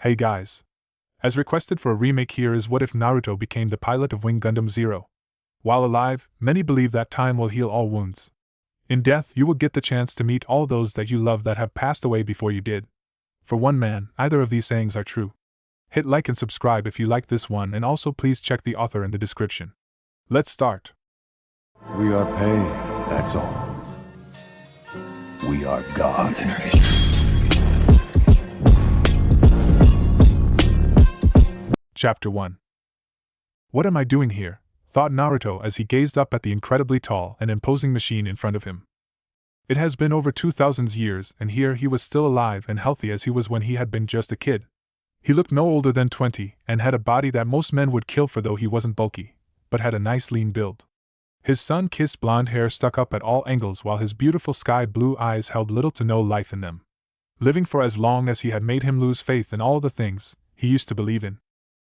Hey guys. As requested for a remake, here is what if Naruto became the pilot of Wing Gundam Zero. While alive, many believe that time will heal all wounds. In death, you will get the chance to meet all those that you love that have passed away before you did. For one man, either of these sayings are true. Hit like and subscribe if you like this one, and also please check the author in the description. Let's start. We are pain, that's all. We are God. Chapter 1. What am I doing here? Thought Naruto as he gazed up at the incredibly tall and imposing machine in front of him. It has been over 2,000 years, and here he was still alive and healthy as he was when he had been just a kid. He looked no older than 20, and had a body that most men would kill for, though he wasn't bulky, but had a nice lean build. His sun-kissed blonde hair stuck up at all angles, while his beautiful sky-blue eyes held little to no life in them. Living for as long as he had made him lose faith in all the things he used to believe in.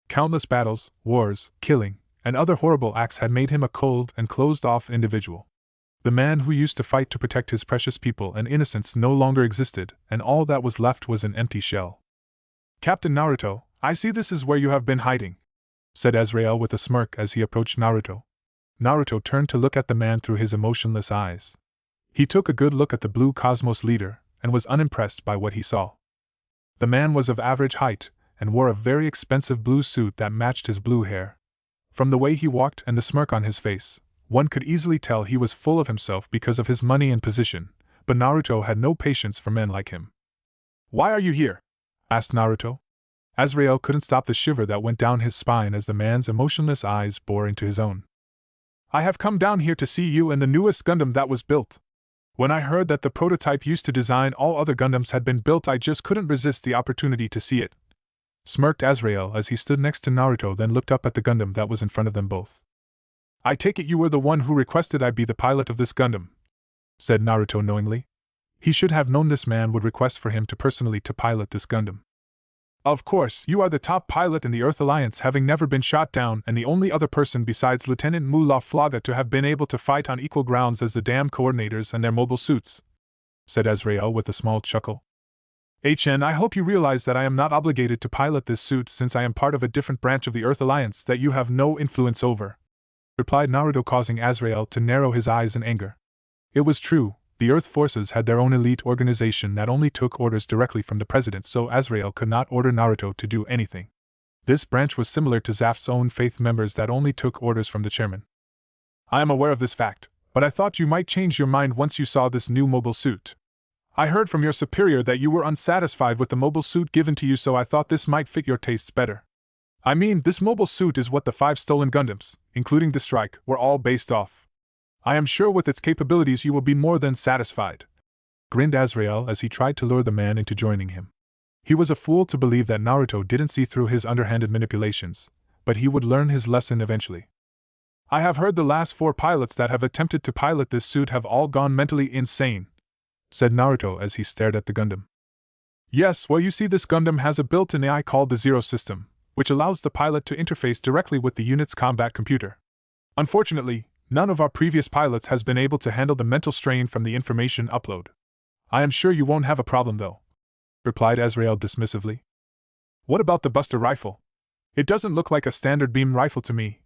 Countless battles, wars, killing, and other horrible acts had made him a cold and closed-off individual. The man who used to fight to protect his precious people and innocence no longer existed, and all that was left was an empty shell. "Captain Naruto, I see this is where you have been hiding," said Azrael with a smirk as he approached Naruto. Naruto turned to look at the man through his emotionless eyes. He took a good look at the Blue Cosmos leader, and was unimpressed by what he saw. The man was of average height, and wore a very expensive blue suit that matched his blue hair. From the way he walked and the smirk on his face, one could easily tell he was full of himself because of his money and position, but Naruto had no patience for men like him. "Why are you here?" asked Naruto. Azrael couldn't stop the shiver that went down his spine as the man's emotionless eyes bore into his own. "I have come down here to see you and the newest Gundam that was built. When I heard that the prototype used to design all other Gundams had been built, I just couldn't resist the opportunity to see it," smirked Azrael as he stood next to Naruto, then looked up at the Gundam that was in front of them both. "I take it you were the one who requested I be the pilot of this Gundam," said Naruto knowingly. He should have known this man would request for him to personally pilot this Gundam. "Of course, you are the top pilot in the Earth Alliance, having never been shot down, and the only other person besides Lieutenant Mullah Flaga to have been able to fight on equal grounds as the damn coordinators and their mobile suits," said Azrael with a small chuckle. "I hope you realize that I am not obligated to pilot this suit since I am part of a different branch of the Earth Alliance that you have no influence over," replied Naruto, causing Azrael to narrow his eyes in anger. It was true, the Earth Forces had their own elite organization that only took orders directly from the president, so Azrael could not order Naruto to do anything. This branch was similar to Zaft's own faith members that only took orders from the chairman. "I am aware of this fact, but I thought you might change your mind once you saw this new mobile suit. I heard from your superior that you were unsatisfied with the mobile suit given to you, so I thought this might fit your tastes better. I mean, this mobile suit is what the 5 stolen Gundams, including the Strike, were all based off. I am sure with its capabilities you will be more than satisfied," grinned Azrael as he tried to lure the man into joining him. He was a fool to believe that Naruto didn't see through his underhanded manipulations, but he would learn his lesson eventually. "I have heard the last 4 pilots that have attempted to pilot this suit have all gone mentally insane," said Naruto as he stared at the Gundam. "Yes, well, you see, this Gundam has a built-in AI called the Zero System, which allows the pilot to interface directly with the unit's combat computer. Unfortunately, none of our previous pilots has been able to handle the mental strain from the information upload. I am sure you won't have a problem though," replied Azrael dismissively. "What about the Buster Rifle? It doesn't look like a standard beam rifle to me,"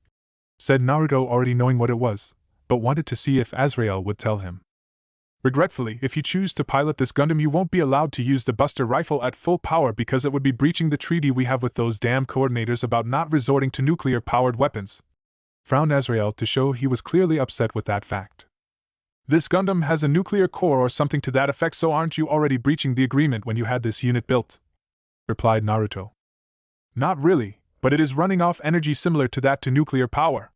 said Naruto, already knowing what it was, but wanted to see if Azrael would tell him. "Regretfully, if you choose to pilot this Gundam, you won't be allowed to use the Buster Rifle at full power because it would be breaching the treaty we have with those damn coordinators about not resorting to nuclear-powered weapons," frowned Azrael to show he was clearly upset with that fact. "This Gundam has a nuclear core or something to that effect, so aren't you already breaching the agreement when you had this unit built?" replied Naruto. "Not really, but it is running off energy similar to that to nuclear power.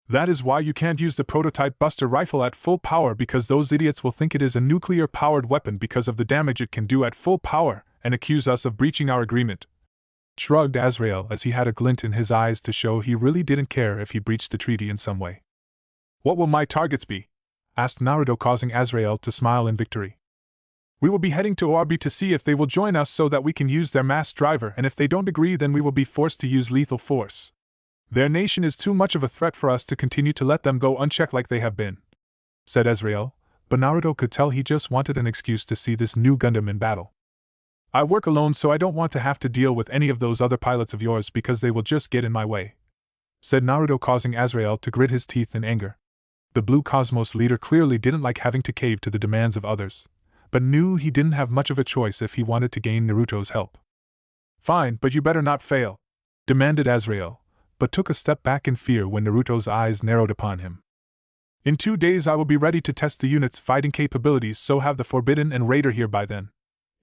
That is why you can't use the prototype Buster Rifle at full power, because those idiots will think it is a nuclear-powered weapon because of the damage it can do at full power, and accuse us of breaching our agreement," shrugged Azrael as he had a glint in his eyes to show he really didn't care if he breached the treaty in some way. "What will my targets be?" asked Naruto, causing Azrael to smile in victory. "We will be heading to Orbi to see if they will join us so that we can use their mass driver, and if they don't agree then we will be forced to use lethal force. Their nation is too much of a threat for us to continue to let them go unchecked like they have been," said Azrael, but Naruto could tell he just wanted an excuse to see this new Gundam in battle. I work alone, so I don't want to have to deal with any of those other pilots of yours because they will just get in my way," said Naruto, causing Azrael to grit his teeth in anger. The Blue Cosmos leader clearly didn't like having to cave to the demands of others, but knew he didn't have much of a choice if he wanted to gain Naruto's help. "Fine, but you better not fail," demanded Azrael, but took a step back in fear when Naruto's eyes narrowed upon him. "In 2 days I will be ready to test the unit's fighting capabilities, so have the Forbidden and Raider here by then.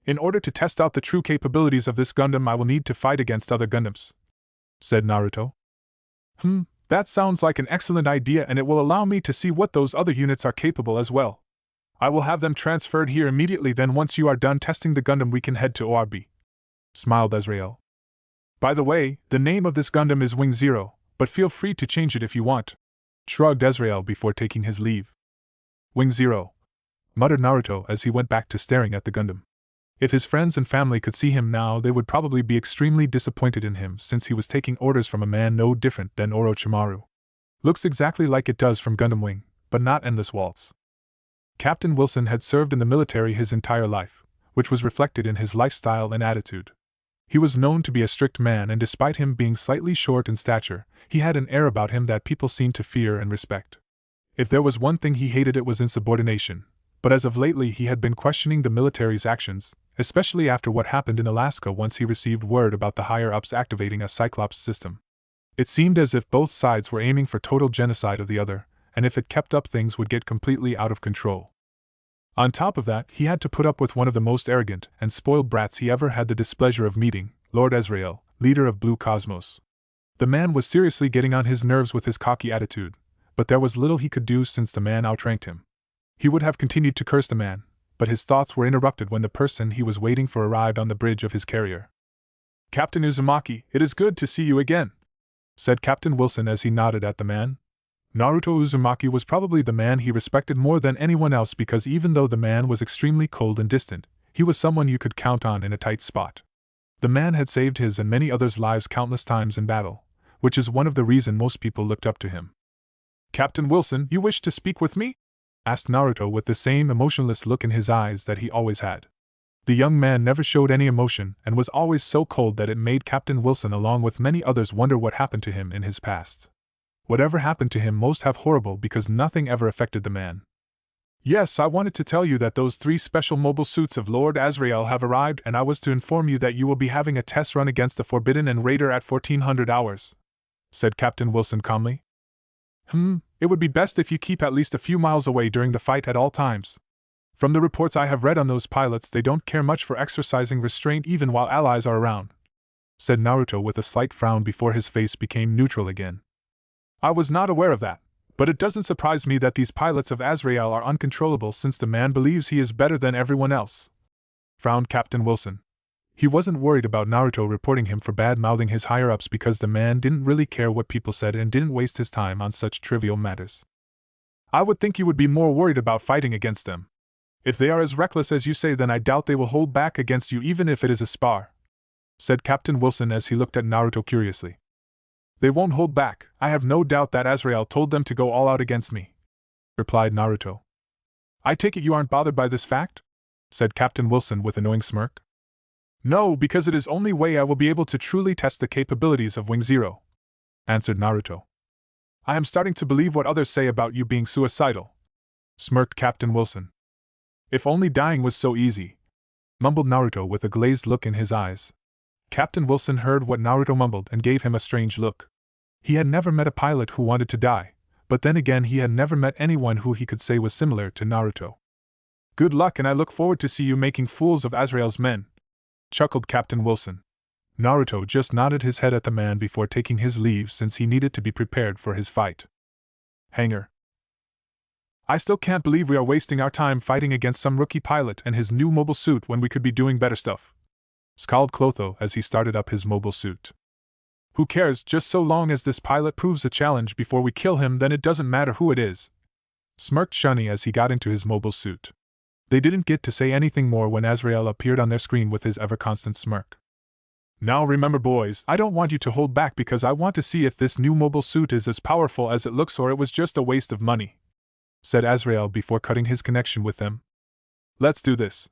In order to test out the true capabilities of this Gundam, I will need to fight against other Gundams," said Naruto. That sounds like an excellent idea, and it will allow me to see what those other units are capable as well. I will have them transferred here immediately, then once you are done testing the Gundam we can head to ORB," smiled Azrael. "By the way, the name of this Gundam is Wing Zero, but feel free to change it if you want," shrugged Azrael before taking his leave. "Wing Zero," muttered Naruto as he went back to staring at the Gundam. If his friends and family could see him now, they would probably be extremely disappointed in him, since he was taking orders from a man no different than Orochimaru. Looks exactly like it does from Gundam Wing, but not Endless Waltz. Captain Wilson had served in the military his entire life, which was reflected in his lifestyle and attitude. He was known to be a strict man, and despite him being slightly short in stature, he had an air about him that people seemed to fear and respect. If there was one thing he hated, it was insubordination, but as of lately he had been questioning the military's actions, especially after what happened in Alaska once he received word about the higher-ups activating a Cyclops system. It seemed as if both sides were aiming for total genocide of the other, and if it kept up things would get completely out of control. On top of that, he had to put up with one of the most arrogant and spoiled brats he ever had the displeasure of meeting, Lord Azrael, leader of Blue Cosmos. The man was seriously getting on his nerves with his cocky attitude, but there was little he could do since the man outranked him. He would have continued to curse the man, but his thoughts were interrupted when the person he was waiting for arrived on the bridge of his carrier. "Captain Uzumaki, it is good to see you again," said Captain Wilson as he nodded at the man. Naruto Uzumaki was probably the man he respected more than anyone else because even though the man was extremely cold and distant, he was someone you could count on in a tight spot. The man had saved his and many others' lives countless times in battle, which is one of the reasons most people looked up to him. "Captain Wilson, you wish to speak with me?" asked Naruto with the same emotionless look in his eyes that he always had. The young man never showed any emotion and was always so cold that it made Captain Wilson along with many others wonder what happened to him in his past. Whatever happened to him most have horrible because nothing ever affected the man. "Yes, I wanted to tell you that those 3 special mobile suits of Lord Azrael have arrived, and I was to inform you that you will be having a test run against the Forbidden and Raider at 1400 hours, said Captain Wilson calmly. It would be best if you keep at least a few miles away during the fight at all times. From the reports I have read on those pilots, they don't care much for exercising restraint even while allies are around, said Naruto with a slight frown before his face became neutral again. I was not aware of that, but it doesn't surprise me that these pilots of Azrael are uncontrollable since the man believes he is better than everyone else, frowned Captain Wilson. He wasn't worried about Naruto reporting him for bad-mouthing his higher-ups because the man didn't really care what people said and didn't waste his time on such trivial matters. I would think you would be more worried about fighting against them. If they are as reckless as you say, then I doubt they will hold back against you even if it is a spar, said Captain Wilson as he looked at Naruto curiously. They won't hold back. I have no doubt that Azrael told them to go all out against me, replied Naruto. I take it you aren't bothered by this fact? Said Captain Wilson with a knowing smirk. No, because it is the only way I will be able to truly test the capabilities of Wing Zero, answered Naruto. I am starting to believe what others say about you being suicidal, smirked Captain Wilson. If only dying was so easy, mumbled Naruto with a glazed look in his eyes. Captain Wilson heard what Naruto mumbled and gave him a strange look. He had never met a pilot who wanted to die, but then again he had never met anyone who he could say was similar to Naruto. Good luck, and I look forward to see you making fools of Azrael's men, chuckled Captain Wilson. Naruto just nodded his head at the man before taking his leave since he needed to be prepared for his fight. Hanger. I still can't believe we are wasting our time fighting against some rookie pilot and his new mobile suit when we could be doing better stuff, scowled Clotho as he started up his mobile suit. Who cares, just so long as this pilot proves a challenge before we kill him, then it doesn't matter who it is, smirked Shunny as he got into his mobile suit. They didn't get to say anything more when Azrael appeared on their screen with his ever-constant smirk. Now remember, boys, I don't want you to hold back because I want to see if this new mobile suit is as powerful as it looks or it was just a waste of money, said Azrael before cutting his connection with them. Let's do this.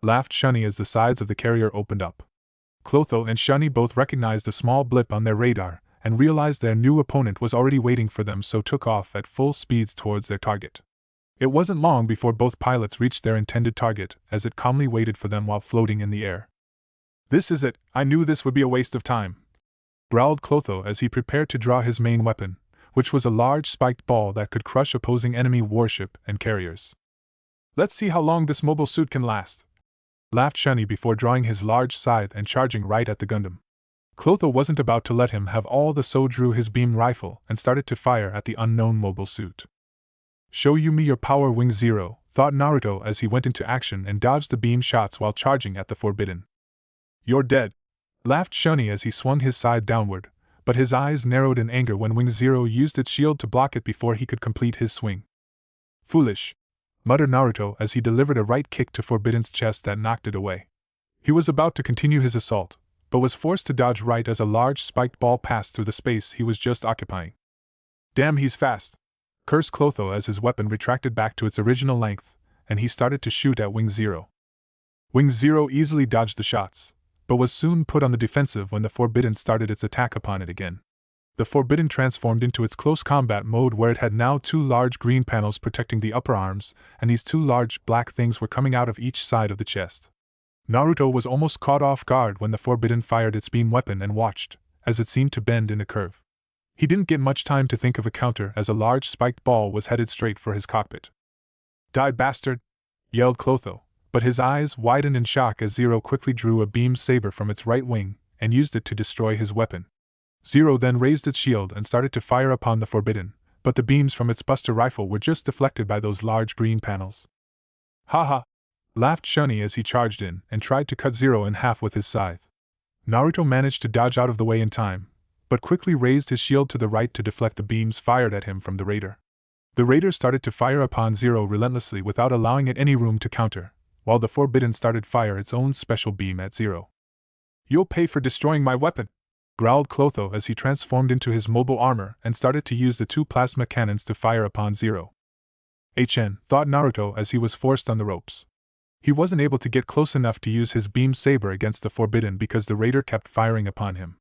laughed Shunny as the sides of the carrier opened up. Clotho and Shunny both recognized a small blip on their radar and realized their new opponent was already waiting for them, so took off at full speeds towards their target. It wasn't long before both pilots reached their intended target, as it calmly waited for them while floating in the air. "This is it, I knew this would be a waste of time," growled Clotho as he prepared to draw his main weapon, which was a large spiked ball that could crush opposing enemy warship and carriers. "Let's see how long this mobile suit can last," laughed Shunny before drawing his large scythe and charging right at the Gundam. Clotho wasn't about to let him have all, so drew his beam rifle and started to fire at the unknown mobile suit. "Show you me your power, Wing Zero," thought Naruto as he went into action and dodged the beam shots while charging at the Forbidden. "You're dead," laughed Shunny as he swung his scythe downward, but his eyes narrowed in anger when Wing Zero used its shield to block it before he could complete his swing. "Foolish," muttered Naruto as he delivered a right kick to Forbidden's chest that knocked it away. He was about to continue his assault, but was forced to dodge right as a large spiked ball passed through the space he was just occupying. "Damn, he's fast," cursed Clotho as his weapon retracted back to its original length, and he started to shoot at Wing Zero. Wing Zero easily dodged the shots, but was soon put on the defensive when the Forbidden started its attack upon it again. The Forbidden transformed into its close combat mode, where it had now two large green panels protecting the upper arms, and these two large black things were coming out of each side of the chest. Naruto was almost caught off guard when the Forbidden fired its beam weapon and watched, as it seemed to bend in a curve. He didn't get much time to think of a counter as a large spiked ball was headed straight for his cockpit. "Die, bastard!" yelled Clotho, but his eyes widened in shock as Zero quickly drew a beam saber from its right wing and used it to destroy his weapon. Zero then raised its shield and started to fire upon the Forbidden, but the beams from its Buster rifle were just deflected by those large green panels. "Ha!" laughed Shunny as he charged in and tried to cut Zero in half with his scythe. Naruto managed to dodge out of the way in time, but quickly raised his shield to the right to deflect the beams fired at him from the raider. The raider started to fire upon Zero relentlessly without allowing it any room to counter, while the Forbidden started fire its own special beam at Zero. "You'll pay for destroying my weapon," growled Clotho as he transformed into his mobile armor and started to use the two plasma cannons to fire upon Zero. Thought Naruto as he was forced on the ropes. He wasn't able to get close enough to use his beam saber against the Forbidden because the raider kept firing upon him.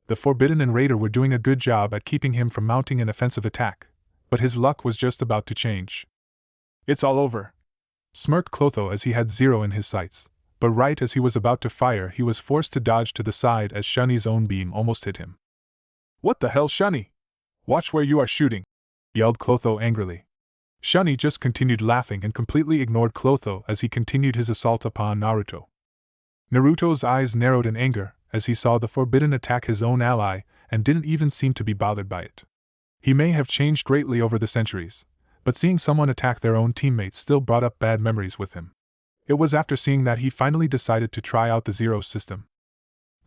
The Forbidden and raider were doing a good job at keeping him from mounting an offensive attack, but his luck was just about to change. "It's all over," smirked Clotho as he had Zero in his sights, but right as he was about to fire he was forced to dodge to the side as Shunny's own beam almost hit him. "What the hell, Shunny? Watch where you are shooting," yelled Clotho angrily. Shunny just continued laughing and completely ignored Clotho as he continued his assault upon Naruto. Naruto's eyes narrowed in anger as he saw the Forbidden attack his own ally and didn't even seem to be bothered by it. He may have changed greatly over the centuries, but seeing someone attack their own teammates still brought up bad memories with him. It was after seeing that he finally decided to try out the Zero system.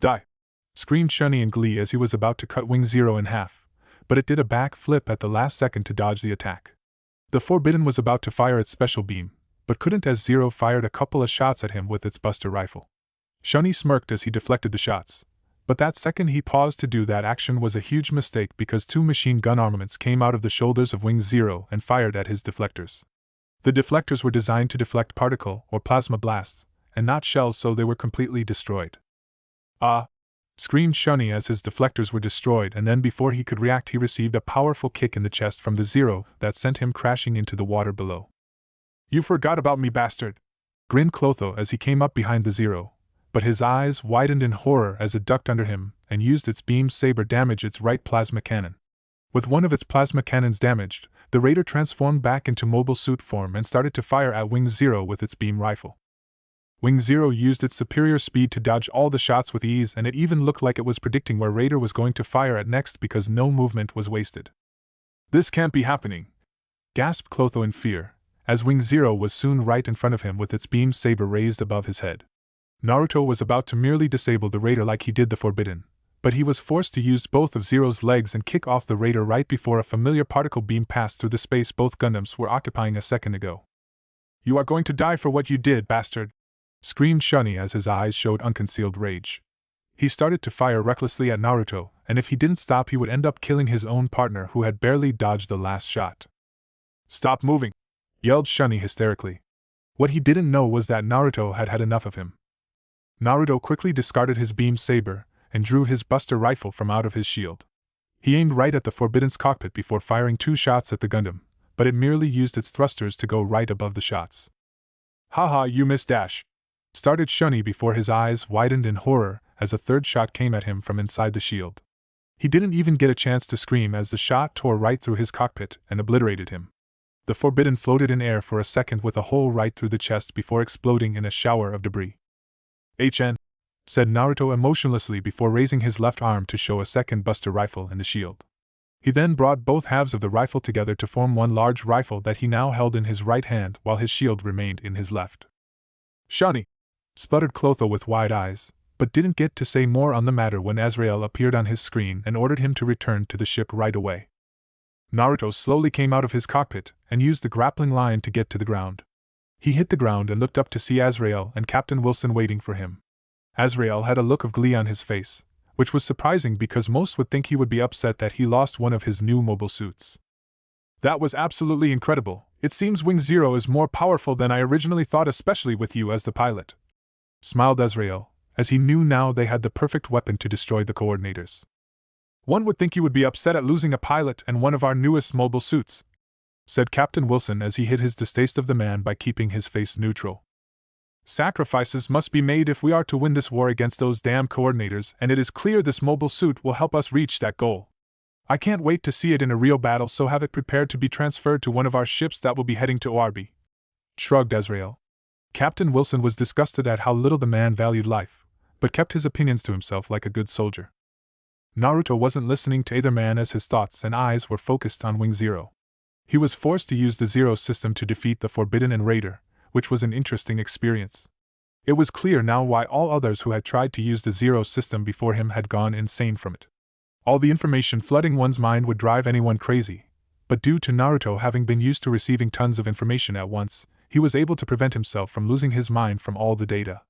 "Die!" screamed Shunny in glee as he was about to cut Wing Zero in half, but it did a back flip at the last second to dodge the attack. The Forbidden was about to fire its special beam, but couldn't as Zero fired a couple of shots at him with its Buster rifle. Shunny smirked as he deflected the shots, but that second he paused to do that action was a huge mistake because two machine gun armaments came out of the shoulders of Wing Zero and fired at his deflectors. The deflectors were designed to deflect particle or plasma blasts, and not shells, so they were completely destroyed. "Ah!" screamed Shunny as his deflectors were destroyed, and then before he could react he received a powerful kick in the chest from the Zero that sent him crashing into the water below. "You forgot about me, bastard!" grinned Clotho as he came up behind the Zero, but his eyes widened in horror as it ducked under him and used its beam saber to damage its right plasma cannon. With one of its plasma cannons damaged, the raider transformed back into mobile suit form and started to fire at Wing Zero with its beam rifle. Wing Zero used its superior speed to dodge all the shots with ease, and it even looked like it was predicting where Raider was going to fire at next because no movement was wasted. "This can't be happening," gasped Clotho in fear, as Wing Zero was soon right in front of him with its beam saber raised above his head. Naruto was about to merely disable the Raider like he did the Forbidden, but he was forced to use both of Zero's legs and kick off the Raider right before a familiar particle beam passed through the space both Gundams were occupying a second ago. "You are going to die for what you did, bastard!" screamed Shunny as his eyes showed unconcealed rage. He started to fire recklessly at Naruto, and if he didn't stop he would end up killing his own partner who had barely dodged the last shot. "Stop moving!" yelled Shunny hysterically. What he didn't know was that Naruto had had enough of him. Naruto quickly discarded his beam saber and drew his buster rifle from out of his shield. He aimed right at the Forbidden's cockpit before firing 2 shots at the Gundam, but it merely used its thrusters to go right above the shots. "Haha, you missed, Dash!" started Shunny before his eyes widened in horror as a 3rd shot came at him from inside the shield. He didn't even get a chance to scream as the shot tore right through his cockpit and obliterated him. The Forbidden floated in air for a second with a hole right through the chest before exploding in a shower of debris. "HN," said Naruto emotionlessly before raising his left arm to show a 2nd buster rifle in the shield. He then brought both halves of the rifle together to form one large rifle that he now held in his right hand while his shield remained in his left. "Shani!" sputtered Clotho with wide eyes, but didn't get to say more on the matter when Azrael appeared on his screen and ordered him to return to the ship right away. Naruto slowly came out of his cockpit and used the grappling line to get to the ground. He hit the ground and looked up to see Azrael and Captain Wilson waiting for him. Azrael had a look of glee on his face, which was surprising because most would think he would be upset that he lost one of his new mobile suits. "That was absolutely incredible. It seems Wing Zero is more powerful than I originally thought, especially with you as the pilot," smiled Azrael, as he knew now they had the perfect weapon to destroy the coordinators. "One would think you would be upset at losing a pilot and one of our newest mobile suits," said Captain Wilson as he hid his distaste of the man by keeping his face neutral. "Sacrifices must be made if we are to win this war against those damn coordinators, and it is clear this mobile suit will help us reach that goal. I can't wait to see it in a real battle, so have it prepared to be transferred to one of our ships that will be heading to ORB," shrugged Azrael. Captain Wilson was disgusted at how little the man valued life, but kept his opinions to himself like a good soldier. Naruto wasn't listening to either man as his thoughts and eyes were focused on Wing Zero. He was forced to use the Zero system to defeat the Forbidden and Raider, which was an interesting experience. It was clear now why all others who had tried to use the Zero system before him had gone insane from it. All the information flooding one's mind would drive anyone crazy, but due to Naruto having been used to receiving tons of information at once, he was able to prevent himself from losing his mind from all the data.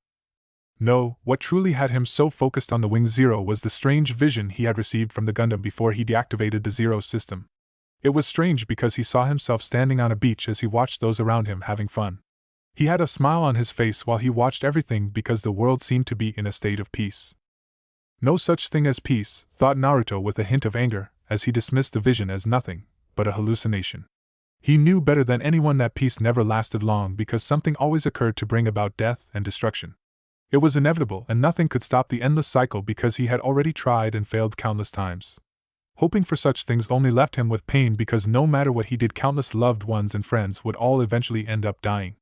No, what truly had him so focused on the Wing Zero was the strange vision he had received from the Gundam before he deactivated the Zero system. It was strange because he saw himself standing on a beach as he watched those around him having fun. He had a smile on his face while he watched everything because the world seemed to be in a state of peace. No such thing as peace, thought Naruto with a hint of anger, as he dismissed the vision as nothing but a hallucination. He knew better than anyone that peace never lasted long because something always occurred to bring about death and destruction. It was inevitable and nothing could stop the endless cycle because he had already tried and failed countless times. Hoping for such things only left him with pain because no matter what he did, countless loved ones and friends would all eventually end up dying.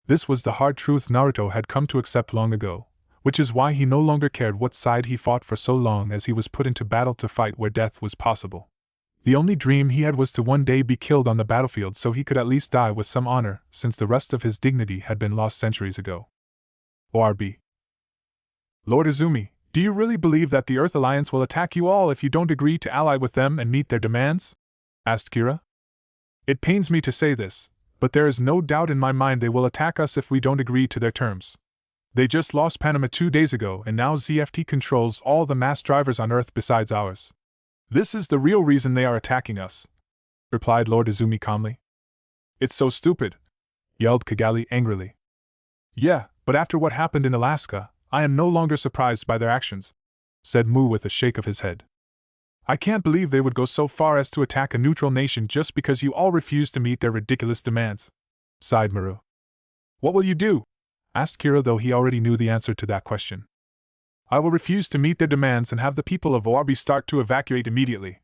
This was the hard truth Naruto had come to accept long ago, which is why he no longer cared what side he fought for so long as he was put into battle to fight where death was possible. The only dream he had was to one day be killed on the battlefield so he could at least die with some honor, since the rest of his dignity had been lost centuries ago. ORB. Lord Izumi, do you really believe that the Earth Alliance will attack you all if you don't agree to ally with them and meet their demands? Asked Kira. It pains me to say this, but there is no doubt in my mind they will attack us if we don't agree to their terms. They just lost Panama 2 days ago and now ZFT controls all the mass drivers on Earth besides ours. This is the real reason they are attacking us, replied Lord Izumi calmly. It's so stupid, yelled Kigali angrily. Yeah, but after what happened in Alaska, I am no longer surprised by their actions, said Mu with a shake of his head. I can't believe they would go so far as to attack a neutral nation just because you all refuse to meet their ridiculous demands, sighed Maru. What will you do? Asked Kira, though he already knew the answer to that question. I will refuse to meet their demands and have the people of ORB start to evacuate immediately.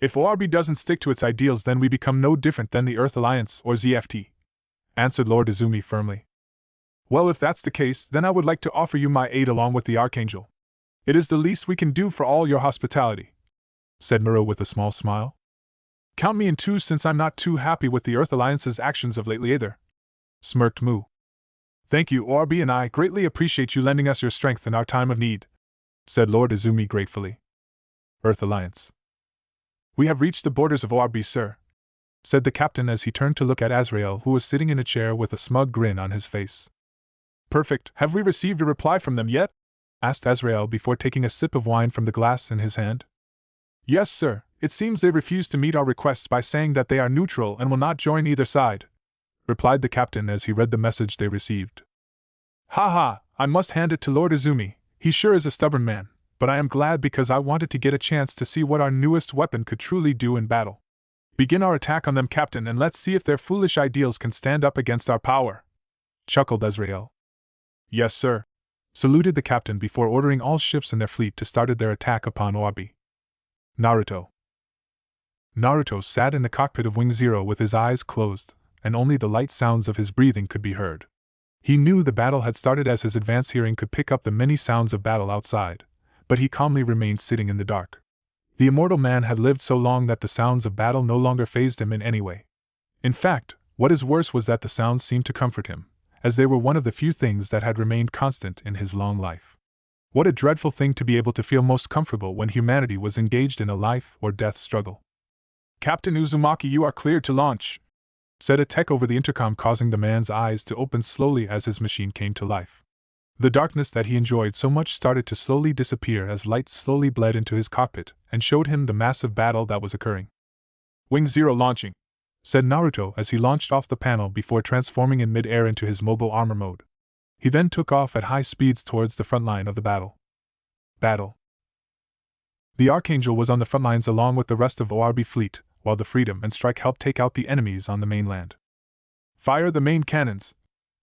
If ORB doesn't stick to its ideals, then we become no different than the Earth Alliance or ZFT, answered Lord Izumi firmly. Well, if that's the case, then I would like to offer you my aid along with the Archangel. It is the least we can do for all your hospitality, said Maru with a small smile. Count me in too, since I'm not too happy with the Earth Alliance's actions of lately either, smirked Mu. Thank you, ORB, and I greatly appreciate you lending us your strength in our time of need, said Lord Izumi gratefully. Earth Alliance. We have reached the borders of ORB, sir, said the captain as he turned to look at Azrael, who was sitting in a chair with a smug grin on his face. Perfect. Have we received a reply from them yet? Asked Azrael before taking a sip of wine from the glass in his hand. Yes, sir. It seems they refuse to meet our requests by saying that they are neutral and will not join either side, replied the captain as he read the message they received. Ha ha, I must hand it to Lord Izumi, he sure is a stubborn man, but I am glad because I wanted to get a chance to see what our newest weapon could truly do in battle. Begin our attack on them, Captain, and let's see if their foolish ideals can stand up against our power, chuckled Ezreal. Yes, sir, saluted the captain before ordering all ships in their fleet to start their attack upon Oabi. Naruto. Naruto sat in the cockpit of Wing Zero with his eyes closed, and only the light sounds of his breathing could be heard. He knew the battle had started as his advanced hearing could pick up the many sounds of battle outside, but he calmly remained sitting in the dark. The immortal man had lived so long that the sounds of battle no longer fazed him in any way. In fact, what is worse was that the sounds seemed to comfort him, as they were one of the few things that had remained constant in his long life. What a dreadful thing to be able to feel most comfortable when humanity was engaged in a life-or-death struggle. Captain Uzumaki, you are cleared to launch, said a tech over the intercom, causing the man's eyes to open slowly as his machine came to life. The darkness that he enjoyed so much started to slowly disappear as light slowly bled into his cockpit and showed him the massive battle that was occurring. Wing Zero launching, said Naruto as he launched off the panel before transforming in mid-air into his mobile armor mode. He then took off at high speeds towards the front line of the battle. The Archangel was on the front lines along with the rest of ORB fleet, while the Freedom and Strike helped take out the enemies on the mainland. Fire the main cannons,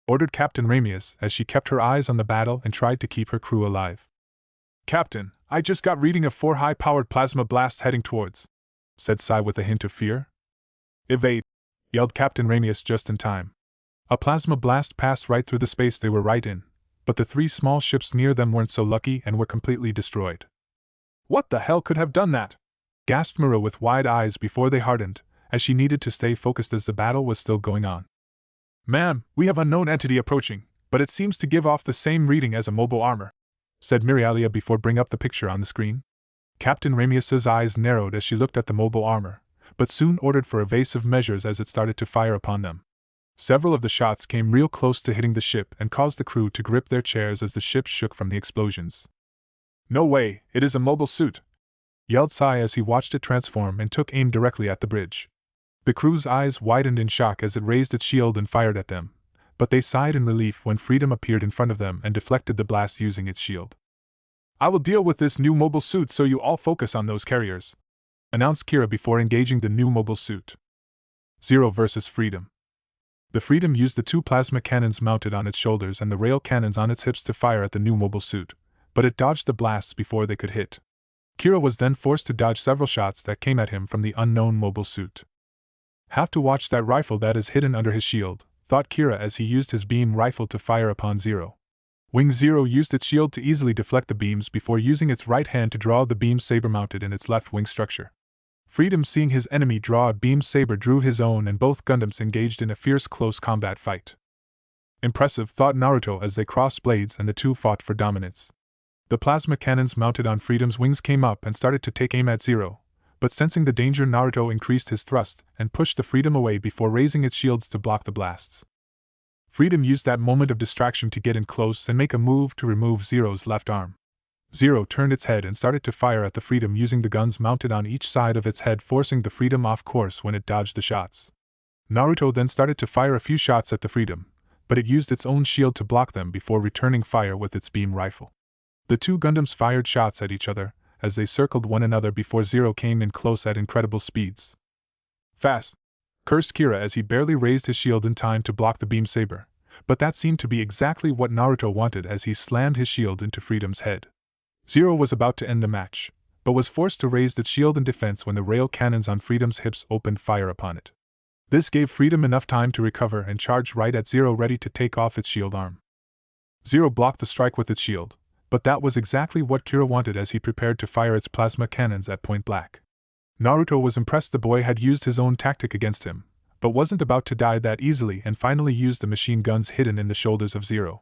ordered Captain Ramius as she kept her eyes on the battle and tried to keep her crew alive. Captain, I just got reading of 4 high-powered plasma blasts heading towards, said Sai with a hint of fear. Evade, yelled Captain Ramius just in time. A plasma blast passed right through the space they were right in, but the 3 small ships near them weren't so lucky and were completely destroyed. What the hell could have done that? Gasped Mura with wide eyes before they hardened, as she needed to stay focused as the battle was still going on. Ma'am, we have unknown entity approaching, but it seems to give off the same reading as a mobile armor, said Mirialia before bringing up the picture on the screen. Captain Ramius's eyes narrowed as she looked at the mobile armor, but soon ordered for evasive measures as it started to fire upon them. Several of the shots came real close to hitting the ship and caused the crew to grip their chairs as the ship shook from the explosions. No way, it is a mobile suit, yelled Sai as he watched it transform and took aim directly at the bridge. The crew's eyes widened in shock as it raised its shield and fired at them, but they sighed in relief when Freedom appeared in front of them and deflected the blast using its shield. I will deal with this new mobile suit so you all focus on those carriers, announced Kira before engaging the new mobile suit. Zero versus Freedom. The Freedom used the 2 plasma cannons mounted on its shoulders and the rail cannons on its hips to fire at the new mobile suit, but it dodged the blasts before they could hit. Kira was then forced to dodge several shots that came at him from the unknown mobile suit. Have to watch that rifle that is hidden under his shield, thought Kira as he used his beam rifle to fire upon Zero. Wing Zero used its shield to easily deflect the beams before using its right hand to draw the beam saber mounted in its left wing structure. Freedom, seeing his enemy draw a beam saber, drew his own and both Gundams engaged in a fierce close combat fight. Impressive, thought Naruto as they crossed blades and the 2 fought for dominance. The plasma cannons mounted on Freedom's wings came up and started to take aim at Zero, but sensing the danger, Naruto increased his thrust and pushed the Freedom away before raising its shields to block the blasts. Freedom used that moment of distraction to get in close and make a move to remove Zero's left arm. Zero turned its head and started to fire at the Freedom using the guns mounted on each side of its head, forcing the Freedom off course when it dodged the shots. Naruto then started to fire a few shots at the Freedom, but it used its own shield to block them before returning fire with its beam rifle. The 2 Gundams fired shots at each other as they circled one another before Zero came in close at incredible speeds. Fast! Cursed Kira as he barely raised his shield in time to block the beam saber, but that seemed to be exactly what Naruto wanted as he slammed his shield into Freedom's head. Zero was about to end the match, but was forced to raise its shield in defense when the rail cannons on Freedom's hips opened fire upon it. This gave Freedom enough time to recover and charge right at Zero, ready to take off its shield arm. Zero blocked the strike with its shield, but that was exactly what Kira wanted as he prepared to fire its plasma cannons at point blank. Naruto was impressed the boy had used his own tactic against him, but wasn't about to die that easily and finally used the machine guns hidden in the shoulders of Zero.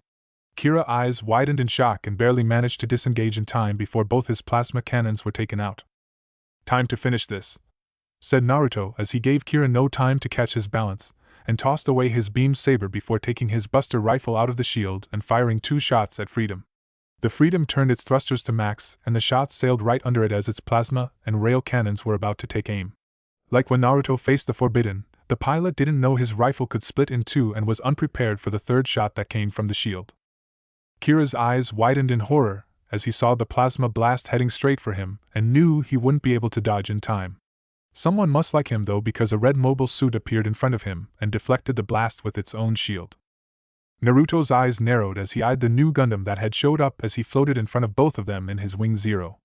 Kira's eyes widened in shock and barely managed to disengage in time before both his plasma cannons were taken out. Time to finish this, said Naruto as he gave Kira no time to catch his balance, and tossed away his beam saber before taking his buster rifle out of the shield and firing 2 shots at Freedom. The Freedom turned its thrusters to max and the shots sailed right under it as its plasma and rail cannons were about to take aim. Like when Naruto faced the Forbidden, The pilot didn't know his rifle could split in two and was unprepared for the third shot that came from the shield. Kira's eyes widened in horror as he saw the plasma blast heading straight for him and knew he wouldn't be able to dodge in time. Someone must like him though, because a red mobile suit appeared in front of him and deflected the blast with its own shield. Naruto's eyes narrowed as he eyed the new Gundam that had showed up as he floated in front of both of them in his Wing Zero.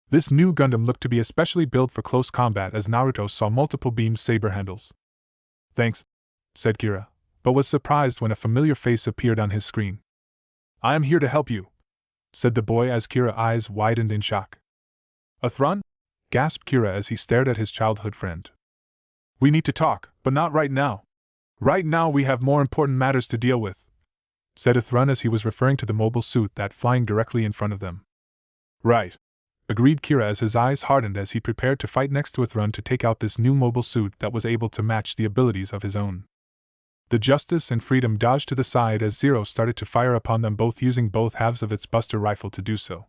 This new Gundam looked to be especially built for close combat as Naruto saw multiple beam saber handles. "Thanks," said Kira, but was surprised when a familiar face appeared on his screen. "I am here to help you," said the boy as Kira's eyes widened in shock. "A Thrun?" gasped Kira as he stared at his childhood friend. "We need to talk, but not right now. Right now we have more important matters to deal with," said a Thrun as he was referring to the mobile suit that flying directly in front of them. "Right," agreed Kira as his eyes hardened as he prepared to fight next to a Thrun to take out this new mobile suit that was able to match the abilities of his own. The Justice and Freedom dodged to the side as Zero started to fire upon them both, using both halves of its Buster rifle to do so.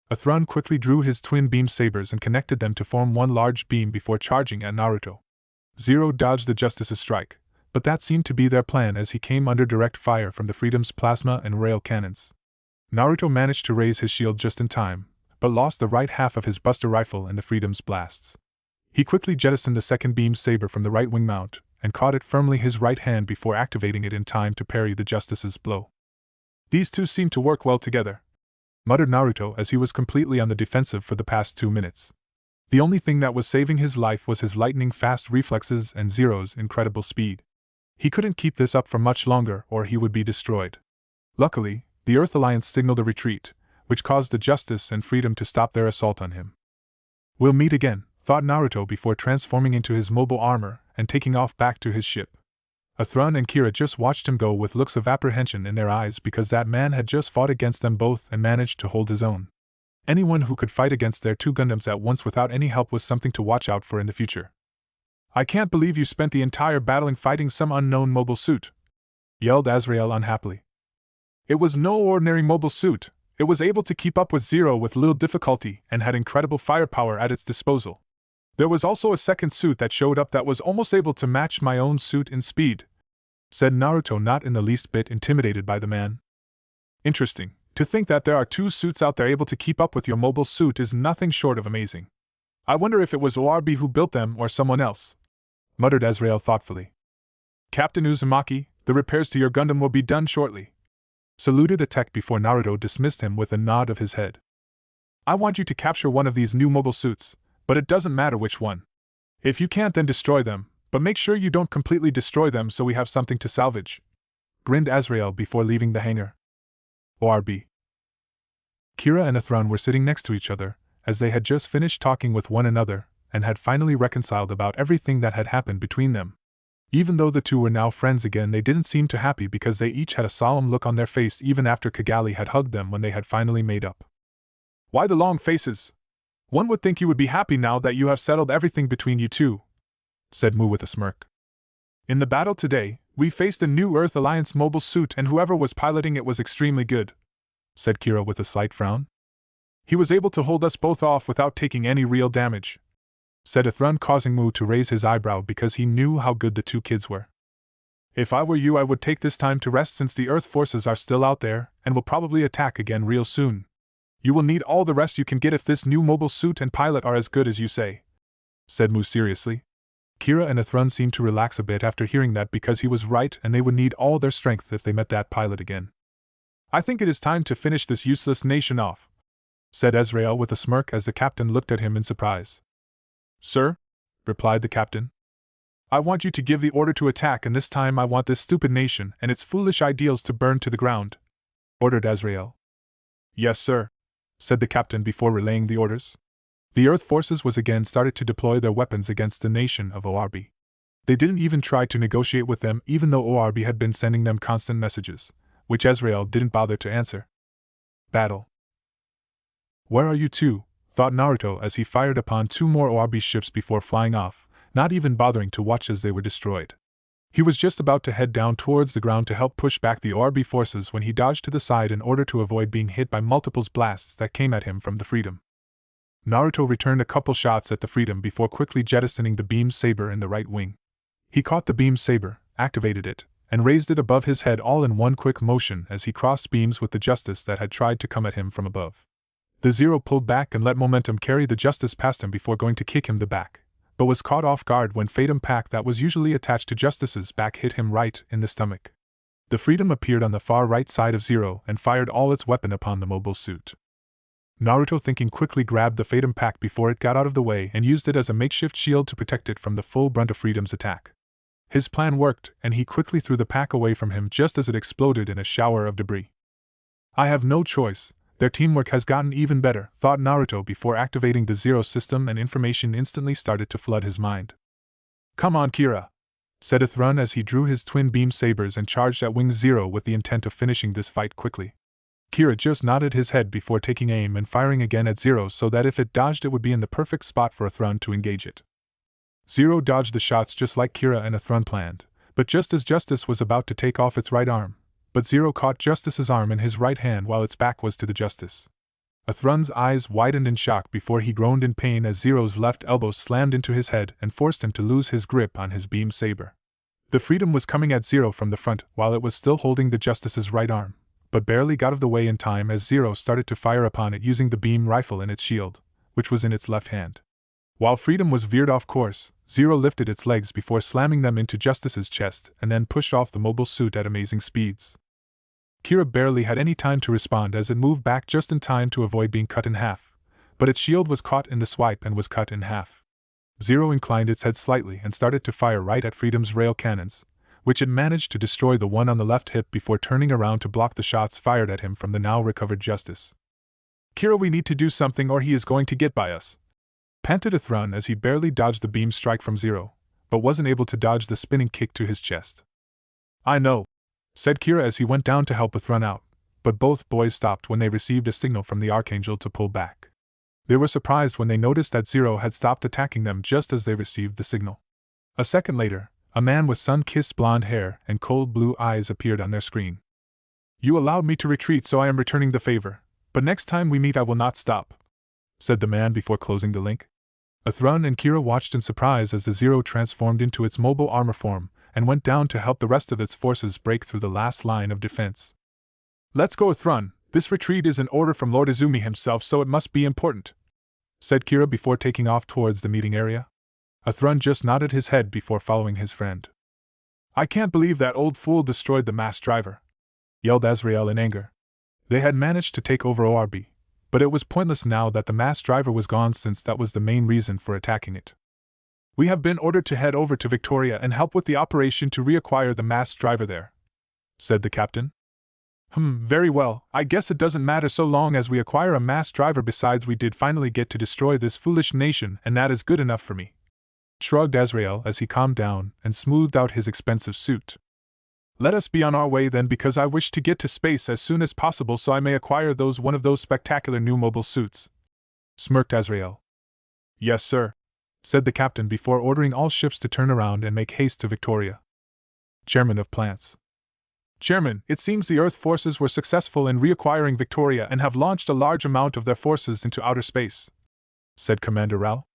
A Thrun quickly drew his twin beam sabers and connected them to form one large beam before charging at Naruto. Zero dodged the Justice's strike, but that seemed to be their plan as he came under direct fire from the Freedom's plasma and rail cannons. Naruto managed to raise his shield just in time, but lost the right half of his Buster rifle in the Freedom's blasts. He quickly jettisoned the second beam saber from the right wing mount and caught it firmly his right hand before activating it in time to parry the Justice's blow. "These two seem to work well together," muttered Naruto as he was completely on the defensive for the past 2 minutes. The only thing that was saving his life was his lightning-fast reflexes and Zero's incredible speed. He couldn't keep this up for much longer or he would be destroyed. Luckily, the Earth Alliance signaled a retreat, which caused the Justice and Freedom to stop their assault on him. "We'll meet again," thought Naruto before transforming into his mobile armor and taking off back to his ship. A Thrun and Kira just watched him go with looks of apprehension in their eyes because that man had just fought against them both and managed to hold his own. Anyone who could fight against their two Gundams at once without any help was something to watch out for in the future. "I can't believe you spent the entire battle fighting some unknown mobile suit," yelled Azrael unhappily. "It was no ordinary mobile suit. It was able to keep up with Zero with little difficulty and had incredible firepower at its disposal. There was also a second suit that showed up that was almost able to match my own suit in speed," said Naruto, not in the least bit intimidated by the man. "Interesting. To think that there are two suits out there able to keep up with your mobile suit is nothing short of amazing. I wonder if it was ORB who built them or someone else," muttered Azrael thoughtfully. "Captain Uzumaki, the repairs to your Gundam will be done shortly," saluted a tech before Naruto dismissed him with a nod of his head. "I want you to capture one of these new mobile suits, but it doesn't matter which one. If you can't, then destroy them, but make sure you don't completely destroy them so we have something to salvage," grinned Azrael before leaving the hangar. ORB. Kira and Athron were sitting next to each other, as they had just finished talking with one another, and had finally reconciled about everything that had happened between them. Even though the two were now friends again, they didn't seem too happy because they each had a solemn look on their face even after Kigali had hugged them when they had finally made up. "Why the long faces? One would think you would be happy now that you have settled everything between you two," said Mu with a smirk. "In the battle today, we faced a new Earth Alliance mobile suit and whoever was piloting it was extremely good," said Kira with a slight frown. "He was able to hold us both off without taking any real damage," said Athrun, causing Mu to raise his eyebrow because he knew how good the two kids were. "If I were you, I would take this time to rest since the Earth forces are still out there and will probably attack again real soon. You will need all the rest you can get if this new mobile suit and pilot are as good as you say," said Mu seriously. Kira and Athrun seemed to relax a bit after hearing that because he was right and they would need all their strength if they met that pilot again. "I think it is time to finish this useless nation off," said Azrael with a smirk as the captain looked at him in surprise. "Sir," replied the captain, "I want you to give the order to attack, and this time I want this stupid nation and its foolish ideals to burn to the ground," ordered Azrael. "Yes, sir," said the captain before relaying the orders. The Earth forces was again started to deploy their weapons against the nation of ORB. They didn't even try to negotiate with them even though ORB had been sending them constant messages, which Azrael didn't bother to answer. Battle. "Where are you two?" thought Naruto as he fired upon 2 more ORB ships before flying off, not even bothering to watch as they were destroyed. He was just about to head down towards the ground to help push back the ORB forces when he dodged to the side in order to avoid being hit by multiple blasts that came at him from the Freedom. Naruto returned a couple shots at the Freedom before quickly jettisoning the beam saber in the right wing. He caught the beam saber, activated it, and raised it above his head all in one quick motion as he crossed beams with the Justice that had tried to come at him from above. The Zero pulled back and let momentum carry the Justice past him before going to kick him the back, but was caught off guard when Fatum Pack that was usually attached to Justice's back hit him right in the stomach. The Freedom appeared on the far right side of Zero and fired all its weapon upon the mobile suit. Naruto, thinking quickly, grabbed the Fatum Pack before it got out of the way and used it as a makeshift shield to protect it from the full brunt of Freedom's attack. His plan worked, and he quickly threw the pack away from him just as it exploded in a shower of debris. I have no choice, their teamwork has gotten even better, thought Naruto before activating the Zero system, and information instantly started to flood his mind. Come on, Kira, said Athrun as he drew his twin beam sabers and charged at Wing Zero with the intent of finishing this fight quickly. Kira just nodded his head before taking aim and firing again at Zero so that if it dodged it would be in the perfect spot for Athrun to engage it. Zero dodged the shots just like Kira and Athrun planned, but just as Justice was about to take off its right arm, but Zero caught Justice's arm in his right hand while its back was to the Justice. Athrun's eyes widened in shock before he groaned in pain as Zero's left elbow slammed into his head and forced him to lose his grip on his beam saber. The Freedom was coming at Zero from the front while it was still holding the Justice's right arm, but barely got out of the way in time as Zero started to fire upon it using the beam rifle in its shield, which was in its left hand. While Freedom was veered off course, Zero lifted its legs before slamming them into Justice's chest and then pushed off the mobile suit at amazing speeds. Kira barely had any time to respond as it moved back just in time to avoid being cut in half, but its shield was caught in the swipe and was cut in half. Zero inclined its head slightly and started to fire right at Freedom's rail cannons, which it managed to destroy the one on the left hip before turning around to block the shots fired at him from the now recovered Justice. Kira, we need to do something or he is going to get by us, panted Athrun as he barely dodged the beam strike from Zero, but wasn't able to dodge the spinning kick to his chest. I know, said Kira as he went down to help Athrun out, but both boys stopped when they received a signal from the Archangel to pull back. They were surprised when they noticed that Zero had stopped attacking them just as they received the signal. A second later, a man with sun-kissed blonde hair and cold blue eyes appeared on their screen. You allowed me to retreat, so I am returning the favor, but next time we meet I will not stop, said the man before closing the link. Athrun and Kira watched in surprise as the Zero transformed into its mobile armor form and went down to help the rest of its forces break through the last line of defense. Let's go, Athrun, this retreat is an order from Lord Izumi himself, so it must be important, said Kira before taking off towards the meeting area. Athrun just nodded his head before following his friend. I can't believe that old fool destroyed the mass driver, yelled Azrael in anger. They had managed to take over ORB, but it was pointless now that the mass driver was gone since that was the main reason for attacking it. We have been ordered to head over to Victoria and help with the operation to reacquire the mass driver there, said the captain. Very well, I guess it doesn't matter so long as we acquire a mass driver. Besides, we did finally get to destroy this foolish nation, and that is good enough for me, shrugged Azrael as he calmed down and smoothed out his expensive suit. Let us be on our way then, because I wish to get to space as soon as possible so I may acquire one of those spectacular new mobile suits, smirked Azrael. Yes, sir, said the captain before ordering all ships to turn around and make haste to Victoria. Chairman of Plants. Chairman, it seems the Earth forces were successful in reacquiring Victoria and have launched a large amount of their forces into outer space, said Commander Rao.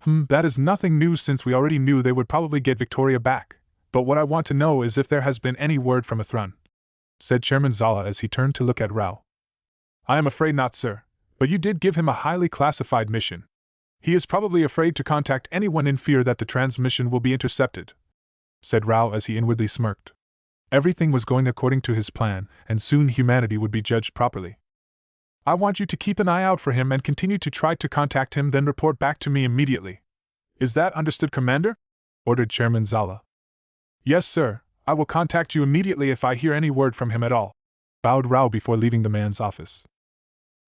That is nothing new since we already knew they would probably get Victoria back, but what I want to know is if there has been any word from Athrun, said Chairman Zala as he turned to look at Rao. I am afraid not, sir, but you did give him a highly classified mission. He is probably afraid to contact anyone in fear that the transmission will be intercepted, said Rao as he inwardly smirked. Everything was going according to his plan, and soon humanity would be judged properly. I want you to keep an eye out for him and continue to try to contact him, then report back to me immediately. Is that understood, Commander? Ordered Chairman Zala. Yes, sir, I will contact you immediately if I hear any word from him at all, bowed Rao before leaving the man's office.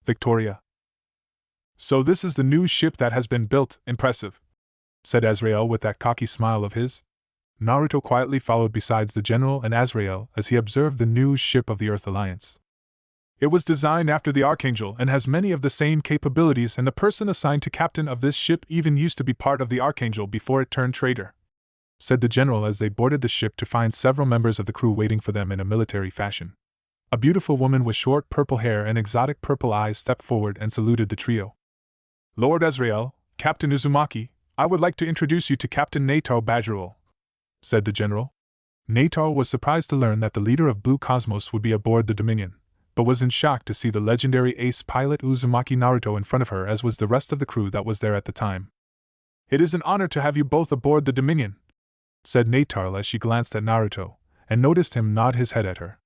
Victoria. So this is the new ship that has been built, impressive, said Azrael with that cocky smile of his. Naruto quietly followed besides the general and Azrael as he observed the new ship of the Earth Alliance. It was designed after the Archangel and has many of the same capabilities, and the person assigned to captain of this ship even used to be part of the Archangel before it turned traitor, said the general as they boarded the ship to find several members of the crew waiting for them in a military fashion. A beautiful woman with short purple hair and exotic purple eyes stepped forward and saluted the trio. Lord Azrael, Captain Uzumaki, I would like to introduce you to Captain Nato Bajirul, said the general. Natal was surprised to learn that the leader of Blue Cosmos would be aboard the Dominion, but was in shock to see the legendary ace pilot Uzumaki Naruto in front of her, as was the rest of the crew that was there at the time. "It is an honor to have you both aboard the Dominion," said Natal as she glanced at Naruto, and noticed him nod his head at her.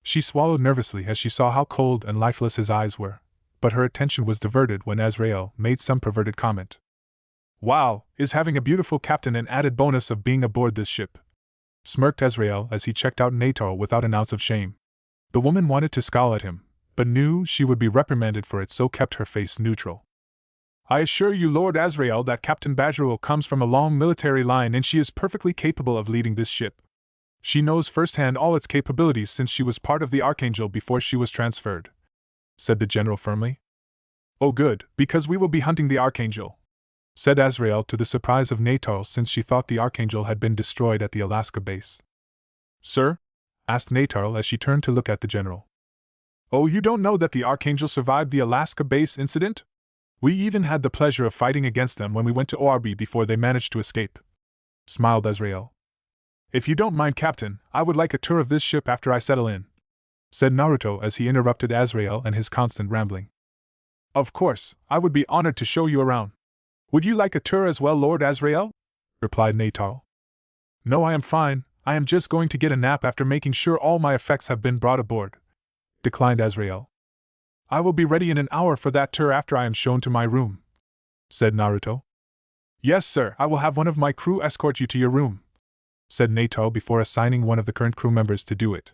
She swallowed nervously as she saw how cold and lifeless his eyes were, but her attention was diverted when Azrael made some perverted comment. "Wow, is having a beautiful captain an added bonus of being aboard this ship?" smirked Azrael as he checked out Natal without an ounce of shame. The woman wanted to scowl at him, but knew she would be reprimanded for it, so kept her face neutral. "I assure you, Lord Azrael, that Captain Bajiro comes from a long military line and she is perfectly capable of leading this ship. She knows firsthand all its capabilities since she was part of the Archangel before she was transferred," said the general firmly. "Oh good, because we will be hunting the Archangel," said Azrael, to the surprise of Natal, since she thought the Archangel had been destroyed at the Alaska base. "Sir?" asked Natal as she turned to look at the general. "Oh, you don't know that the Archangel survived the Alaska base incident? We even had the pleasure of fighting against them when we went to ORB before they managed to escape," smiled Azrael. "If you don't mind, Captain, I would like a tour of this ship after I settle in," said Naruto as he interrupted Azrael and his constant rambling. "Of course, I would be honored to show you around. Would you like a tour as well, Lord Azrael?" replied Natal. "No, I am fine. I am just going to get a nap after making sure all my effects have been brought aboard," declined Azrael. "I will be ready in an hour for that tour after I am shown to my room," said Naruto. "Yes, sir, I will have one of my crew escort you to your room," said Nato before assigning one of the current crew members to do it.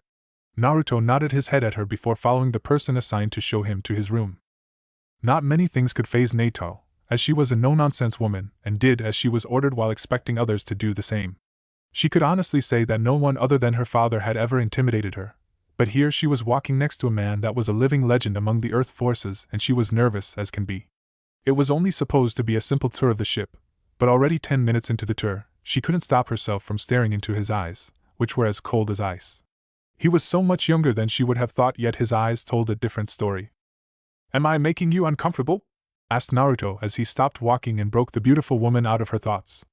Naruto nodded his head at her before following the person assigned to show him to his room. Not many things could faze Nato, as she was a no-nonsense woman and did as she was ordered while expecting others to do the same. She could honestly say that no one other than her father had ever intimidated her, but here she was walking next to a man that was a living legend among the Earth forces, and she was nervous as can be. It was only supposed to be a simple tour of the ship, but already 10 minutes into the tour, she couldn't stop herself from staring into his eyes, which were as cold as ice. He was so much younger than she would have thought, yet his eyes told a different story. "Am I making you uncomfortable?" asked Naruto as he stopped walking and broke the beautiful woman out of her thoughts.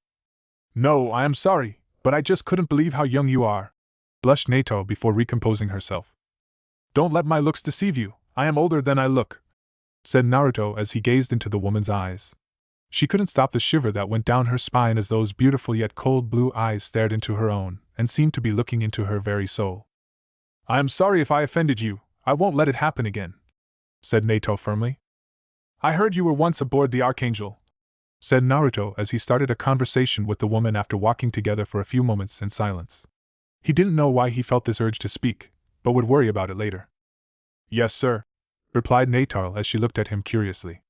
"No, I am sorry, but I just couldn't believe how young you are," blushed Nato before recomposing herself. "Don't let my looks deceive you, I am older than I look," said Naruto as he gazed into the woman's eyes. She couldn't stop the shiver that went down her spine as those beautiful yet cold blue eyes stared into her own, and seemed to be looking into her very soul. "I am sorry if I offended you, I won't let it happen again," said Nato firmly. "I heard you were once aboard the Archangel," said Naruto as he started a conversation with the woman after walking together for a few moments in silence. He didn't know why he felt this urge to speak, but would worry about it later. "Yes, sir," replied Natal as she looked at him curiously.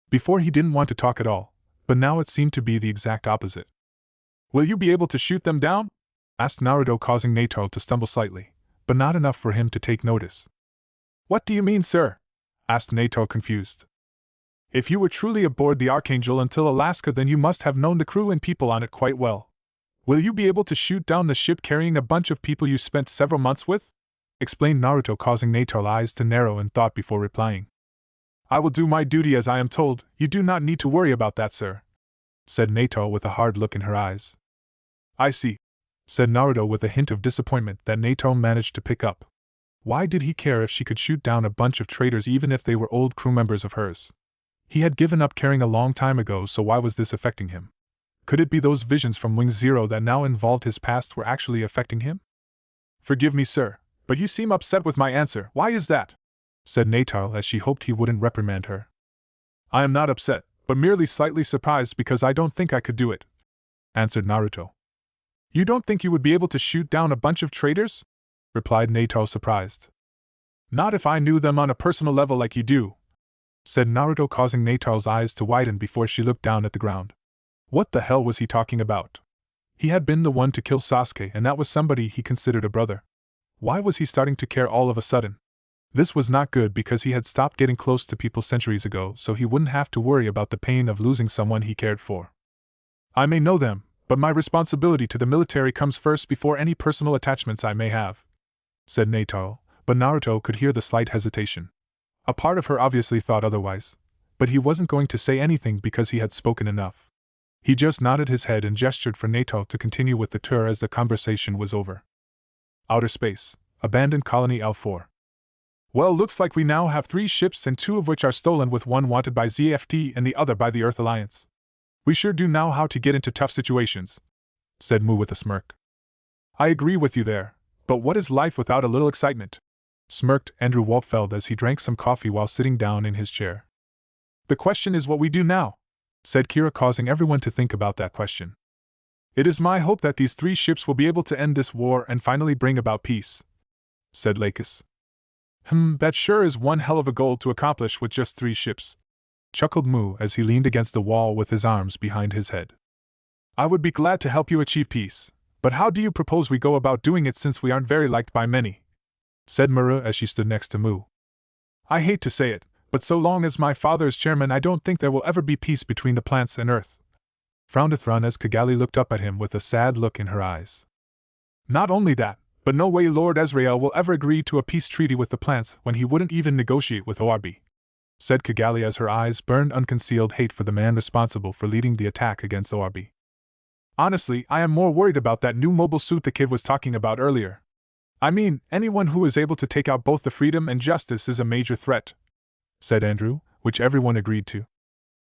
Before he didn't want to talk at all, but now it seemed to be the exact opposite. "Will you be able to shoot them down?" asked Naruto, causing Natal to stumble slightly, but not enough for him to take notice. "What do you mean, sir?" asked Nato, confused. "If you were truly aboard the Archangel until Alaska, then you must have known the crew and people on it quite well. Will you be able to shoot down the ship carrying a bunch of people you spent several months with?" explained Naruto, causing Nato's eyes to narrow in thought before replying. "I will do my duty as I am told, you do not need to worry about that, sir," said Nato with a hard look in her eyes. "I see," said Naruto with a hint of disappointment that Nato managed to pick up. Why did he care if she could shoot down a bunch of traitors even if they were old crew members of hers? He had given up caring a long time ago, so why was this affecting him? Could it be those visions from Wing Zero that now involved his past were actually affecting him? "Forgive me, sir, but you seem upset with my answer. Why is that?" said Natal as she hoped he wouldn't reprimand her. "I am not upset, but merely slightly surprised because I don't think I could do it," answered Naruto. "You don't think you would be able to shoot down a bunch of traitors?" replied Nato, surprised. "Not if I knew them on a personal level like you do," said Naruto, causing Nato's eyes to widen before she looked down at the ground. What the hell was he talking about? He had been the one to kill Sasuke, and that was somebody he considered a brother. Why was he starting to care all of a sudden? This was not good because he had stopped getting close to people centuries ago, so he wouldn't have to worry about the pain of losing someone he cared for. "I may know them, but my responsibility to the military comes first before any personal attachments I may have," said Nato, but Naruto could hear the slight hesitation. A part of her obviously thought otherwise, but he wasn't going to say anything because he had spoken enough. He just nodded his head and gestured for Natal to continue with the tour as the conversation was over. Outer space, abandoned colony L4. Well, looks like we now have 3 ships and 2 of which are stolen, with one wanted by ZFT and the other by the Earth Alliance. We sure do know how to get into tough situations, said Mu with a smirk. I agree with you there, but what is life without a little excitement? Smirked Andrew Waltfeld as he drank some coffee while sitting down in his chair. The question is what we do now, said Kira, causing everyone to think about that question. It is my hope that these 3 ships will be able to end this war and finally bring about peace, said Lakis. That sure is one hell of a goal to accomplish with just 3 ships, chuckled Mu as he leaned against the wall with his arms behind his head. I would be glad to help you achieve peace, but how do you propose we go about doing it since we aren't very liked by many? Said Mura as she stood next to Mu. I hate to say it, but so long as my father is chairman, I don't think there will ever be peace between the plants and Earth. Frowned Athron as Kigali looked up at him with a sad look in her eyes. Not only that, but no way Lord Ezrael will ever agree to a peace treaty with the plants when he wouldn't even negotiate with ORB, said Kigali as her eyes burned unconcealed hate for the man responsible for leading the attack against ORB. Honestly, I am more worried about that new mobile suit the kid was talking about earlier. I mean, anyone who is able to take out both the freedom and justice is a major threat, said Andrew, which everyone agreed to.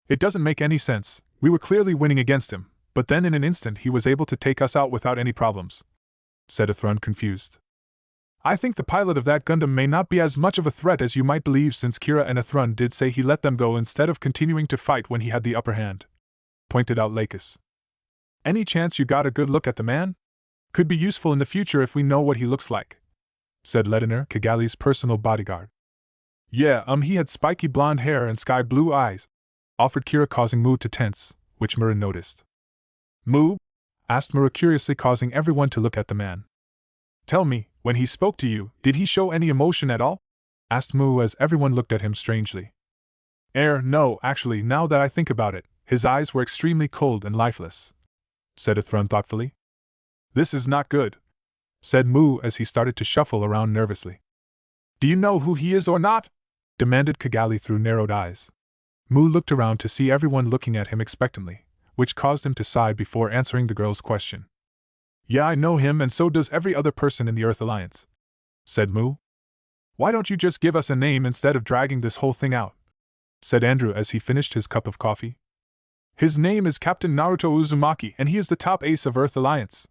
It doesn't make any sense. We were clearly winning against him, but then in an instant he was able to take us out without any problems, said Athron, confused. I think the pilot of that Gundam may not be as much of a threat as you might believe, since Kira and Athron did say he let them go instead of continuing to fight when he had the upper hand, pointed out Lakis. Any chance you got a good look at the man? Could be useful in the future if we know what he looks like, said Lediner, Kigali's personal bodyguard. Yeah, he had spiky blonde hair and sky blue eyes, offered Kira, causing Mu to tense, which Mura noticed. Mu? Asked Mura curiously, causing everyone to look at the man. Tell me, when he spoke to you, did he show any emotion at all? Asked Mu as everyone looked at him strangely. No, actually, now that I think about it, his eyes were extremely cold and lifeless, said Athron thoughtfully. This is not good, said Mu as he started to shuffle around nervously. Do you know who he is or not? Demanded Kigali through narrowed eyes. Mu looked around to see everyone looking at him expectantly, which caused him to sigh before answering the girl's question. Yeah, I know him, and so does every other person in the Earth Alliance, said Mu. Why don't you just give us a name instead of dragging this whole thing out? Said Andrew as he finished his cup of coffee. His name is Captain Naruto Uzumaki, and he is the top ace of Earth Alliance,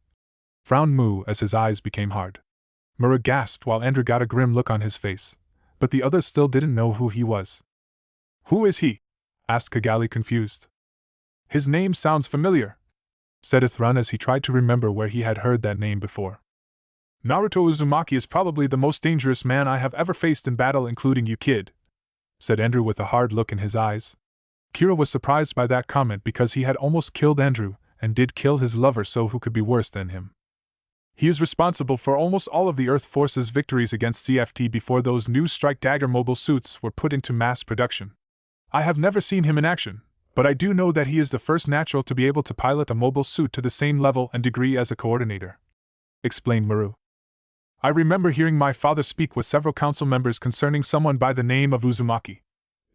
frowned Mu as his eyes became hard. Mura gasped while Andrew got a grim look on his face, but the others still didn't know who he was. Who is he? Asked Kigali, confused. His name sounds familiar, said Athron as he tried to remember where he had heard that name before. Naruto Uzumaki is probably the most dangerous man I have ever faced in battle, including you, kid, said Andrew with a hard look in his eyes. Kira was surprised by that comment because he had almost killed Andrew, and did kill his lover, so who could be worse than him? He is responsible for almost all of the Earth Force's victories against CFT before those new Strike Dagger mobile suits were put into mass production. I have never seen him in action, but I do know that he is the first natural to be able to pilot a mobile suit to the same level and degree as a coordinator, explained Maru. I remember hearing my father speak with several council members concerning someone by the name of Uzumaki.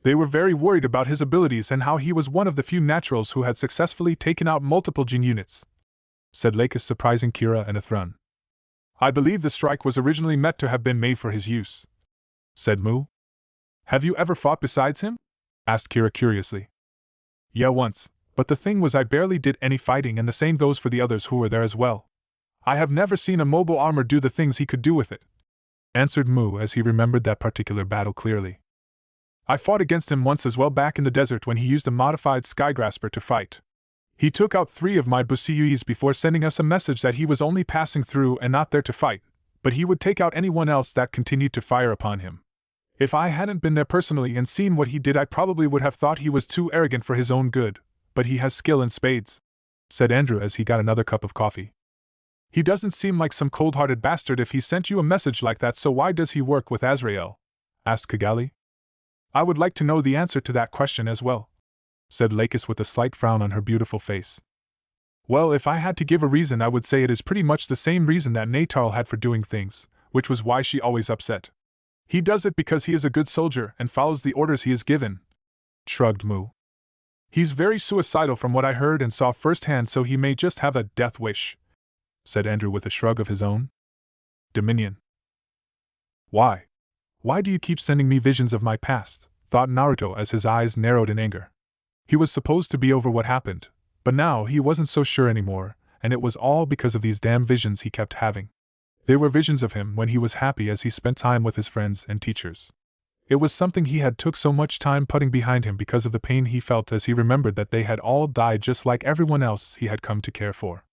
They were very worried about his abilities and how he was one of the few naturals who had successfully taken out multiple Jin units, said Lakis, surprising Kira and Athron. I believe the strike was originally meant to have been made for his use, said Mu. Have you ever fought besides him? Asked Kira curiously. Yeah, once, but the thing was I barely did any fighting, and the same goes for the others who were there as well. I have never seen a mobile armor do the things he could do with it, answered Mu as he remembered that particular battle clearly. I fought against him once as well, back in the desert when he used a modified Skygrasper to fight. He took out 3 of my Busuyuis before sending us a message that he was only passing through and not there to fight, but he would take out anyone else that continued to fire upon him. If I hadn't been there personally and seen what he did, I probably would have thought he was too arrogant for his own good, but he has skill in spades, said Andrew as he got another cup of coffee. He doesn't seem like some cold-hearted bastard if he sent you a message like that, so why does he work with Azrael? Asked Kigali. I would like to know the answer to that question as well, said Lakis with a slight frown on her beautiful face. Well, if I had to give a reason, I would say it is pretty much the same reason that Natal had for doing things, which was why she always upset. He does it because he is a good soldier and follows the orders he is given, shrugged Mu. He's very suicidal from what I heard and saw firsthand, so he may just have a death wish, said Andrew with a shrug of his own. Dominion. Why? Why do you keep sending me visions of my past? Thought Naruto as his eyes narrowed in anger. He was supposed to be over what happened, but now he wasn't so sure anymore, and it was all because of these damn visions he kept having. They were visions of him when he was happy as he spent time with his friends and teachers. It was something he had took so much time putting behind him because of the pain he felt as he remembered that they had all died just like everyone else he had come to care for.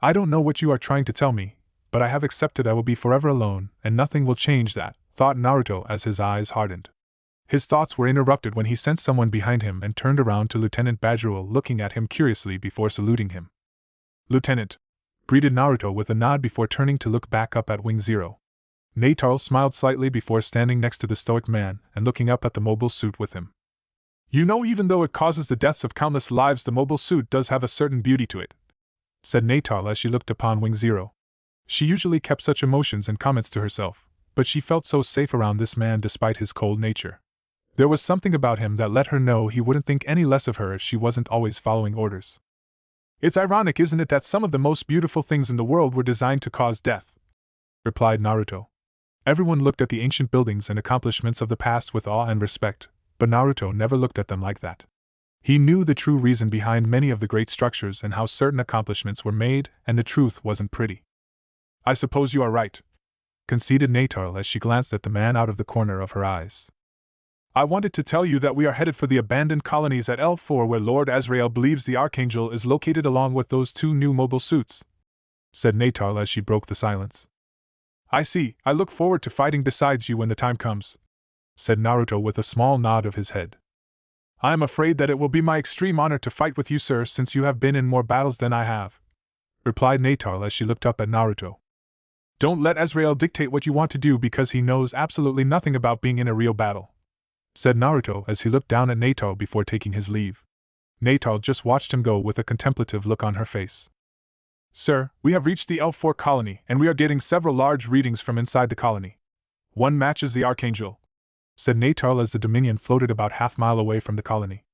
I don't know what you are trying to tell me, but I have accepted I will be forever alone, and nothing will change that, thought Naruto as his eyes hardened. His thoughts were interrupted when he sensed someone behind him and turned around to Lieutenant Badgerul, looking at him curiously before saluting him. Lieutenant, greeted Naruto with a nod before turning to look back up at Wing Zero. Naruto smiled slightly before standing next to the stoic man and looking up at the mobile suit with him. You know, even though it causes the deaths of countless lives, the mobile suit does have a certain beauty to it, said Naruto as she looked upon Wing Zero. She usually kept such emotions and comments to herself, but she felt so safe around this man despite his cold nature. There was something about him that let her know he wouldn't think any less of her if she wasn't always following orders. It's ironic, isn't it, that some of the most beautiful things in the world were designed to cause death, replied Naruto. Everyone looked at the ancient buildings and accomplishments of the past with awe and respect, but Naruto never looked at them like that. He knew the true reason behind many of the great structures and how certain accomplishments were made, and the truth wasn't pretty. I suppose you are right, conceded Naruto as she glanced at the man out of the corner of her eyes. I wanted to tell you that we are headed for the abandoned colonies at L4, where Lord Azrael believes the Archangel is located, along with those 2 new mobile suits, said Naruto as she broke the silence. I see. I look forward to fighting beside you when the time comes, said Naruto with a small nod of his head. I am afraid that it will be my extreme honor to fight with you, sir, since you have been in more battles than I have, replied Naruto as she looked up at Naruto. Don't let Azrael dictate what you want to do, because he knows absolutely nothing about being in a real battle, said Naruto as he looked down at Naruto before taking his leave. Naruto just watched him go with a contemplative look on her face. Sir, we have reached the L4 colony, and we are getting several large readings from inside the colony. One matches the Archangel, said Naruto as the Dominion floated about half-mile away from the colony.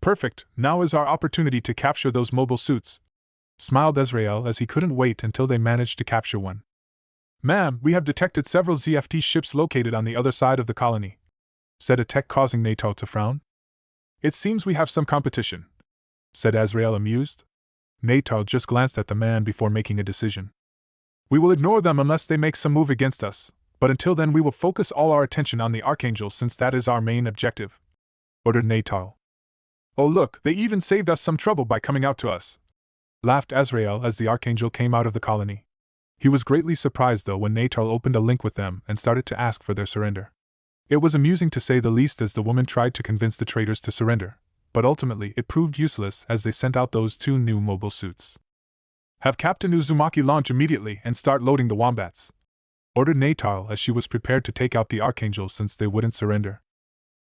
Perfect, now is our opportunity to capture those mobile suits, smiled Azrael as he couldn't wait until they managed to capture one. Ma'am, we have detected several ZFT ships located on the other side of the colony, said a tech, causing Naruto to frown. It seems we have some competition, said Azrael, amused. Naruto just glanced at the man before making a decision. We will ignore them unless they make some move against us, but until then we will focus all our attention on the Archangel, since that is our main objective, ordered Naruto. Oh look, they even saved us some trouble by coming out to us, laughed Azrael as the Archangel came out of the colony. He was greatly surprised though when Naruto opened a link with them and started to ask for their surrender. It was amusing to say the least as the woman tried to convince the traitors to surrender, but ultimately it proved useless as they sent out those 2 new mobile suits. Have Captain Uzumaki launch immediately and start loading the wombats, ordered Naruto as she was prepared to take out the Archangel since they wouldn't surrender.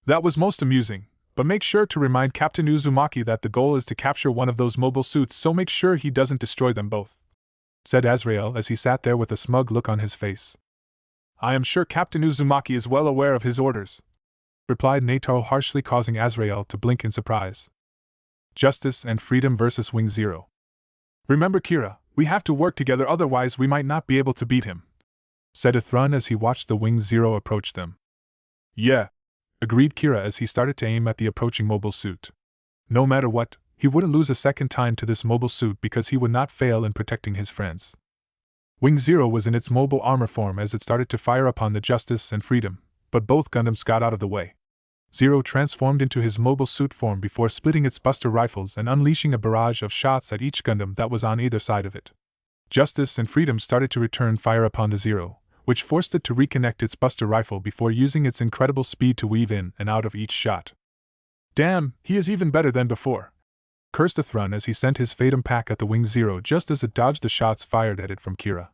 That was most amusing, but make sure to remind Captain Uzumaki that the goal is to capture one of those mobile suits, so make sure he doesn't destroy them both, said Azrael as he sat there with a smug look on his face. I am sure Captain Uzumaki is well aware of his orders, replied Naruto harshly, causing Azrael to blink in surprise. Justice and freedom versus Wing Zero. Remember, Kira, we have to work together, otherwise we might not be able to beat him, said Athrun as he watched the Wing Zero approach them. Yeah, agreed Kira as he started to aim at the approaching mobile suit. No matter what, he wouldn't lose a second time to this mobile suit because he would not fail in protecting his friends. Wing Zero was in its mobile armor form as it started to fire upon the Justice and Freedom, but both Gundams got out of the way. Zero transformed into his mobile suit form before splitting its buster rifles and unleashing a barrage of shots at each Gundam that was on either side of it. Justice and Freedom started to return fire upon the Zero, which forced it to reconnect its buster rifle before using its incredible speed to weave in and out of each shot. Damn, he is even better than before, cursed Athrun as he sent his Fatum pack at the Wing Zero just as it dodged the shots fired at it from Kira.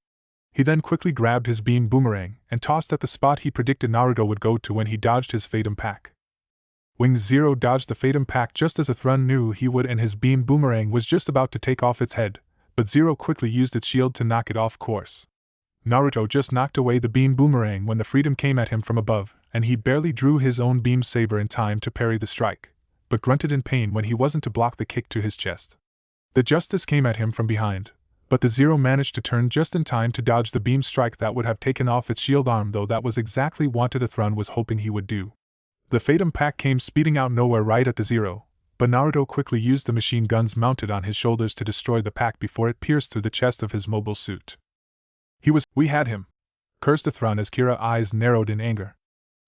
He then quickly grabbed his beam boomerang and tossed at the spot he predicted Naruto would go to when he dodged his Fatum pack. Wing Zero dodged the Fatum pack just as Athrun knew he would, and his beam boomerang was just about to take off its head, but Zero quickly used its shield to knock it off course. Naruto just knocked away the beam boomerang when the Freedom came at him from above, and he barely drew his own beam saber in time to parry the strike, but grunted in pain when he wasn't to block the kick to his chest. The Justice came at him from behind, but the Zero managed to turn just in time to dodge the beam strike that would have taken off its shield arm, though that was exactly what the Thrun was hoping he would do. The Fatum pack came speeding out nowhere right at the Zero, but Naruto quickly used the machine guns mounted on his shoulders to destroy the pack before it pierced through the chest of his mobile suit. We had him! Cursed the Thrun as Kira's eyes narrowed in anger.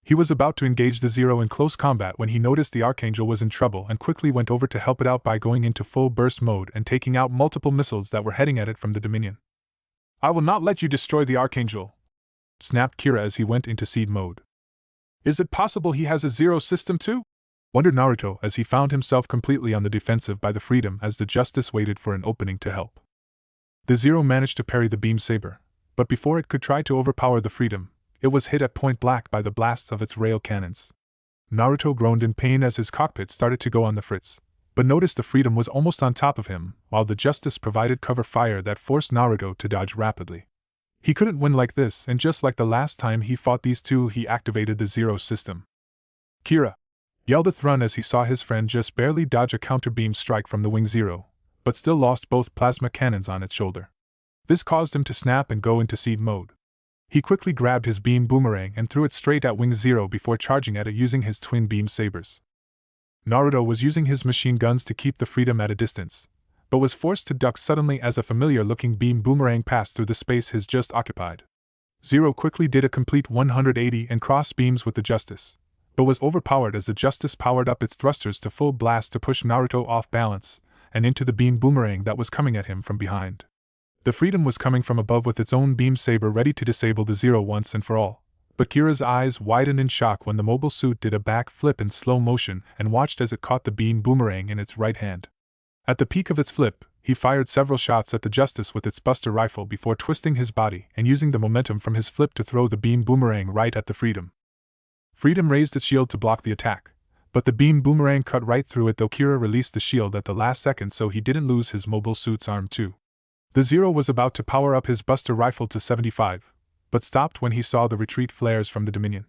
He was about to engage the Zero in close combat when he noticed the Archangel was in trouble and quickly went over to help it out by going into full burst mode and taking out multiple missiles that were heading at it from the Dominion. "I will not let you destroy the Archangel," snapped Kira as he went into seed mode. "Is it possible he has a Zero system too?" wondered Naruto as he found himself completely on the defensive by the Freedom as the Justice waited for an opening to help. The Zero managed to parry the beam saber, but before it could try to overpower the Freedom, it was hit at point blank by the blasts of its rail cannons. Naruto groaned in pain as his cockpit started to go on the fritz, but noticed the Freedom was almost on top of him, while the Justice provided cover fire that forced Naruto to dodge rapidly. He couldn't win like this, and just like the last time he fought these two, he activated the Zero system. "Kira!" yelled the Thrun as he saw his friend just barely dodge a counter-beam strike from the Wing Zero, but still lost both plasma cannons on its shoulder. This caused him to snap and go into seed mode. He quickly grabbed his beam boomerang and threw it straight at Wing Zero before charging at it using his twin beam sabers. Naruto was using his machine guns to keep the Freedom at a distance, but was forced to duck suddenly as a familiar-looking beam boomerang passed through the space his just occupied. Zero quickly did a complete 180 and cross beams with the Justice, but was overpowered as the Justice powered up its thrusters to full blast to push Naruto off balance and into the beam boomerang that was coming at him from behind. The Freedom was coming from above with its own beam saber ready to disable the Zero once and for all, but Kira's eyes widened in shock when the mobile suit did a back flip in slow motion and watched as it caught the beam boomerang in its right hand. At the peak of its flip, he fired several shots at the Justice with its Buster rifle before twisting his body and using the momentum from his flip to throw the beam boomerang right at the Freedom. Freedom raised its shield to block the attack, but the beam boomerang cut right through it, though Kira released the shield at the last second so he didn't lose his mobile suit's arm too. The Zero was about to power up his Buster rifle to 75, but stopped when he saw the retreat flares from the Dominion.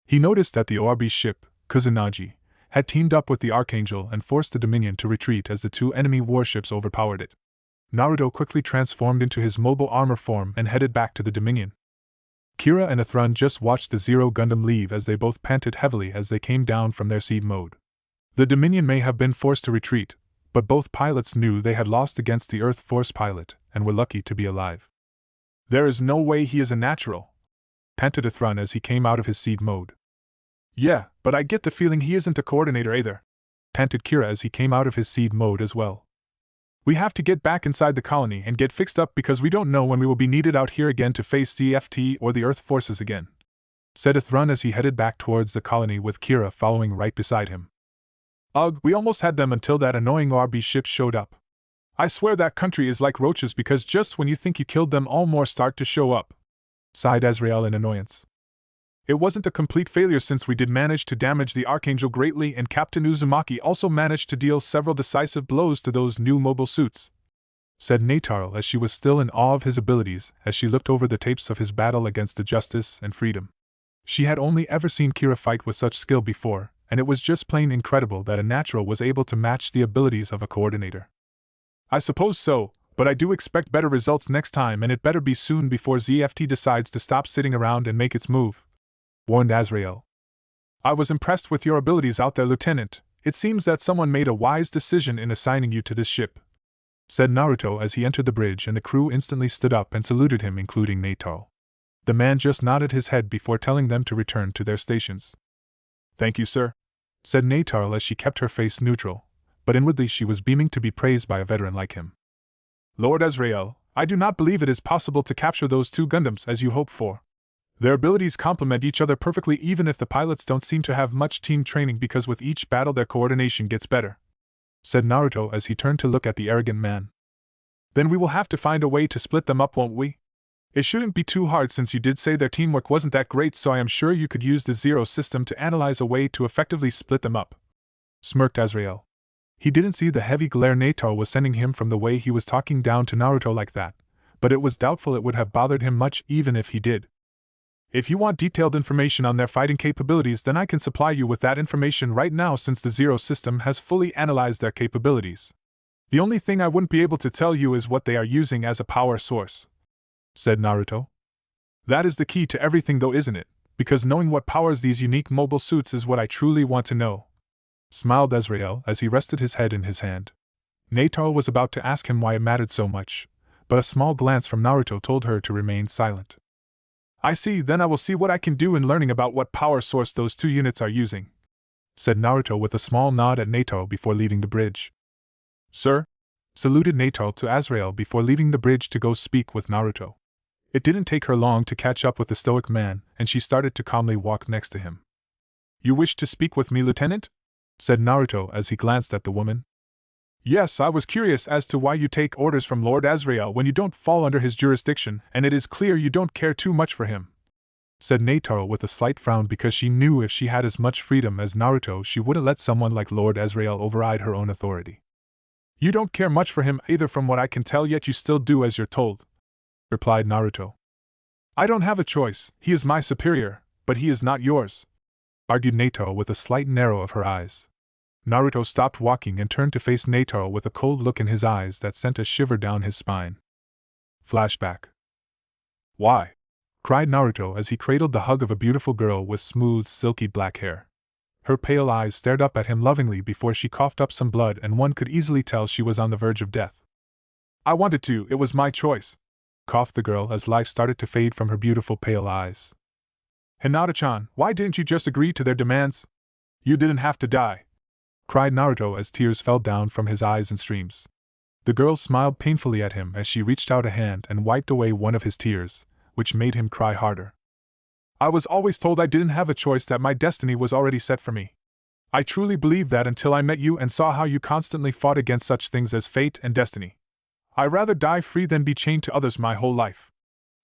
He noticed that the ORB ship, Kusanagi, had teamed up with the Archangel and forced the Dominion to retreat as the two enemy warships overpowered it. Naruto quickly transformed into his mobile armor form and headed back to the Dominion. Kira and Thrun just watched the Zero Gundam leave as they both panted heavily as they came down from their seed mode. The Dominion may have been forced to retreat, but both pilots knew they had lost against the Earth Force pilot and were lucky to be alive. "There is no way he is a natural," panted Thrun as he came out of his seed mode. "Yeah, but I get the feeling he isn't a coordinator either," panted Kira as he came out of his seed mode as well. "We have to get back inside the colony and get fixed up because we don't know when we will be needed out here again to face CFT or the Earth forces again," said Thrun as he headed back towards the colony with Kira following right beside him. "Ugh, we almost had them until that annoying RB ship showed up. I swear that country is like roaches because just when you think you killed them all more start to show up," sighed Azrael in annoyance. "It wasn't a complete failure since we did manage to damage the Archangel greatly and Captain Uzumaki also managed to deal several decisive blows to those new mobile suits," said Nataro as she was still in awe of his abilities as she looked over the tapes of his battle against the Justice and Freedom. She had only ever seen Kira fight with such skill before, and it was just plain incredible that a natural was able to match the abilities of a coordinator. "I suppose so, but I do expect better results next time and it better be soon before ZFT decides to stop sitting around and make its move," warned Azrael. "I was impressed with your abilities out there, Lieutenant. It seems that someone made a wise decision in assigning you to this ship," said Naruto as he entered the bridge and the crew instantly stood up and saluted him, including Nataro. The man just nodded his head before telling them to return to their stations. "Thank you, sir," said Nataro as she kept her face neutral, but inwardly she was beaming to be praised by a veteran like him. "Lord Azrael, I do not believe it is possible to capture those two Gundams as you hope for. Their abilities complement each other perfectly even if the pilots don't seem to have much team training because with each battle their coordination gets better," said Naruto as he turned to look at the arrogant man. "Then we will have to find a way to split them up, won't we? It shouldn't be too hard since you did say their teamwork wasn't that great, so I am sure you could use the Zero system to analyze a way to effectively split them up," smirked Azrael. He didn't see the heavy glare Nataro was sending him from the way he was talking down to Naruto like that, but it was doubtful it would have bothered him much even if he did. If you want detailed information on their fighting capabilities, then I can supply you with that information right now since the Zero system has fully analyzed their capabilities. The only thing I wouldn't be able to tell you is what they are using as a power source," said Naruto. "That is the key to everything though, isn't it? Because knowing what powers these unique mobile suits is what I truly want to know," smiled Azrael as he rested his head in his hand. Nataro was about to ask him why it mattered so much, but a small glance from Naruto told her to remain silent. "I see, then I will see what I can do in learning about what power source those two units are using," said Naruto with a small nod at Nataro before leaving the bridge. "Sir?" saluted Nataro to Azrael before leaving the bridge to go speak with Naruto. It didn't take her long to catch up with the stoic man, and she started to calmly walk next to him. "You wish to speak with me, Lieutenant?" said Naruto as he glanced at the woman. "Yes, I was curious as to why you take orders from Lord Azrael when you don't fall under his jurisdiction, and it is clear you don't care too much for him," said Nataro with a slight frown because she knew if she had as much freedom as Naruto she wouldn't let someone like Lord Azrael override her own authority. "You don't care much for him either from what I can tell, yet you still do as you're told," replied Naruto. "I don't have a choice, he is my superior, but he is not yours," argued Nataro with a slight narrow of her eyes. Naruto stopped walking and turned to face Nataro with a cold look in his eyes that sent a shiver down his spine. Flashback. "Why?" cried Naruto as he cradled the hug of a beautiful girl with smooth, silky black hair. Her pale eyes stared up at him lovingly before she coughed up some blood, and one could easily tell she was on the verge of death. "I wanted to, it was my choice," coughed the girl as life started to fade from her beautiful pale eyes. "Hinata-chan, why didn't you just agree to their demands? You didn't have to die," cried Naruto as tears fell down from his eyes in streams. The girl smiled painfully at him as she reached out a hand and wiped away one of his tears, which made him cry harder. "I was always told I didn't have a choice, that my destiny was already set for me. I truly believed that until I met you and saw how you constantly fought against such things as fate and destiny. I'd rather die free than be chained to others my whole life.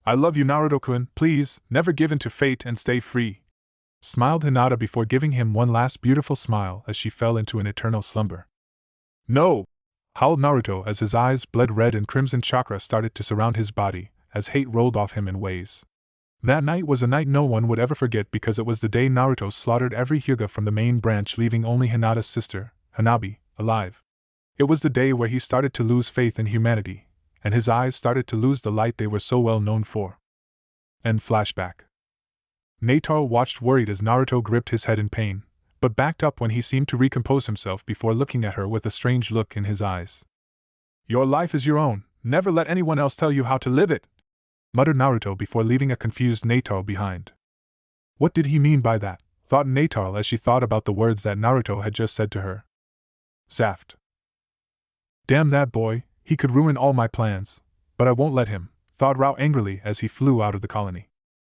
I love you, Naruto-kun, please, never give in to fate and stay free," smiled Hinata before giving him one last beautiful smile as she fell into an eternal slumber. "No!" howled Naruto as his eyes bled red and crimson chakra started to surround his body as hate rolled off him in waves. That night was a night no one would ever forget because it was the day Naruto slaughtered every Hyuga from the main branch, leaving only Hinata's sister, Hanabi, alive. It was the day where he started to lose faith in humanity, and his eyes started to lose the light they were so well known for. End flashback. Nataro watched worried as Naruto gripped his head in pain, but backed up when he seemed to recompose himself before looking at her with a strange look in his eyes. "Your life is your own, never let anyone else tell you how to live it," muttered Naruto before leaving a confused Nataro behind. What did he mean by that, thought Nataro as she thought about the words that Naruto had just said to her. Zaft. "Damn that boy, he could ruin all my plans, but I won't let him," thought Rao angrily as he flew out of the colony.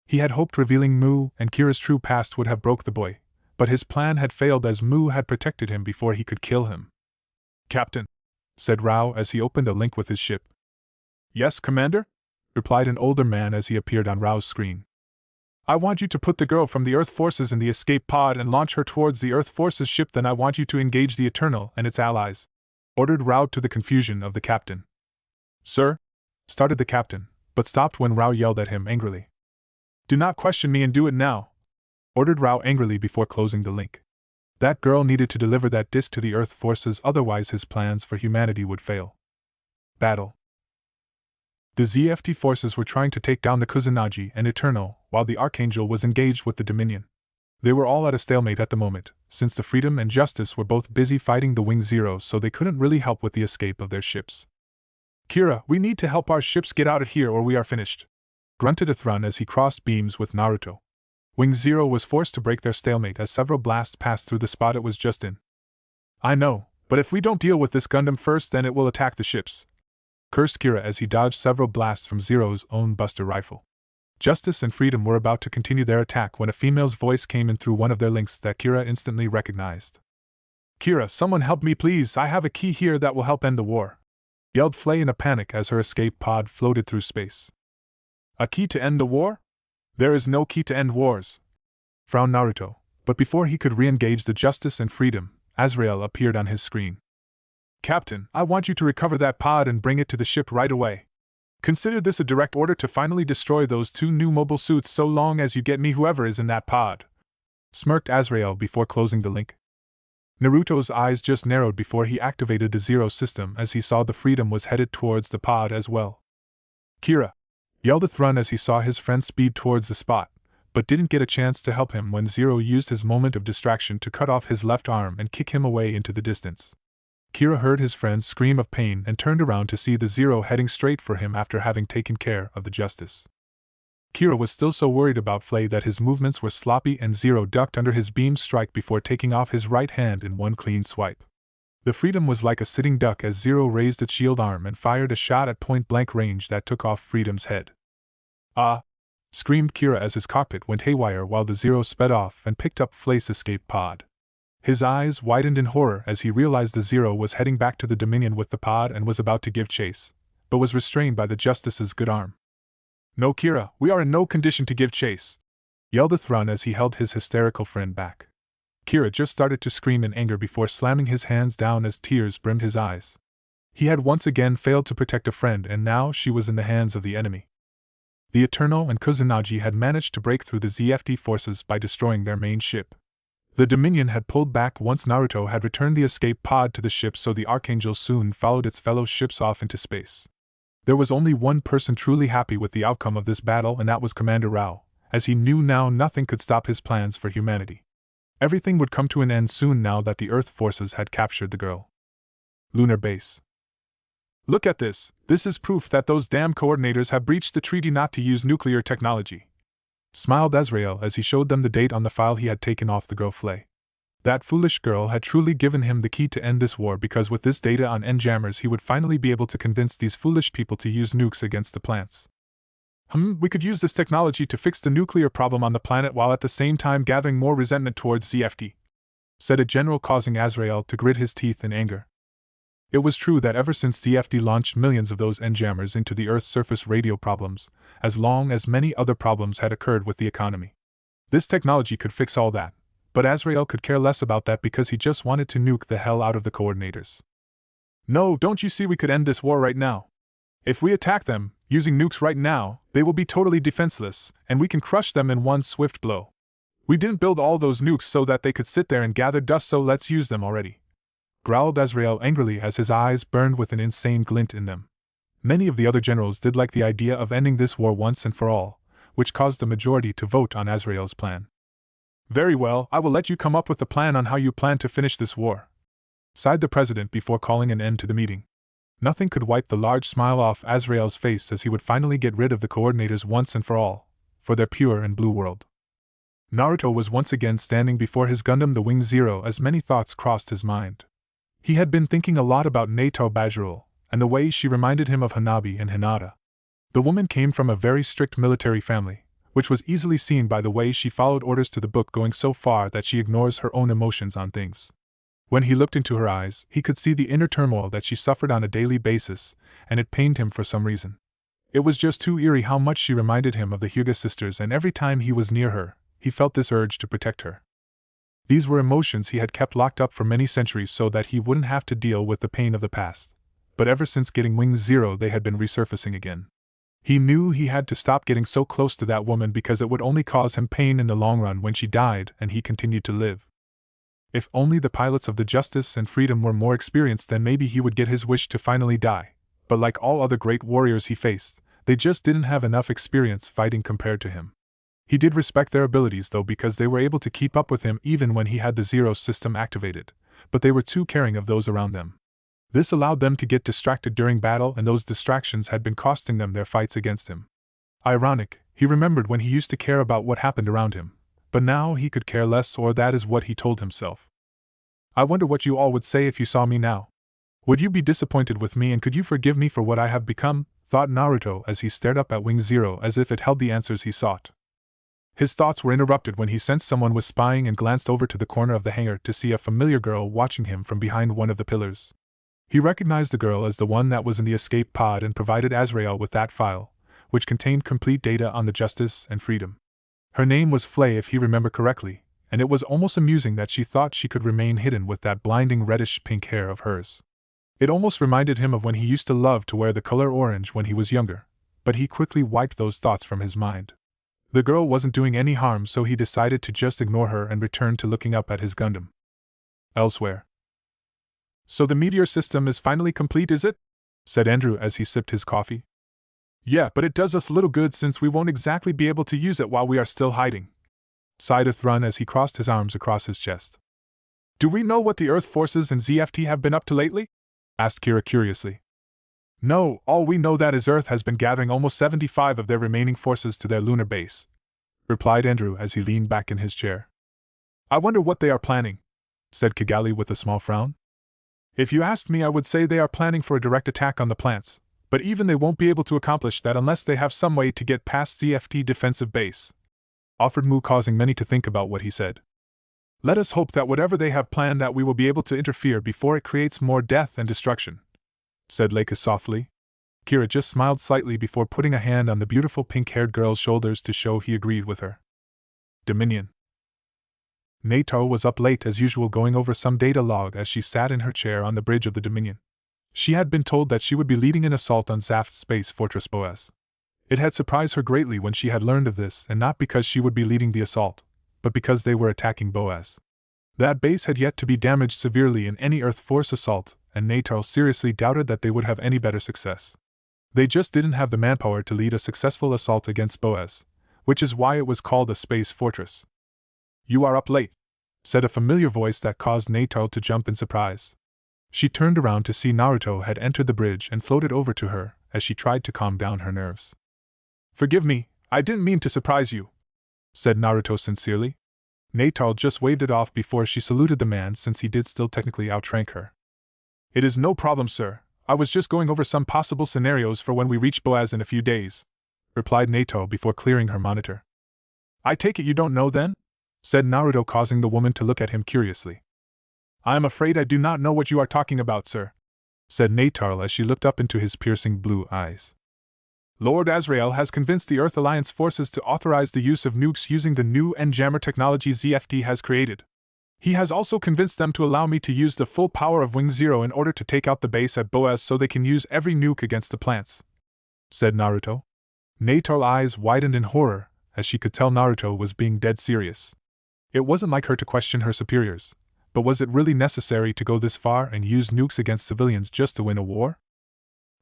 He had hoped revealing Mu and Kira's true past would have broke the boy, but his plan had failed as Mu had protected him before he could kill him. "Captain," said Rao as he opened a link with his ship. "Yes, Commander?" replied an older man as he appeared on Rao's screen. "I want you to put the girl from the Earth Forces in the escape pod and launch her towards the Earth Forces ship, then I want you to engage the Eternal and its allies," ordered Rao to the confusion of the captain. "Sir?" started the captain, but stopped when Rao yelled at him angrily. "Do not question me and do it now," ordered Rao angrily before closing the link. That girl needed to deliver that disc to the Earth Forces, otherwise his plans for humanity would fail. Battle. The ZFT forces were trying to take down the Kusanagi and Eternal, while the Archangel was engaged with the Dominion. They were all at a stalemate at the moment, since the Freedom and Justice were both busy fighting the Wing Zeros, so they couldn't really help with the escape of their ships. "Kira, we need to help our ships get out of here or we are finished," grunted Athrun as he crossed beams with Naruto. Wing Zero was forced to break their stalemate as several blasts passed through the spot it was just in. "I know, but if we don't deal with this Gundam first, then it will attack the ships," cursed Kira as he dodged several blasts from Zero's own Buster rifle. Justice and Freedom were about to continue their attack when a female's voice came in through one of their links that Kira instantly recognized. "Kira, someone help me please, I have a key here that will help end the war," yelled Flay in a panic as her escape pod floated through space. "A key to end the war? There is no key to end wars," frowned Naruto, but before he could re-engage the Justice and Freedom, Azrael appeared on his screen. "Captain, I want you to recover that pod and bring it to the ship right away," Consider this a direct order to finally destroy those 2 new mobile suits so long as you get me whoever is in that pod," smirked Azrael before closing the link. Naruto's eyes just narrowed before he activated the Zero system as he saw the Freedom was headed towards the pod as well. "Kira!" yelled a Thrun as he saw his friend speed towards the spot, but didn't get a chance to help him when Zero used his moment of distraction to cut off his left arm and kick him away into the distance. Kira heard his friend's scream of pain and turned around to see the Zero heading straight for him after having taken care of the Justice. Kira was still so worried about Flay that his movements were sloppy and Zero ducked under his beam strike before taking off his right hand in one clean swipe. The Freedom was like a sitting duck as Zero raised its shield arm and fired a shot at point-blank range that took off Freedom's head. "Ah!" screamed Kira as his cockpit went haywire while the Zero sped off and picked up Flay's escape pod. His eyes widened in horror as he realized the Zero was heading back to the Dominion with the pod and was about to give chase, but was restrained by the Justice's good arm. "No, Kira, we are in no condition to give chase," yelled the Thrun as he held his hysterical friend back. Kira just started to scream in anger before slamming his hands down as tears brimmed his eyes. He had once again failed to protect a friend and now she was in the hands of the enemy. The Eternal and Kusanagi had managed to break through the ZFT forces by destroying their main ship. The Dominion had pulled back once Naruto had returned the escape pod to the ship, so the Archangel soon followed its fellow ships off into space. There was only one person truly happy with the outcome of this battle, and that was Commander Rao, as he knew now nothing could stop his plans for humanity. Everything would come to an end soon now that the Earth forces had captured the girl. Lunar Base. "Look at this. This is proof that those damn coordinators have breached the treaty not to use nuclear technology," smiled Azrael as he showed them the date on the file he had taken off the girl Flay. That foolish girl had truly given him the key to end this war, because with this data on N-jammers he would finally be able to convince these foolish people to use nukes against the plants. We could use this technology to fix the nuclear problem on the planet while at the same time gathering more resentment towards ZFT," said a general, causing Azrael to grit his teeth in anger. It was true that ever since ZFT launched millions of those N-jammers into the Earth's surface, radio problems, as long as many other problems had occurred with the economy. This technology could fix all that, but Azrael could care less about that because he just wanted to nuke the hell out of the coordinators. "No, don't you see we could end this war right now? If we attack them, using nukes right now, they will be totally defenseless, and we can crush them in one swift blow. We didn't build all those nukes so that they could sit there and gather dust, so let's use them already," growled Azrael angrily as his eyes burned with an insane glint in them. Many of the other generals did like the idea of ending this war once and for all, which caused the majority to vote on Azrael's plan. "Very well, I will let you come up with a plan on how you plan to finish this war," sighed the president before calling an end to the meeting. Nothing could wipe the large smile off Azrael's face as he would finally get rid of the coordinators once and for all, for their pure and blue world. Naruto was once again standing before his Gundam the Wing Zero as many thoughts crossed his mind. He had been thinking a lot about Nato Bajirul, and the way she reminded him of Hanabi and Hinata. The woman came from a very strict military family, which was easily seen by the way she followed orders to the book, going so far that she ignores her own emotions on things. When he looked into her eyes, he could see the inner turmoil that she suffered on a daily basis, and it pained him for some reason. It was just too eerie how much she reminded him of the Hyuga sisters, and every time he was near her, he felt this urge to protect her. These were emotions he had kept locked up for many centuries so that he wouldn't have to deal with the pain of the past, but ever since getting Wing Zero they had been resurfacing again. He knew he had to stop getting so close to that woman because it would only cause him pain in the long run when she died and he continued to live. If only the pilots of the Justice and Freedom were more experienced, then maybe he would get his wish to finally die, but like all other great warriors he faced, they just didn't have enough experience fighting compared to him. He did respect their abilities though, because they were able to keep up with him even when he had the Zero system activated, but they were too caring of those around them. This allowed them to get distracted during battle, and those distractions had been costing them their fights against him. Ironic, he remembered when he used to care about what happened around him, but now he could care less, or that is what he told himself. "I wonder what you all would say if you saw me now. Would you be disappointed with me, and could you forgive me for what I have become?" thought Naruto as he stared up at Wing Zero as if it held the answers he sought. His thoughts were interrupted when he sensed someone was spying and glanced over to the corner of the hangar to see a familiar girl watching him from behind one of the pillars. He recognized the girl as the one that was in the escape pod and provided Azrael with that file, which contained complete data on the Justice and Freedom. Her name was Flay if he remembered correctly, and it was almost amusing that she thought she could remain hidden with that blinding reddish-pink hair of hers. It almost reminded him of when he used to love to wear the color orange when he was younger, but he quickly wiped those thoughts from his mind. The girl wasn't doing any harm, so he decided to just ignore her and return to looking up at his Gundam. Elsewhere. "So the meteor system is finally complete, is it?" said Andrew as he sipped his coffee. "Yeah, but it does us little good since we won't exactly be able to use it while we are still hiding," sighed Thrun as he crossed his arms across his chest. "Do we know what the Earth forces and ZFT have been up to lately?" asked Kira curiously. "No, all we know that is Earth has been gathering almost 75 of their remaining forces to their lunar base," replied Andrew as he leaned back in his chair. "I wonder what they are planning," said Kigali with a small frown. "If you asked me, I would say they are planning for a direct attack on the plants, but even they won't be able to accomplish that unless they have some way to get past ZFT defensive base," offered Mu, causing many to think about what he said. "Let us hope that whatever they have planned that we will be able to interfere before it creates more death and destruction," said Leica softly. Kira just smiled slightly before putting a hand on the beautiful pink-haired girl's shoulders to show he agreed with her. Dominion. Nataro was up late as usual going over some data log as she sat in her chair on the bridge of the Dominion. She had been told that she would be leading an assault on Zaft's space fortress Boaz. It had surprised her greatly when she had learned of this, and not because she would be leading the assault, but because they were attacking Boaz. That base had yet to be damaged severely in any Earth force assault, and Nataro seriously doubted that they would have any better success. They just didn't have the manpower to lead a successful assault against Boaz, which is why it was called a space fortress. "You are up late," said a familiar voice that caused Nataro to jump in surprise. She turned around to see Naruto had entered the bridge and floated over to her as she tried to calm down her nerves. "Forgive me, I didn't mean to surprise you," said Naruto sincerely. Nataro just waved it off before she saluted the man, since he did still technically outrank her. "It is no problem, sir. I was just going over some possible scenarios for when we reach Boaz in a few days," replied Nataro before clearing her monitor. "I take it you don't know then?" said Naruto, causing the woman to look at him curiously. "I am afraid I do not know what you are talking about, sir," said Nataro as she looked up into his piercing blue eyes. "Lord Azrael has convinced the Earth Alliance forces to authorize the use of nukes using the new N-jammer technology ZFT has created. He has also convinced them to allow me to use the full power of Wing Zero in order to take out the base at Boaz so they can use every nuke against the plants," said Naruto. Nataro's eyes widened in horror, as she could tell Naruto was being dead serious. It wasn't like her to question her superiors, but was it really necessary to go this far and use nukes against civilians just to win a war?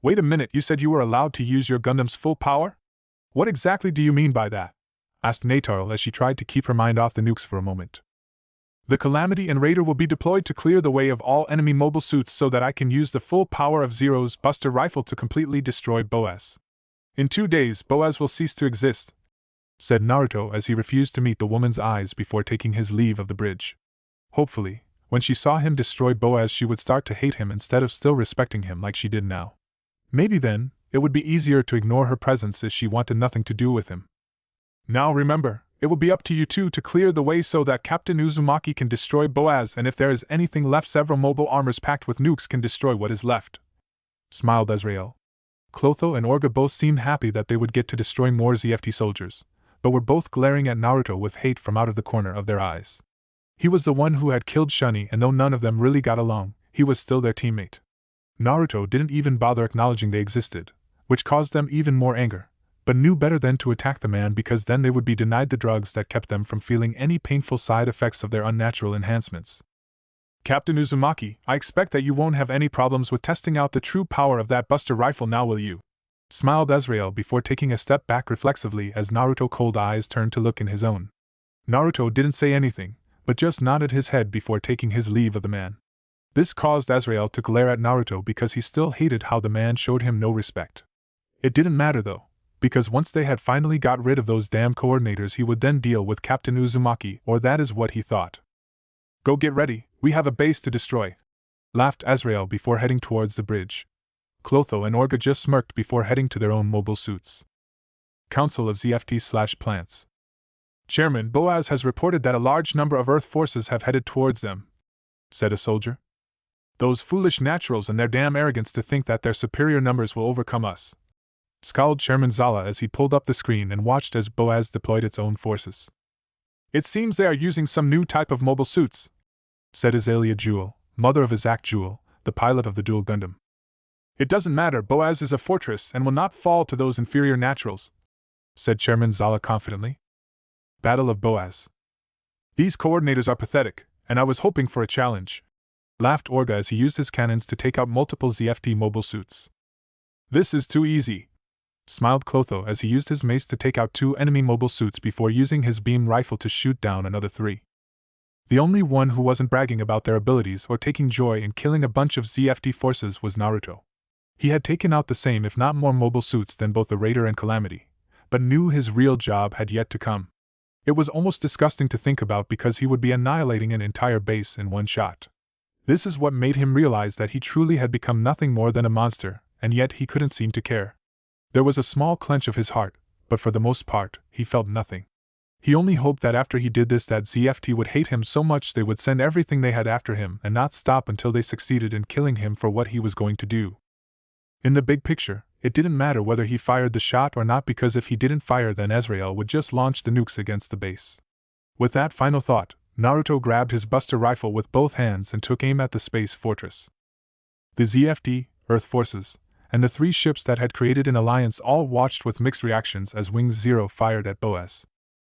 "Wait a minute, you said you were allowed to use your Gundam's full power? What exactly do you mean by that?" asked Nataro as she tried to keep her mind off the nukes for a moment. "The Calamity and Raider will be deployed to clear the way of all enemy mobile suits so that I can use the full power of Zero's Buster Rifle to completely destroy Boaz. In 2 days, Boaz will cease to exist," said Naruto as he refused to meet the woman's eyes before taking his leave of the bridge. Hopefully, when she saw him destroy Boaz, she would start to hate him instead of still respecting him like she did now. Maybe then, it would be easier to ignore her presence if she wanted nothing to do with him. "Now remember, it will be up to you two to clear the way so that Captain Uzumaki can destroy Boaz, and if there is anything left, several mobile armors packed with nukes can destroy what is left," smiled Azrael. Clotho and Orga both seemed happy that they would get to destroy more ZFT soldiers, but were both glaring at Naruto with hate from out of the corner of their eyes. He was the one who had killed Shunny, and though none of them really got along, he was still their teammate. Naruto didn't even bother acknowledging they existed, which caused them even more anger, but knew better than to attack the man because then they would be denied the drugs that kept them from feeling any painful side effects of their unnatural enhancements. "Captain Uzumaki, I expect that you won't have any problems with testing out the true power of that Buster Rifle now, will you?" smiled Azrael before taking a step back reflexively as Naruto's cold eyes turned to look in his own. Naruto didn't say anything, but just nodded his head before taking his leave of the man. This caused Azrael to glare at Naruto because he still hated how the man showed him no respect. It didn't matter though, because once they had finally got rid of those damn coordinators, he would then deal with Captain Uzumaki, or that is what he thought. "Go get ready, we have a base to destroy," laughed Azrael before heading towards the bridge. Clotho and Orga just smirked before heading to their own mobile suits. Council of ZFT/Plants. "Chairman, Boaz has reported that a large number of Earth forces have headed towards them," said a soldier. "Those foolish naturals and their damn arrogance to think that their superior numbers will overcome us," scowled Chairman Zala as he pulled up the screen and watched as Boaz deployed its own forces. "It seems they are using some new type of mobile suits," said Azalea Jewel, mother of Isaac Jewel, the pilot of the dual Gundam. It doesn't matter, Boaz is a fortress and will not fall to those inferior naturals, said Chairman Zala confidently. Battle of Boaz. These coordinators are pathetic, and I was hoping for a challenge, laughed Orga as he used his cannons to take out multiple ZFT mobile suits. This is too easy, smiled Clotho as he used his mace to take out 2 enemy mobile suits before using his beam rifle to shoot down another 3. The only one who wasn't bragging about their abilities or taking joy in killing a bunch of ZFT forces was Naruto. He had taken out the same if not more mobile suits than both the Raider and Calamity, but knew his real job had yet to come. It was almost disgusting to think about because he would be annihilating an entire base in one shot. This is what made him realize that he truly had become nothing more than a monster, and yet he couldn't seem to care. There was a small clench of his heart, but for the most part, he felt nothing. He only hoped that after he did this that ZFT would hate him so much they would send everything they had after him and not stop until they succeeded in killing him for what he was going to do. In the big picture, it didn't matter whether he fired the shot or not because if he didn't fire then Ezreal would just launch the nukes against the base. With that final thought, Naruto grabbed his buster rifle with both hands and took aim at the space fortress. The ZFT, Earth forces, and the 3 ships that had created an alliance all watched with mixed reactions as Wings Zero fired at Boaz.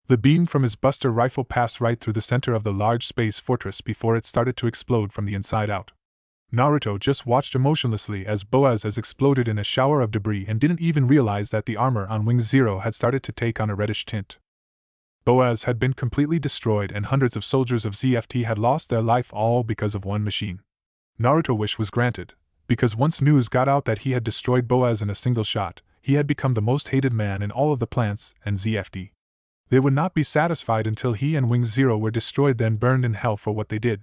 The beam from his buster rifle passed right through the center of the large space fortress before it started to explode from the inside out. Naruto just watched emotionlessly as Boaz exploded in a shower of debris and didn't even realize that the armor on Wing Zero had started to take on a reddish tint. Boaz had been completely destroyed and hundreds of soldiers of ZFT had lost their life all because of one machine. Naruto's wish was granted, because once news got out that he had destroyed Boaz in a single shot, he had become the most hated man in all of the plants and ZFT. They would not be satisfied until he and Wing Zero were destroyed then burned in hell for what they did.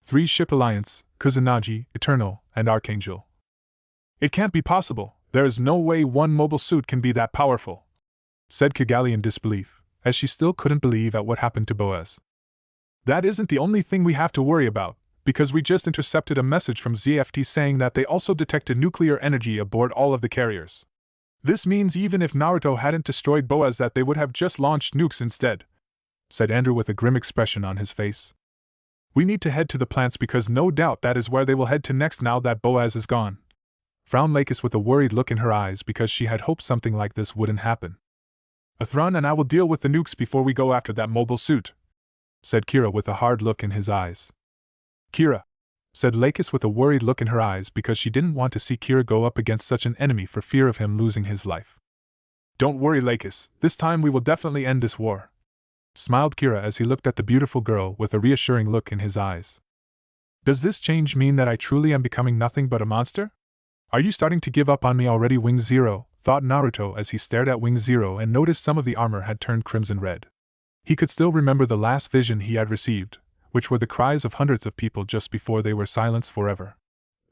3-ship alliance, Kusanagi, Eternal, and Archangel. It can't be possible, there is no way one mobile suit can be that powerful, said Kigali in disbelief, as she still couldn't believe at what happened to Boaz. That isn't the only thing we have to worry about, because we just intercepted a message from ZFT saying that they also detected nuclear energy aboard all of the carriers. This means even if Naruto hadn't destroyed Boaz that they would have just launched nukes instead, said Andrew with a grim expression on his face. We need to head to the plants because no doubt that is where they will head to next now that Boaz is gone, frowned Lakis with a worried look in her eyes because she had hoped something like this wouldn't happen. Athron and I will deal with the nukes before we go after that mobile suit, said Kira with a hard look in his eyes. Kira, said Lakis with a worried look in her eyes because she didn't want to see Kira go up against such an enemy for fear of him losing his life. Don't worry, Lakis, this time we will definitely end this war, smiled Kira as he looked at the beautiful girl with a reassuring look in his eyes. Does this change mean that I truly am becoming nothing but a monster? Are you starting to give up on me already, Wing Zero? Thought Naruto as he stared at Wing Zero and noticed some of the armor had turned crimson red. He could still remember the last vision he had received, which were the cries of hundreds of people just before they were silenced forever.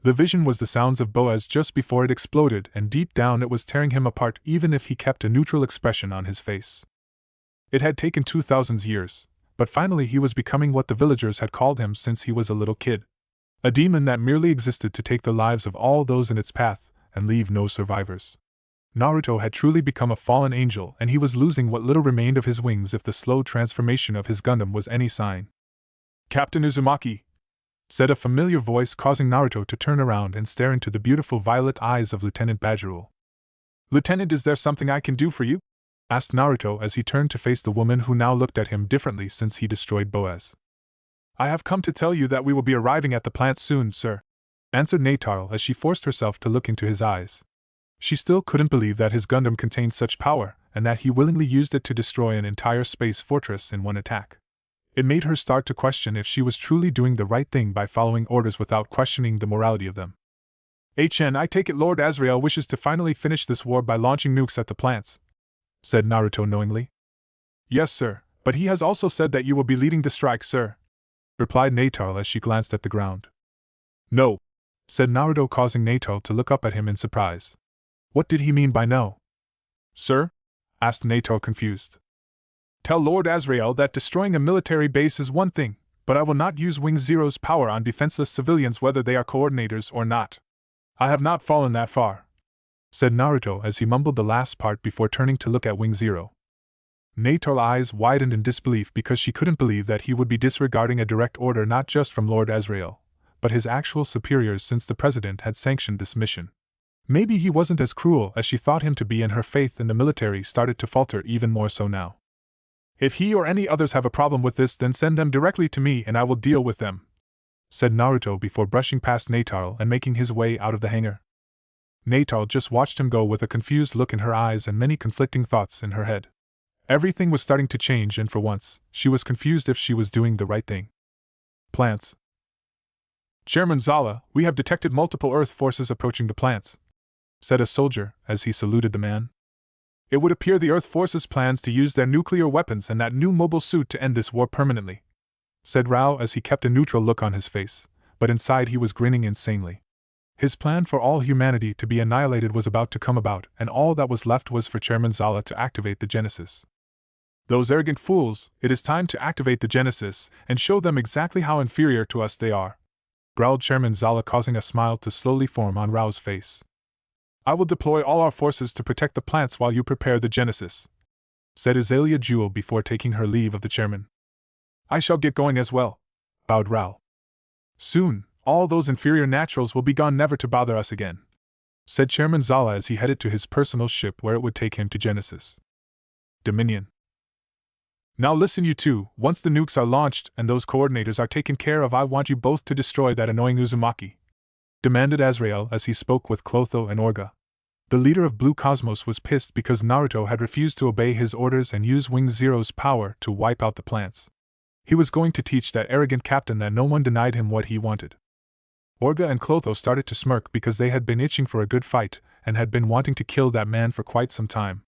The vision was the sounds of Boaz just before it exploded, and deep down it was tearing him apart even if he kept a neutral expression on his face. It had taken 2,000 years, but finally he was becoming what the villagers had called him since he was a little kid. A demon that merely existed to take the lives of all those in its path and leave no survivors. Naruto had truly become a fallen angel and he was losing what little remained of his wings if the slow transformation of his Gundam was any sign. Captain Uzumaki, said a familiar voice, causing Naruto to turn around and stare into the beautiful violet eyes of Lieutenant Bajirul. Lieutenant, is there something I can do for you? Asked Naruto as he turned to face the woman who now looked at him differently since he destroyed Boaz. I have come to tell you that we will be arriving at the plant soon, sir, answered Neytaro as she forced herself to look into his eyes. She still couldn't believe that his Gundam contained such power, and that he willingly used it to destroy an entire space fortress in one attack. It made her start to question if she was truly doing the right thing by following orders without questioning the morality of them. I take it Lord Azrael wishes to finally finish this war by launching nukes at the plants, said Naruto knowingly. Yes, sir, but he has also said that you will be leading the strike, sir, replied Neytaro as she glanced at the ground. No, said Naruto, causing Neytaro to look up at him in surprise. What did he mean by no? Sir? Asked Neytaro confused. Tell Lord Azrael that destroying a military base is one thing, but I will not use Wing Zero's power on defenseless civilians whether they are coordinators or not. I have not fallen that far, said Naruto as he mumbled the last part before turning to look at Wing Zero. Neytaro's eyes widened in disbelief because she couldn't believe that he would be disregarding a direct order not just from Lord Azrael, but his actual superiors since the president had sanctioned this mission. Maybe he wasn't as cruel as she thought him to be, and her faith in the military started to falter even more so now. "If he or any others have a problem with this, then send them directly to me and I will deal with them," said Naruto before brushing past Nataro and making his way out of the hangar. Nataro just watched him go with a confused look in her eyes and many conflicting thoughts in her head. Everything was starting to change, and for once, she was confused if she was doing the right thing. Plants. "Chairman Zala, we have detected multiple Earth forces approaching the plants," said a soldier as he saluted the man. "It would appear the Earth forces plans to use their nuclear weapons and that new mobile suit to end this war permanently," said Rao as he kept a neutral look on his face, but inside he was grinning insanely. His plan for all humanity to be annihilated was about to come about, and all that was left was for Chairman Zala to activate the Genesis. "Those arrogant fools, it is time to activate the Genesis and show them exactly how inferior to us they are," growled Chairman Zala, causing a smile to slowly form on Rao's face. "I will deploy all our forces to protect the plants while you prepare the Genesis," said Azalea Jewel before taking her leave of the chairman. "I shall get going as well," bowed Rao. "Soon, all those inferior naturals will be gone, never to bother us again," said Chairman Zala as he headed to his personal ship where it would take him to Genesis. Dominion. "Now listen, you two, once the nukes are launched and those coordinators are taken care of, I want you both to destroy that annoying Uzumaki," demanded Azrael as he spoke with Clotho and Orga. The leader of Blue Cosmos was pissed because Naruto had refused to obey his orders and use Wing Zero's power to wipe out the plants. He was going to teach that arrogant captain that no one denied him what he wanted. Orga and Clotho started to smirk because they had been itching for a good fight and had been wanting to kill that man for quite some time.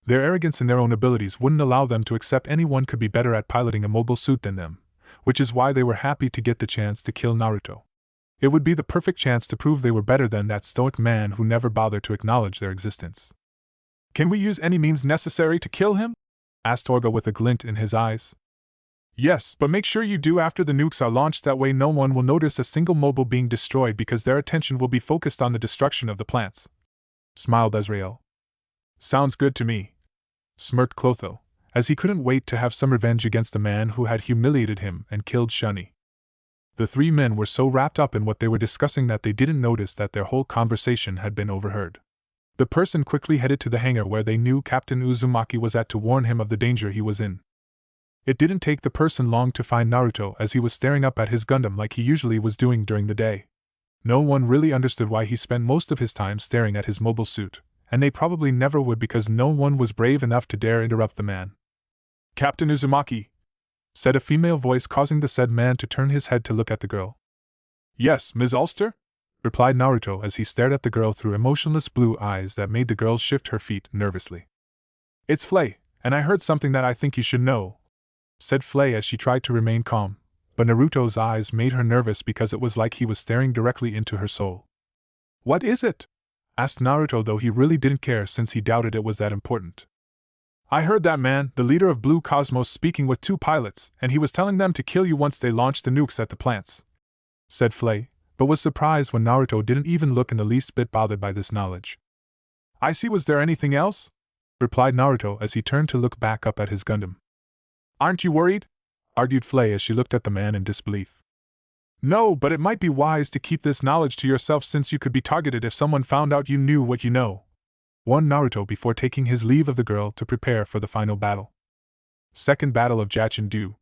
Their arrogance in their own abilities wouldn't allow them to accept anyone could be better at piloting a mobile suit than them, which is why they were happy to get the chance to kill Naruto. It would be the perfect chance to prove they were better than that stoic man who never bothered to acknowledge their existence. "Can we use any means necessary to kill him?" asked Orga with a glint in his eyes. "Yes, but make sure you do after the nukes are launched, that way no one will notice a single mobile being destroyed because their attention will be focused on the destruction of the plants," smiled Azrael. "Sounds good to me," smirked Clotho, as he couldn't wait to have some revenge against the man who had humiliated him and killed Shunny. The three men were so wrapped up in what they were discussing that they didn't notice that their whole conversation had been overheard. The person quickly headed to the hangar where they knew Captain Uzumaki was at to warn him of the danger he was in. It didn't take the person long to find Naruto as he was staring up at his Gundam like he usually was doing during the day. No one really understood why he spent most of his time staring at his mobile suit, and they probably never would because no one was brave enough to dare interrupt the man. "Captain Uzumaki," said a female voice, causing the said man to turn his head to look at the girl. "Yes, Ms. Ulster?" replied Naruto as he stared at the girl through emotionless blue eyes that made the girl shift her feet nervously. "It's Flay, and I heard something that I think you should know," said Flay as she tried to remain calm, but Naruto's eyes made her nervous because it was like he was staring directly into her soul. "What is it?" asked Naruto, though he really didn't care since he doubted it was that important. "I heard that man, the leader of Blue Cosmos, speaking with two pilots, and he was telling them to kill you once they launched the nukes at the plants," said Flay, but was surprised when Naruto didn't even look in the least bit bothered by this knowledge. "I see. Was there anything else?" replied Naruto as he turned to look back up at his Gundam. "Aren't you worried?" argued Flay as she looked at the man in disbelief. "No, but it might be wise to keep this knowledge to yourself since you could be targeted if someone found out you knew what you know," warned Naruto before taking his leave of the girl to prepare for the final battle. Second Battle of Jachin-Do.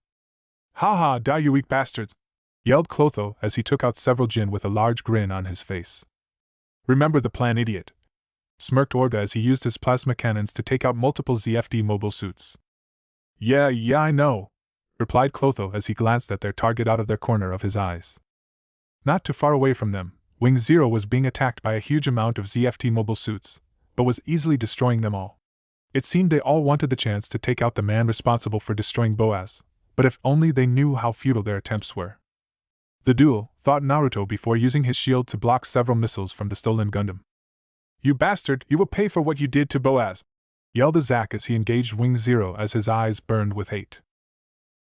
"Ha ha, da you weak bastards!" yelled Clotho as he took out several Jin with a large grin on his face. "Remember the plan, idiot," smirked Orga as he used his plasma cannons to take out multiple ZFD mobile suits. Yeah, I know," replied Clotho as he glanced at their target out of their corner of his eyes. Not too far away from them, Wing Zero was being attacked by a huge amount of ZFT mobile suits, but was easily destroying them all. It seemed they all wanted the chance to take out the man responsible for destroying Boaz, but if only they knew how futile their attempts were. The duel, thought Naruto before using his shield to block several missiles from the stolen Gundam. "You bastard, you will pay for what you did to Boaz!" yelled Azak as he engaged Wing Zero as his eyes burned with hate.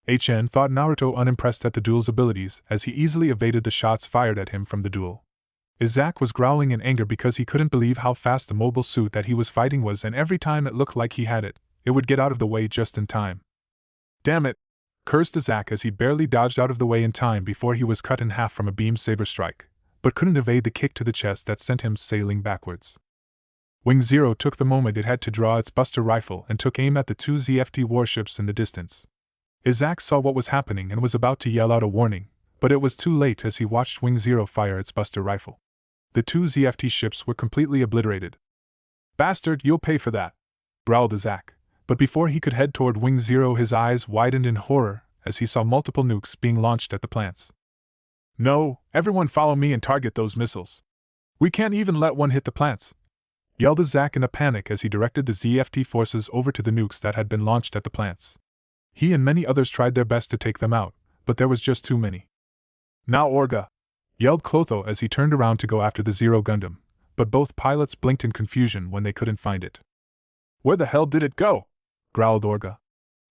HN thought Naruto unimpressed at the duel's abilities as he easily evaded the shots fired at him from the duel. Izak was growling in anger because he couldn't believe how fast the mobile suit that he was fighting was, and every time it looked like he had it, it would get out of the way just in time. "Damn it!" cursed Zack as he barely dodged out of the way in time before he was cut in half from a beam saber strike, but couldn't evade the kick to the chest that sent him sailing backwards. Wing Zero took the moment it had to draw its buster rifle and took aim at the two ZFT warships in the distance. Zack saw what was happening and was about to yell out a warning, but it was too late as he watched Wing Zero fire its buster rifle. The two ZFT ships were completely obliterated. "Bastard, you'll pay for that," growled Zack, but before he could head toward Wing Zero his eyes widened in horror as he saw multiple nukes being launched at the plants. "No, everyone follow me and target those missiles. We can't even let one hit the plants," yelled Zack in a panic as he directed the ZFT forces over to the nukes that had been launched at the plants. He and many others tried their best to take them out, but there was just too many. "Now Orga!" yelled Clotho as he turned around to go after the Zero Gundam, but both pilots blinked in confusion when they couldn't find it. "Where the hell did it go?" growled Orga.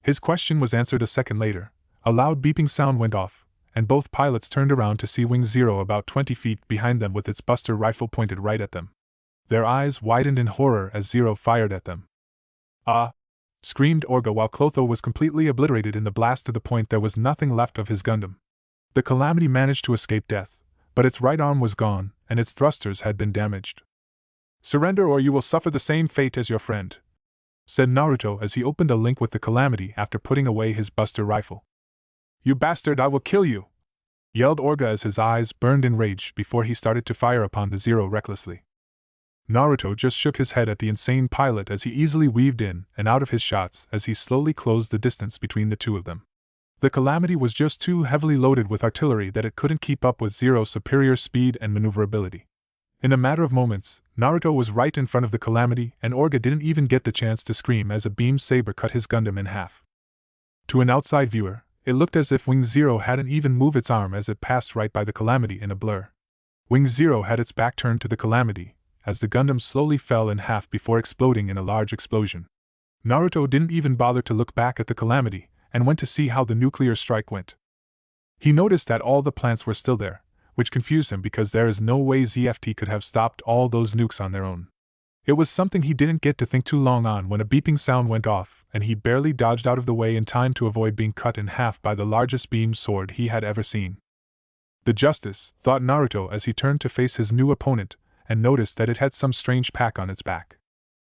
His question was answered a second later. A loud beeping sound went off, and both pilots turned around to see Wing Zero about 20 feet behind them with its buster rifle pointed right at them. Their eyes widened in horror as Zero fired at them. "Ah!" screamed Orga while Clotho was completely obliterated in the blast to the point there was nothing left of his Gundam. The Calamity managed to escape death, but its right arm was gone, and its thrusters had been damaged. "Surrender or you will suffer the same fate as your friend," said Naruto as he opened a link with the Calamity after putting away his buster rifle. "You bastard, I will kill you!" yelled Orga as his eyes burned in rage before he started to fire upon the Zero recklessly. Naruto just shook his head at the insane pilot as he easily weaved in and out of his shots as he slowly closed the distance between the two of them. The Calamity was just too heavily loaded with artillery that it couldn't keep up with Zero's superior speed and maneuverability. In a matter of moments, Naruto was right in front of the Calamity and Orga didn't even get the chance to scream as a beam saber cut his Gundam in half. To an outside viewer, it looked as if Wing Zero hadn't even moved its arm as it passed right by the Calamity in a blur. Wing Zero had its back turned to the Calamity, as the Gundam slowly fell in half before exploding in a large explosion. Naruto didn't even bother to look back at the Calamity, and went to see how the nuclear strike went. He noticed that all the plants were still there, which confused him because there is no way ZFT could have stopped all those nukes on their own. It was something he didn't get to think too long on when a beeping sound went off, and he barely dodged out of the way in time to avoid being cut in half by the largest beam sword he had ever seen. The Justice, thought Naruto as he turned to face his new opponent, and noticed that it had some strange pack on its back.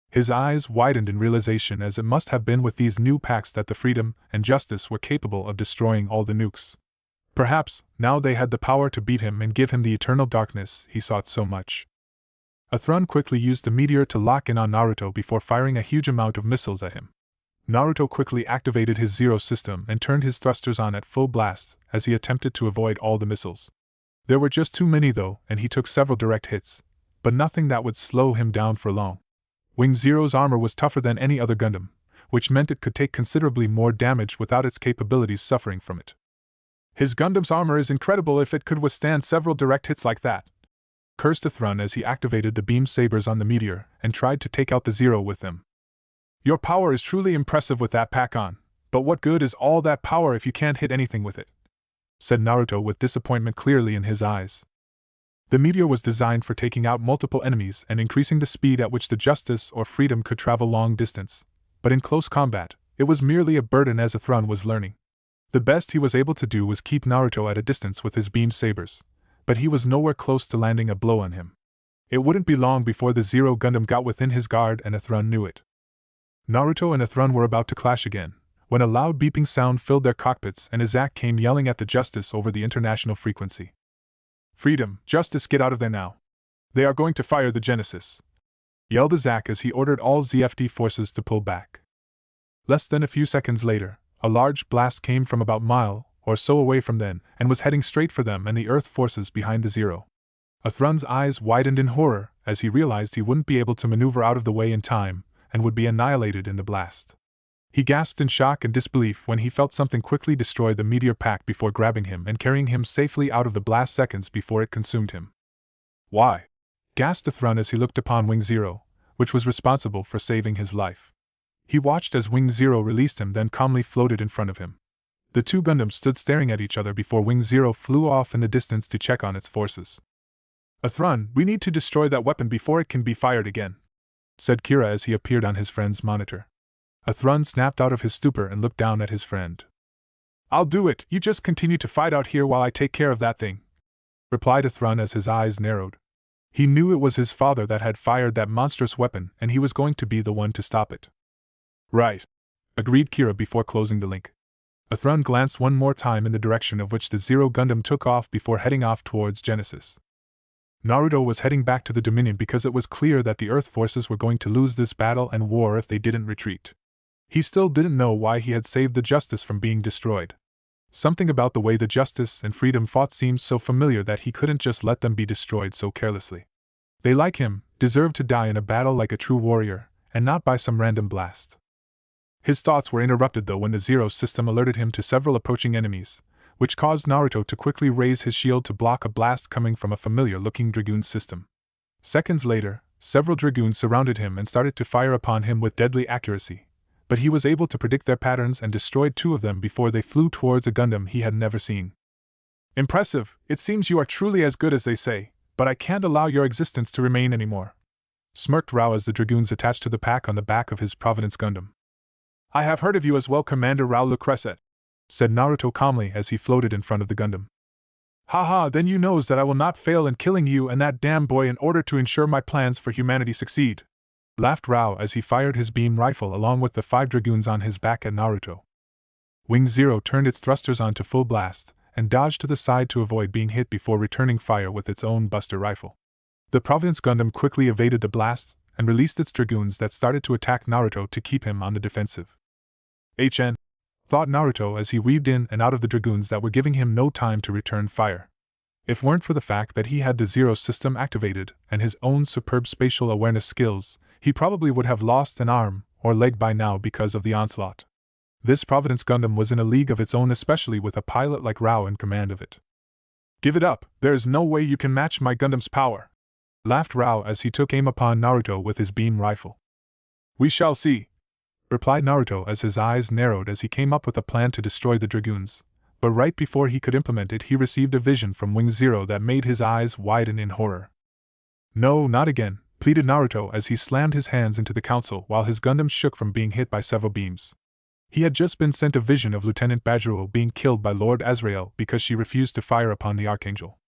His eyes widened in realization as it must have been with these new packs that the Freedom and Justice were capable of destroying all the nukes. Perhaps, now they had the power to beat him and give him the eternal darkness he sought so much. Athrun quickly used the meteor to lock in on Naruto before firing a huge amount of missiles at him. Naruto quickly activated his Zero system and turned his thrusters on at full blast as he attempted to avoid all the missiles. There were just too many though, and he took several direct hits, but nothing that would slow him down for long. Wing Zero's armor was tougher than any other Gundam, which meant it could take considerably more damage without its capabilities suffering from it. "His Gundam's armor is incredible if it could withstand several direct hits like that," cursed Athrun as he activated the beam sabers on the meteor and tried to take out the Zero with them. "Your power is truly impressive with that pack on, but what good is all that power if you can't hit anything with it?" said Naruto with disappointment clearly in his eyes. The meteor was designed for taking out multiple enemies and increasing the speed at which the Justice or Freedom could travel long distance, but in close combat, it was merely a burden as Athrun was learning. The best he was able to do was keep Naruto at a distance with his beam sabers, but he was nowhere close to landing a blow on him. It wouldn't be long before the Zero Gundam got within his guard and Athrun knew it. Naruto and Athrun were about to clash again, when a loud beeping sound filled their cockpits and Zack came yelling at the Justice over the international frequency. "Freedom, Justice, get out of there now. They are going to fire the Genesis," yelled Zack as he ordered all ZFT forces to pull back. Less than a few seconds later, a large blast came from about a mile or so away from them and was heading straight for them and the Earth forces behind the Zero. Athrun's eyes widened in horror as he realized he wouldn't be able to maneuver out of the way in time and would be annihilated in the blast. He gasped in shock and disbelief when he felt something quickly destroy the meteor pack before grabbing him and carrying him safely out of the blast seconds before it consumed him. "Why?" gasped Athrun as he looked upon Wing Zero, which was responsible for saving his life. He watched as Wing Zero released him then calmly floated in front of him. The two Gundams stood staring at each other before Wing Zero flew off in the distance to check on its forces. "Athrun, we need to destroy that weapon before it can be fired again," said Kira as he appeared on his friend's monitor. Athrun snapped out of his stupor and looked down at his friend. I'll do it, you just continue to fight out here while I take care of that thing, replied Athrun as his eyes narrowed. He knew it was his father that had fired that monstrous weapon, and he was going to be the one to stop it. Right, agreed Kira before closing the link. Athrun glanced one more time in the direction of which the Zero Gundam took off before heading off towards Genesis. Naruto was heading back to the Dominion because it was clear that the Earth forces were going to lose this battle and war if they didn't retreat. He still didn't know why he had saved the Justice from being destroyed. Something about the way the Justice and Freedom fought seemed so familiar that he couldn't just let them be destroyed so carelessly. They, like him, deserved to die in a battle like a true warrior, and not by some random blast. His thoughts were interrupted though when the Zero system alerted him to several approaching enemies, which caused Naruto to quickly raise his shield to block a blast coming from a familiar-looking Dragoon system. Seconds later, several Dragoons surrounded him and started to fire upon him with deadly accuracy, but he was able to predict their patterns and destroyed 2 of them before they flew towards a Gundam he had never seen. Impressive, it seems you are truly as good as they say, but I can't allow your existence to remain anymore, smirked Rao as the Dragoons attached to the pack on the back of his Providence Gundam. I have heard of you as well, Commander Rao Le Cresset, said Naruto calmly as he floated in front of the Gundam. Haha, then you knows that I will not fail in killing you and that damn boy in order to ensure my plans for humanity succeed, laughed Rao as he fired his beam rifle along with the 5 Dragoons on his back at Naruto. Wing Zero turned its thrusters on to full blast, and dodged to the side to avoid being hit before returning fire with its own buster rifle. The Providence Gundam quickly evaded the blasts, and released its Dragoons that started to attack Naruto to keep him on the defensive. HN, thought Naruto as he weaved in and out of the Dragoons that were giving him no time to return fire. If weren't for the fact that he had the Zero system activated and his own superb spatial awareness skills, he probably would have lost an arm or leg by now because of the onslaught. This Providence Gundam was in a league of its own, especially with a pilot like Rao in command of it. Give it up, there is no way you can match my Gundam's power, laughed Rao as he took aim upon Naruto with his beam rifle. We shall see, replied Naruto as his eyes narrowed as he came up with a plan to destroy the Dragoons, but right before he could implement it he received a vision from Wing Zero that made his eyes widen in horror. No, not again, pleaded Naruto as he slammed his hands into the console while his Gundam shook from being hit by several beams. He had just been sent a vision of Lieutenant Bajuro being killed by Lord Azrael because she refused to fire upon the Archangel.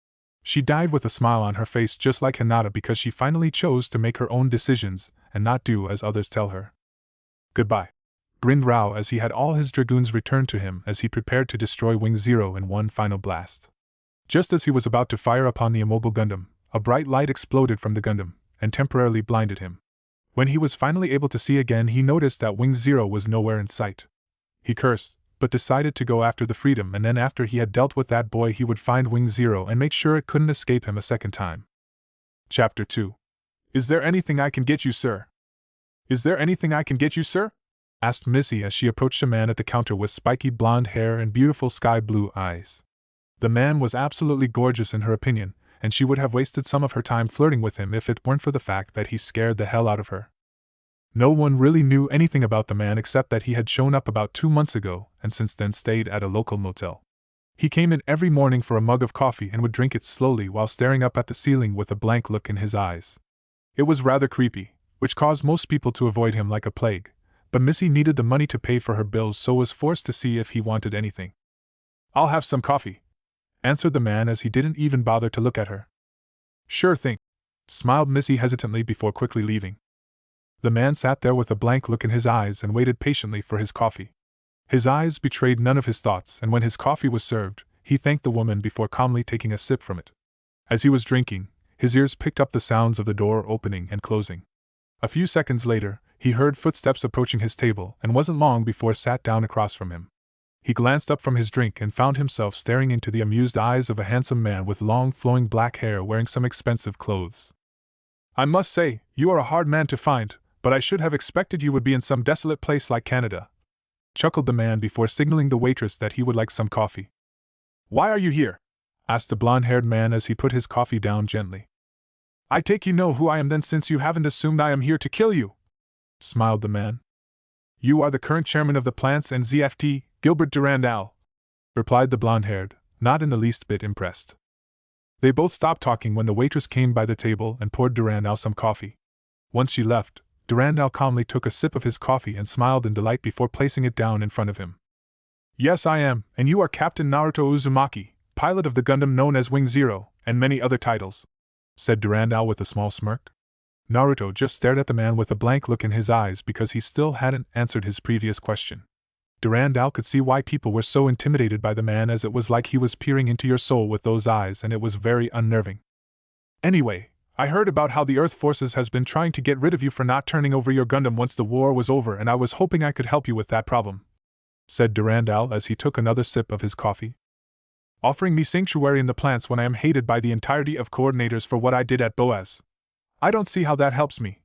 She died with a smile on her face just like Hinata because she finally chose to make her own decisions and not do as others tell her. Goodbye, grinned Rao as he had all his Dragoons returned to him as he prepared to destroy Wing Zero in one final blast. Just as he was about to fire upon the immobile Gundam, a bright light exploded from the Gundam and temporarily blinded him. When he was finally able to see again he noticed that Wing Zero was nowhere in sight. He cursed, but decided to go after the Freedom, and then after he had dealt with that boy he would find Wing Zero and make sure it couldn't escape him a second time. Chapter 2. Is there anything I can get you, sir? Is there anything I can get you, sir? Asked Missy as she approached a man at the counter with spiky blonde hair and beautiful sky-blue eyes. The man was absolutely gorgeous in her opinion, and she would have wasted some of her time flirting with him if it weren't for the fact that he scared the hell out of her. No one really knew anything about the man except that he had shown up about 2 months ago and since then stayed at a local motel. He came in every morning for a mug of coffee and would drink it slowly while staring up at the ceiling with a blank look in his eyes. It was rather creepy, which caused most people to avoid him like a plague, but Missy needed the money to pay for her bills so was forced to see if he wanted anything. I'll have some coffee, answered the man as he didn't even bother to look at her. Sure thing, smiled Missy hesitantly before quickly leaving. The man sat there with a blank look in his eyes and waited patiently for his coffee. His eyes betrayed none of his thoughts, and when his coffee was served, he thanked the woman before calmly taking a sip from it. As he was drinking, his ears picked up the sounds of the door opening and closing. A few seconds later, he heard footsteps approaching his table and wasn't long before sat down across from him. He glanced up from his drink and found himself staring into the amused eyes of a handsome man with long flowing black hair wearing some expensive clothes. I must say, you are a hard man to find, but I should have expected you would be in some desolate place like Canada, chuckled the man before signaling the waitress that he would like some coffee. Why are you here? Asked the blonde-haired man as he put his coffee down gently. I take you know who I am then, since you haven't assumed I am here to kill you, smiled the man. You are the current chairman of the Plants and ZFT, Gilbert Durandal, replied the blonde-haired, not in the least bit impressed. They both stopped talking when the waitress came by the table and poured Durandal some coffee. Once she left, Durandal calmly took a sip of his coffee and smiled in delight before placing it down in front of him. Yes, I am, and you are Captain Naruto Uzumaki, pilot of the Gundam known as Wing Zero, and many other titles, said Durandal with a small smirk. Naruto just stared at the man with a blank look in his eyes because he still hadn't answered his previous question. Durandal could see why people were so intimidated by the man, as it was like he was peering into your soul with those eyes, and it was very unnerving. Anyway, I heard about how the Earth Forces has been trying to get rid of you for not turning over your Gundam once the war was over, and I was hoping I could help you with that problem, said Durandal as he took another sip of his coffee. Offering me sanctuary in the plants when I am hated by the entirety of coordinators for what I did at Boaz. I don't see how that helps me,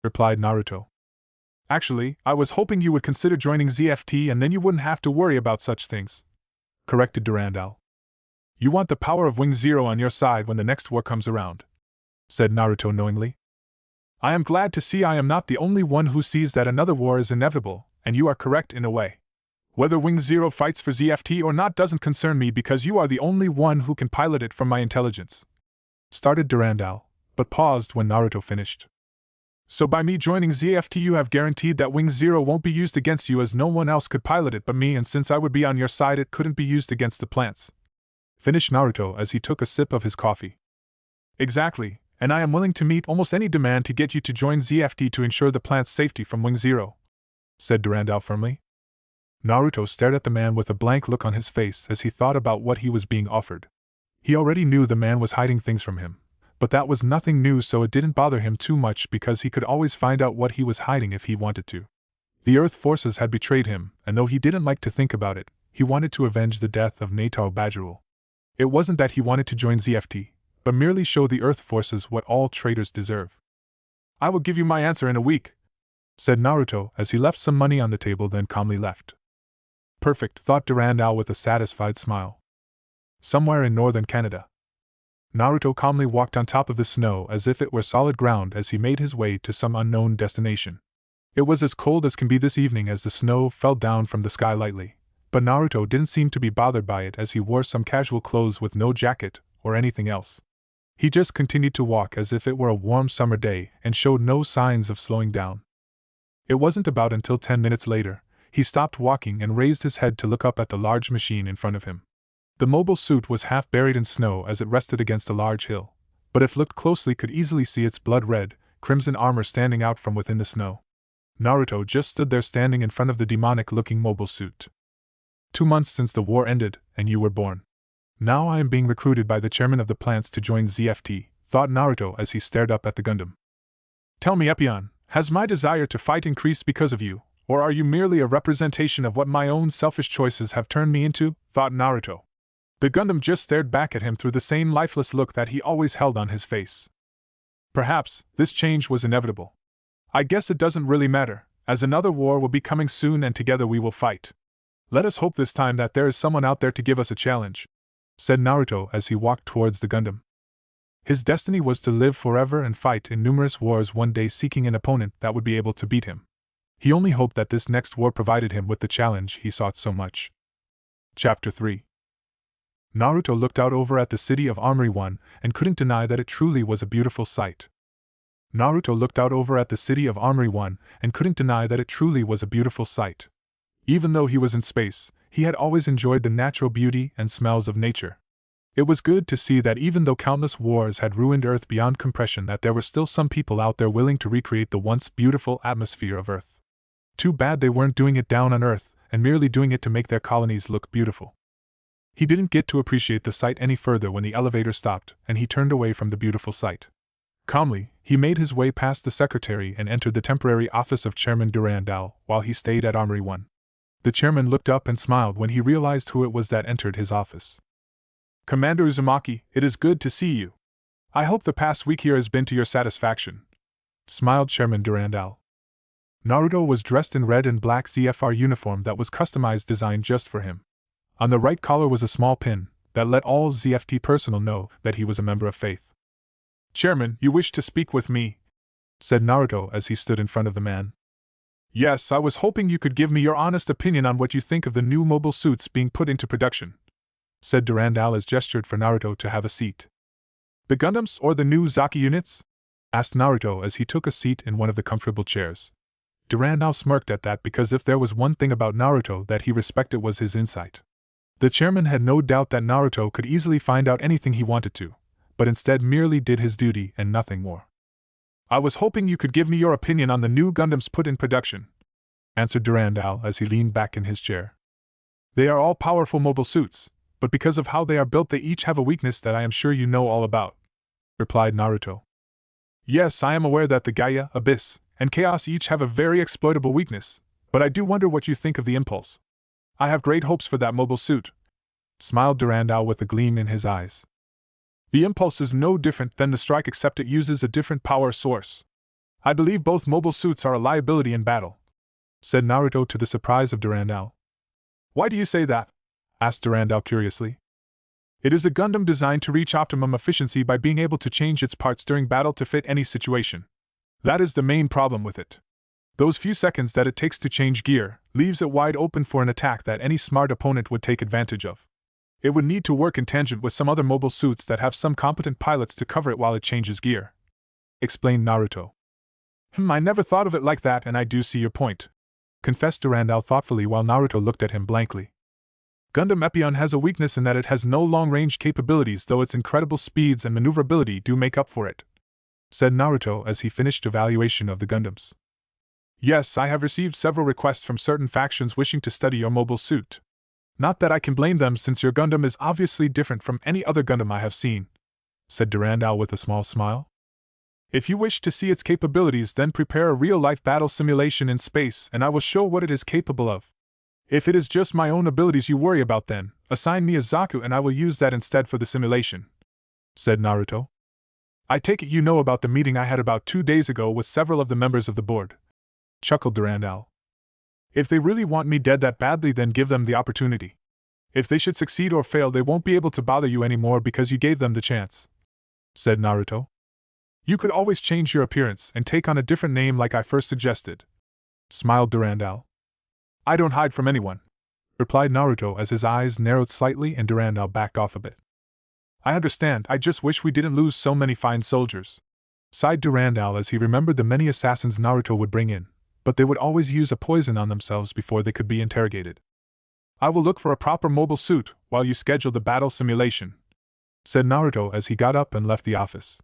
replied Naruto. Actually, I was hoping you would consider joining ZFT and then you wouldn't have to worry about such things, corrected Durandal. You want the power of Wing Zero on your side when the next war comes around, said Naruto knowingly. I am glad to see I am not the only one who sees that another war is inevitable, and you are correct in a way. Whether Wing Zero fights for ZFT or not doesn't concern me because you are the only one who can pilot it from my intelligence, started Durandal, but paused when Naruto finished. So by me joining ZFT you have guaranteed that Wing Zero won't be used against you, as no one else could pilot it but me, and since I would be on your side it couldn't be used against the plants, finished Naruto as he took a sip of his coffee. Exactly, and I am willing to meet almost any demand to get you to join ZFT to ensure the plant's safety from Wing Zero, said Durandal firmly. Naruto stared at the man with a blank look on his face as he thought about what he was being offered. He already knew the man was hiding things from him, but that was nothing new, so it didn't bother him too much because he could always find out what he was hiding if he wanted to. The Earth Forces had betrayed him, and though he didn't like to think about it, he wanted to avenge the death of Naruto Bajirul. It wasn't that he wanted to join ZFT, but merely show the Earth Forces what all traitors deserve. I will give you my answer in a week, said Naruto as he left some money on the table, then calmly left. Perfect, thought Durandal with a satisfied smile. Somewhere in northern Canada. Naruto calmly walked on top of the snow as if it were solid ground as he made his way to some unknown destination. It was as cold as can be this evening as the snow fell down from the sky lightly, but Naruto didn't seem to be bothered by it as he wore some casual clothes with no jacket or anything else. He just continued to walk as if it were a warm summer day and showed no signs of slowing down. It wasn't about until 10 minutes later, he stopped walking and raised his head to look up at the large machine in front of him. The mobile suit was half buried in snow as it rested against a large hill, but if looked closely could easily see its blood-red, crimson armor standing out from within the snow. Naruto just stood there standing in front of the demonic-looking mobile suit. 2 months since the war ended, and you were born. Now I am being recruited by the chairman of the plants to join ZFT, thought Naruto as he stared up at the Gundam. Tell me, Epyon, has my desire to fight increased because of you, or are you merely a representation of what my own selfish choices have turned me into, thought Naruto. The Gundam just stared back at him through the same lifeless look that he always held on his face. Perhaps, this change was inevitable. I guess it doesn't really matter, as another war will be coming soon and together we will fight. Let us hope this time that there is someone out there to give us a challenge, said Naruto as he walked towards the Gundam. His destiny was to live forever and fight in numerous wars, one day seeking an opponent that would be able to beat him. He only hoped that this next war provided him with the challenge he sought so much. Chapter 3. Naruto looked out over at the city of Armory 1 and couldn't deny that it truly was a beautiful sight. Naruto looked out over at the city of Armory 1 and couldn't deny that it truly was a beautiful sight. Even though he was in space, he had always enjoyed the natural beauty and smells of nature. It was good to see that even though countless wars had ruined Earth beyond comprehension, that there were still some people out there willing to recreate the once beautiful atmosphere of Earth. Too bad they weren't doing it down on Earth, and merely doing it to make their colonies look beautiful. He didn't get to appreciate the sight any further when the elevator stopped, and he turned away from the beautiful sight. Calmly, he made his way past the secretary and entered the temporary office of Chairman Durandal while he stayed at Armory 1. The chairman looked up and smiled when he realized who it was that entered his office. Commander Uzumaki, it is good to see you. I hope the past week here has been to your satisfaction, smiled Chairman Durandal. Naruto was dressed in red and black ZFR uniform that was customized designed just for him. On the right collar was a small pin that let all ZFT personnel know that he was a member of Faith. Chairman, you wish to speak with me? Said Naruto as he stood in front of the man. Yes, I was hoping you could give me your honest opinion on what you think of the new mobile suits being put into production, said Durandal as gestured for Naruto to have a seat. The Gundams or the new Zaki units? Asked Naruto as he took a seat in one of the comfortable chairs. Durandal smirked at that because if there was one thing about Naruto that he respected was his insight. The chairman had no doubt that Naruto could easily find out anything he wanted to, but instead merely did his duty and nothing more. I was hoping you could give me your opinion on the new Gundams put in production, answered Durandal as he leaned back in his chair. They are all powerful mobile suits, but because of how they are built they each have a weakness that I am sure you know all about, replied Naruto. Yes, I am aware that the Gaia, Abyss, and Chaos each have a very exploitable weakness, but I do wonder what you think of the Impulse. I have great hopes for that mobile suit, smiled Durandal with a gleam in his eyes. The Impulse is no different than the Strike except it uses a different power source. I believe both mobile suits are a liability in battle, said Naruto to the surprise of Durandal. Why do you say that? Asked Durandal curiously. It is a Gundam designed to reach optimum efficiency by being able to change its parts during battle to fit any situation. That is the main problem with it. Those few seconds that it takes to change gear leaves it wide open for an attack that any smart opponent would take advantage of. It would need to work in tangent with some other mobile suits that have some competent pilots to cover it while it changes gear, explained Naruto. I never thought of it like that, and I do see your point, confessed Durandal thoughtfully while Naruto looked at him blankly. Gundam Epyon has a weakness in that it has no long-range capabilities, though its incredible speeds and maneuverability do make up for it, said Naruto as he finished evaluation of the Gundams. Yes, I have received several requests from certain factions wishing to study your mobile suit. Not that I can blame them since your Gundam is obviously different from any other Gundam I have seen, said Durandal with a small smile. If you wish to see its capabilities, then prepare a real-life battle simulation in space and I will show what it is capable of. If it is just my own abilities you worry about, then assign me a Zaku and I will use that instead for the simulation, said Naruto. I take it you know about the meeting I had about 2 days ago with several of the members of the board, chuckled Durandal. If they really want me dead that badly, then give them the opportunity. If they should succeed or fail, they won't be able to bother you anymore because you gave them the chance, said Naruto. You could always change your appearance and take on a different name like I first suggested, smiled Durandal. I don't hide from anyone, replied Naruto as his eyes narrowed slightly and Durandal backed off a bit. I understand, I just wish we didn't lose so many fine soldiers, sighed Durandal as he remembered the many assassins Naruto would bring in, but they would always use a poison on themselves before they could be interrogated. I will look for a proper mobile suit while you schedule the battle simulation, said Naruto as he got up and left the office.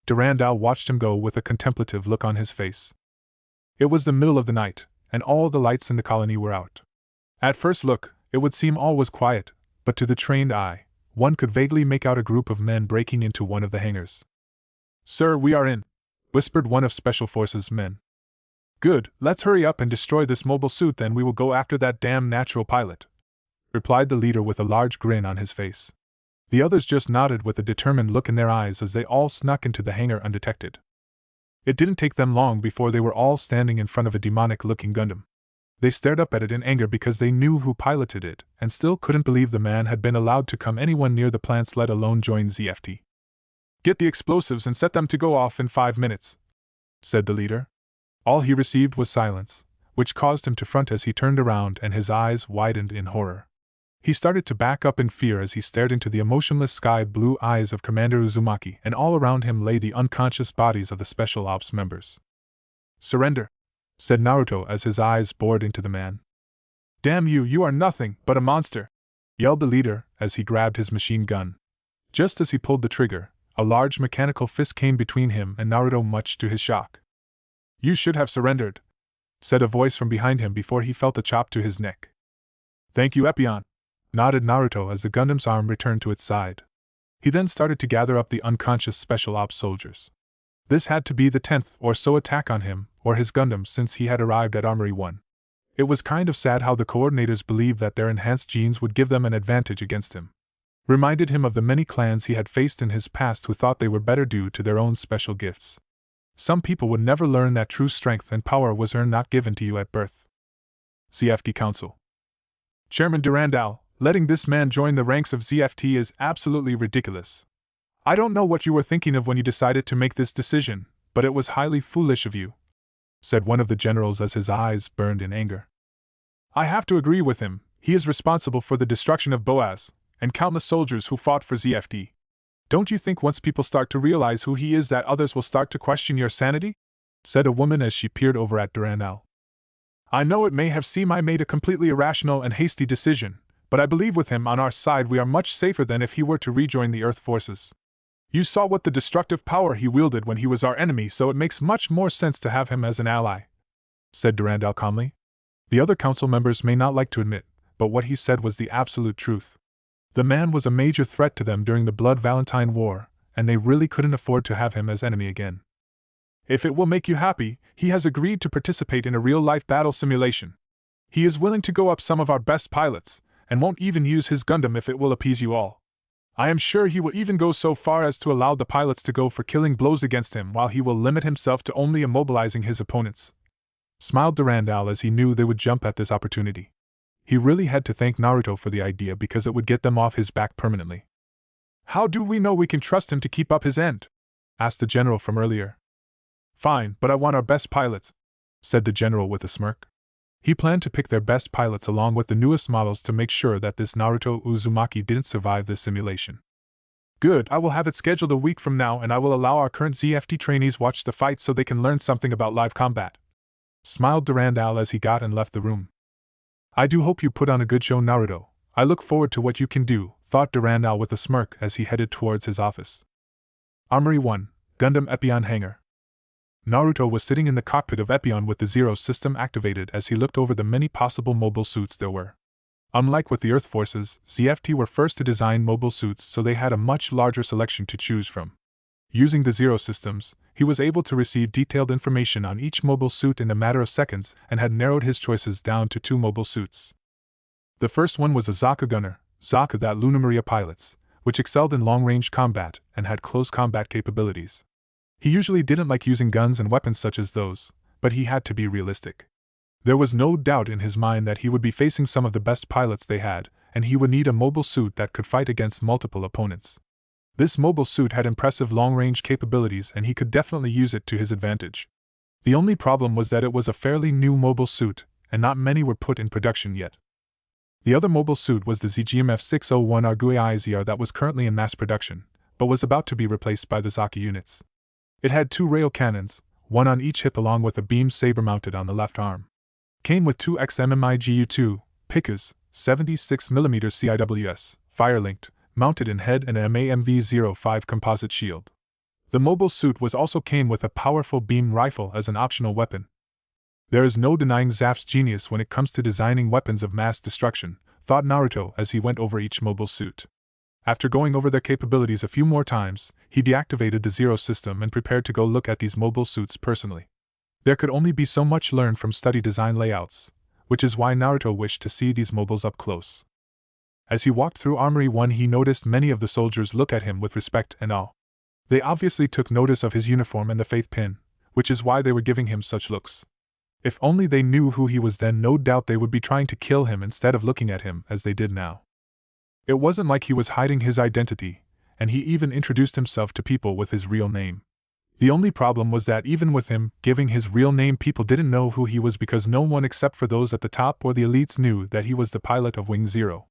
Durandal watched him go with a contemplative look on his face. It was the middle of the night, and all the lights in the colony were out. At first look, it would seem all was quiet, but to the trained eye, one could vaguely make out a group of men breaking into one of the hangars. Sir, we are in, whispered one of Special Forces' men. Good, let's hurry up and destroy this mobile suit, then we will go after that damn natural pilot, replied the leader with a large grin on his face. The others just nodded with a determined look in their eyes as they all snuck into the hangar undetected. It didn't take them long before they were all standing in front of a demonic-looking Gundam. They stared up at it in anger because they knew who piloted it, and still couldn't believe the man had been allowed to come anyone near the plants, let alone join ZFT. Get the explosives and set them to go off in 5 minutes, said the leader. All he received was silence, which caused him to front as he turned around and his eyes widened in horror. He started to back up in fear as he stared into the emotionless sky-blue eyes of Commander Uzumaki, and all around him lay the unconscious bodies of the Special Ops members. Surrender, said Naruto as his eyes bored into the man. Damn you, you are nothing but a monster, yelled the leader as he grabbed his machine gun. Just as he pulled the trigger, a large mechanical fist came between him and Naruto, much to his shock. You should have surrendered, said a voice from behind him before he felt a chop to his neck. Thank you, Epyon, nodded Naruto as the Gundam's arm returned to its side. He then started to gather up the unconscious Special Ops soldiers. This had to be the 10th or so attack on him, or his Gundam, since he had arrived at Armory 1. It was kind of sad how the coordinators believed that their enhanced genes would give them an advantage against him. Reminded him of the many clans he had faced in his past who thought they were better due to their own special gifts. Some people would never learn that true strength and power was earned, not given to you at birth. ZFT Council. Chairman Durandal, letting this man join the ranks of ZFT is absolutely ridiculous. I don't know what you were thinking of when you decided to make this decision, but it was highly foolish of you, said one of the generals as his eyes burned in anger. I have to agree with him. He is responsible for the destruction of Boaz and countless soldiers who fought for ZFT. Don't you think once people start to realize who he is that others will start to question your sanity? Said a woman as she peered over at Durandal. I know it may have seemed I made a completely irrational and hasty decision, but I believe with him on our side we are much safer than if he were to rejoin the Earth forces. You saw what the destructive power he wielded when he was our enemy, so it makes much more sense to have him as an ally," said Durandal calmly. The other council members may not like to admit, but what he said was the absolute truth. The man was a major threat to them during the Blood Valentine War, and they really couldn't afford to have him as enemy again. "If it will make you happy, he has agreed to participate in a real-life battle simulation. He is willing to go up some of our best pilots, and won't even use his Gundam if it will appease you all. I am sure he will even go so far as to allow the pilots to go for killing blows against him, while he will limit himself to only immobilizing his opponents," smiled Durandal as he knew they would jump at this opportunity. He really had to thank Naruto for the idea because it would get them off his back permanently. "How do we know we can trust him to keep up his end?" asked the general from earlier. "Fine, but I want our best pilots," said the general with a smirk. He planned to pick their best pilots along with the newest models to make sure that this Naruto Uzumaki didn't survive this simulation. "Good, I will have it scheduled a week from now, and I will allow our current ZFT trainees watch the fight so they can learn something about live combat," smiled Durandal as he got and left the room. "I do hope you put on a good show, Naruto. I look forward to what you can do," thought Durandal with a smirk as he headed towards his office. Armory 1, Gundam Epion Hangar. Naruto was sitting in the cockpit of Epion with the Zero system activated as he looked over the many possible mobile suits there were. Unlike with the Earth forces, ZFT were first to design mobile suits, so they had a much larger selection to choose from. Using the Zero systems, he was able to receive detailed information on each mobile suit in a matter of seconds and had narrowed his choices down to 2 mobile suits. The first one was a Zaku gunner, Zaku that Luna Maria pilots, which excelled in long-range combat and had close combat capabilities. He usually didn't like using guns and weapons such as those, but he had to be realistic. There was no doubt in his mind that he would be facing some of the best pilots they had, and he would need a mobile suit that could fight against multiple opponents. This mobile suit had impressive long-range capabilities and he could definitely use it to his advantage. The only problem was that it was a fairly new mobile suit, and not many were put in production yet. The other mobile suit was the ZGMF 601 Argue IZR that was currently in mass production, but was about to be replaced by the Zaku units. It had 2 rail cannons, one on each hip along with a beam saber mounted on the left arm. Came with 2 XMMIGU-2, Pikas, 76mm CIWS, fire-linked, mounted in head and an MAMV-05 composite shield. The mobile suit also came with a powerful beam rifle as an optional weapon. There is no denying Zaf's genius when it comes to designing weapons of mass destruction, thought Naruto as he went over each mobile suit. After going over their capabilities a few more times, he deactivated the Zero system and prepared to go look at these mobile suits personally. There could only be so much learned from study design layouts, which is why Naruto wished to see these mobiles up close. As he walked through Armory 1, he noticed many of the soldiers look at him with respect and awe. They obviously took notice of his uniform and the faith pin, which is why they were giving him such looks. If only they knew who he was, then no doubt they would be trying to kill him instead of looking at him as they did now. It wasn't like he was hiding his identity, and he even introduced himself to people with his real name. The only problem was that even with him giving his real name, people didn't know who he was because no one except for those at the top or the elites knew that he was the pilot of Wing Zero.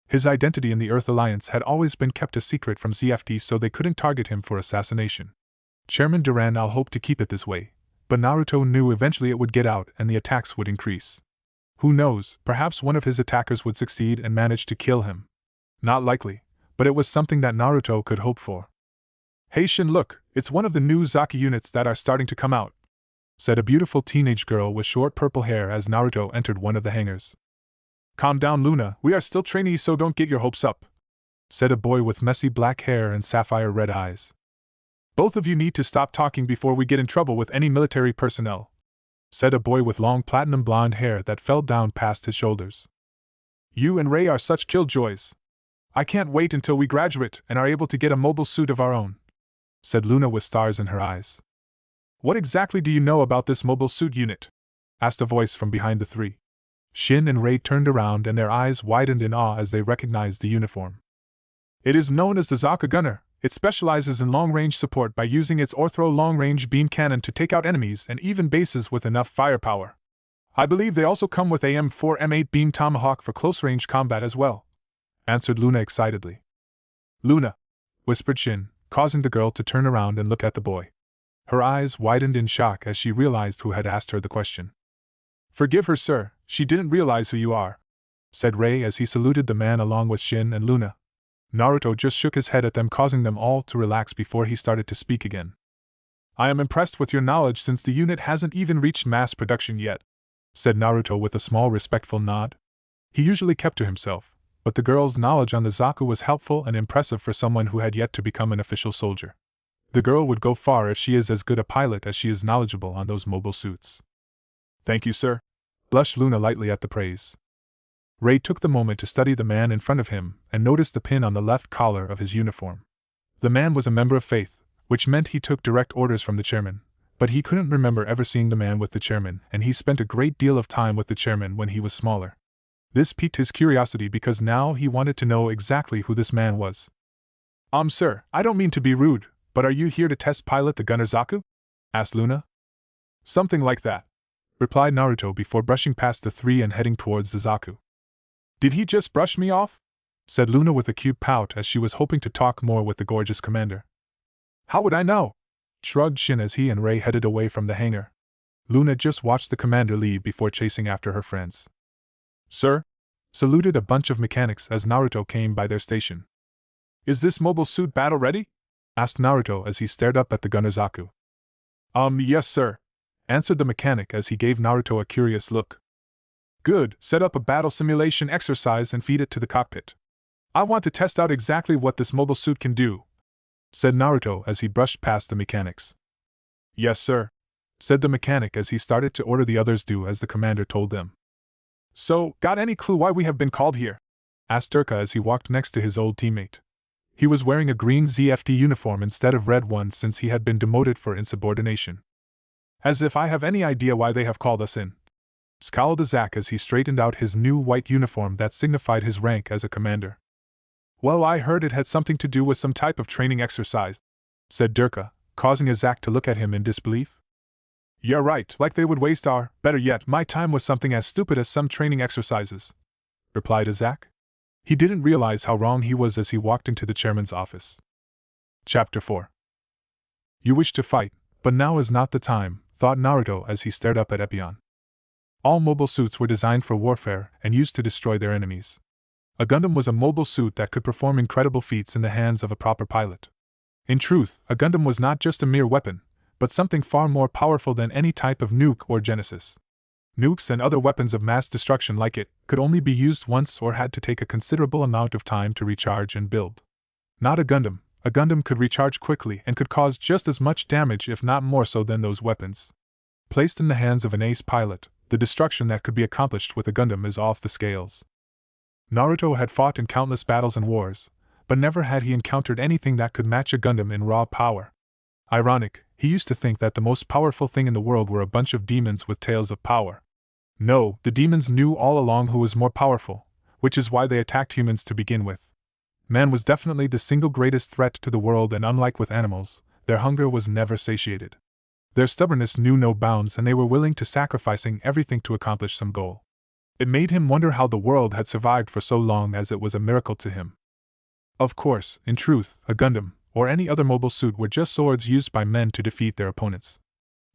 His identity in the Earth Alliance had always been kept a secret from ZFT, so they couldn't target him for assassination. Chairman Durandal hoped to keep it this way, but Naruto knew eventually it would get out and the attacks would increase. Who knows, perhaps one of his attackers would succeed and manage to kill him. Not likely, but it was something that Naruto could hope for. "Hey Shin, look, it's one of the new Zaku units that are starting to come out," said a beautiful teenage girl with short purple hair as Naruto entered one of the hangars. "Calm down, Luna, we are still trainees, so don't get your hopes up," said a boy with messy black hair and sapphire red eyes. "Both of you need to stop talking before we get in trouble with any military personnel," said a boy with long platinum blonde hair that fell down past his shoulders. "You and Ray are such killjoys. I can't wait until we graduate and are able to get a mobile suit of our own," said Luna with stars in her eyes. "What exactly do you know about this mobile suit unit?" asked a voice from behind the 3. Shin and Ray turned around and their eyes widened in awe as they recognized the uniform. "It is known as the Zaku Gunner. It specializes in long-range support by using its Orthro long-range beam cannon to take out enemies and even bases with enough firepower. I believe they also come with AM4 M8 beam tomahawk for close-range combat as well," answered Luna excitedly. "Luna," whispered Shin, causing the girl to turn around and look at the boy. Her eyes widened in shock as she realized who had asked her the question. Forgive her, sir, she didn't realize who you are, said Rei as he saluted the man along with Shin and Luna. Naruto just shook his head at them, causing them all to relax before he started to speak again. I am impressed with your knowledge since the unit hasn't even reached mass production yet, said Naruto with a small respectful nod. He usually kept to himself, but the girl's knowledge on the Zaku was helpful and impressive for someone who had yet to become an official soldier. The girl would go far if she is as good a pilot as she is knowledgeable on those mobile suits. Thank you, sir, blushed Luna lightly at the praise. Rei took the moment to study the man in front of him and noticed the pin on the left collar of his uniform. The man was a member of Faith, which meant he took direct orders from the chairman, but he couldn't remember ever seeing the man with the chairman, and he spent a great deal of time with the chairman when he was smaller. This piqued his curiosity because now he wanted to know exactly who this man was. Sir, I don't mean to be rude, but are you here to test pilot the gunner Zaku? Asked Luna. Something like that, replied Naruto before brushing past the three and heading towards the Zaku. Did he just brush me off? Said Luna with a cute pout as she was hoping to talk more with the gorgeous commander. How would I know? Shrugged Shin as he and Rei headed away from the hangar. Luna just watched the commander leave before chasing after her friends. Sir? Saluted a bunch of mechanics as Naruto came by their station. Is this mobile suit battle ready? Asked Naruto as he stared up at the gunner Zaku. Yes, sir, answered the mechanic as he gave Naruto a curious look. Good, set up a battle simulation exercise and feed it to the cockpit. I want to test out exactly what this mobile suit can do, said Naruto as he brushed past the mechanics. Yes, sir, said the mechanic as he started to order the others do as the commander told them. So, got any clue why we have been called here? Asked Durka as he walked next to his old teammate. He was wearing a green ZFD uniform instead of red one since he had been demoted for insubordination. As if I have any idea why they have called us in, scowled Zack as he straightened out his new white uniform that signified his rank as a commander. Well, I heard it had something to do with some type of training exercise, said Durka, causing Zack to look at him in disbelief. Yeah, right, like they would waste our, better yet, my time with something as stupid as some training exercises, replied Zack. He didn't realize how wrong he was as he walked into the chairman's office. Chapter 4. You wish to fight, but now is not the time, thought Naruto as he stared up at Epyon. All mobile suits were designed for warfare and used to destroy their enemies. A Gundam was a mobile suit that could perform incredible feats in the hands of a proper pilot. In truth, a Gundam was not just a mere weapon, but something far more powerful than any type of nuke or genesis. Nukes and other weapons of mass destruction like it could only be used once or had to take a considerable amount of time to recharge and build. Not a Gundam. A Gundam could recharge quickly and could cause just as much damage if not more so than those weapons. Placed in the hands of an ace pilot, the destruction that could be accomplished with a Gundam is off the scales. Naruto had fought in countless battles and wars, but never had he encountered anything that could match a Gundam in raw power. Ironic, he used to think that the most powerful thing in the world were a bunch of demons with tales of power. No, the demons knew all along who was more powerful, which is why they attacked humans to begin with. Man was definitely the single greatest threat to the world, and unlike with animals, their hunger was never satiated. Their stubbornness knew no bounds and they were willing to sacrificing everything to accomplish some goal. It made him wonder how the world had survived for so long, as it was a miracle to him. Of course, in truth, a Gundam, or any other mobile suit, were just swords used by men to defeat their opponents.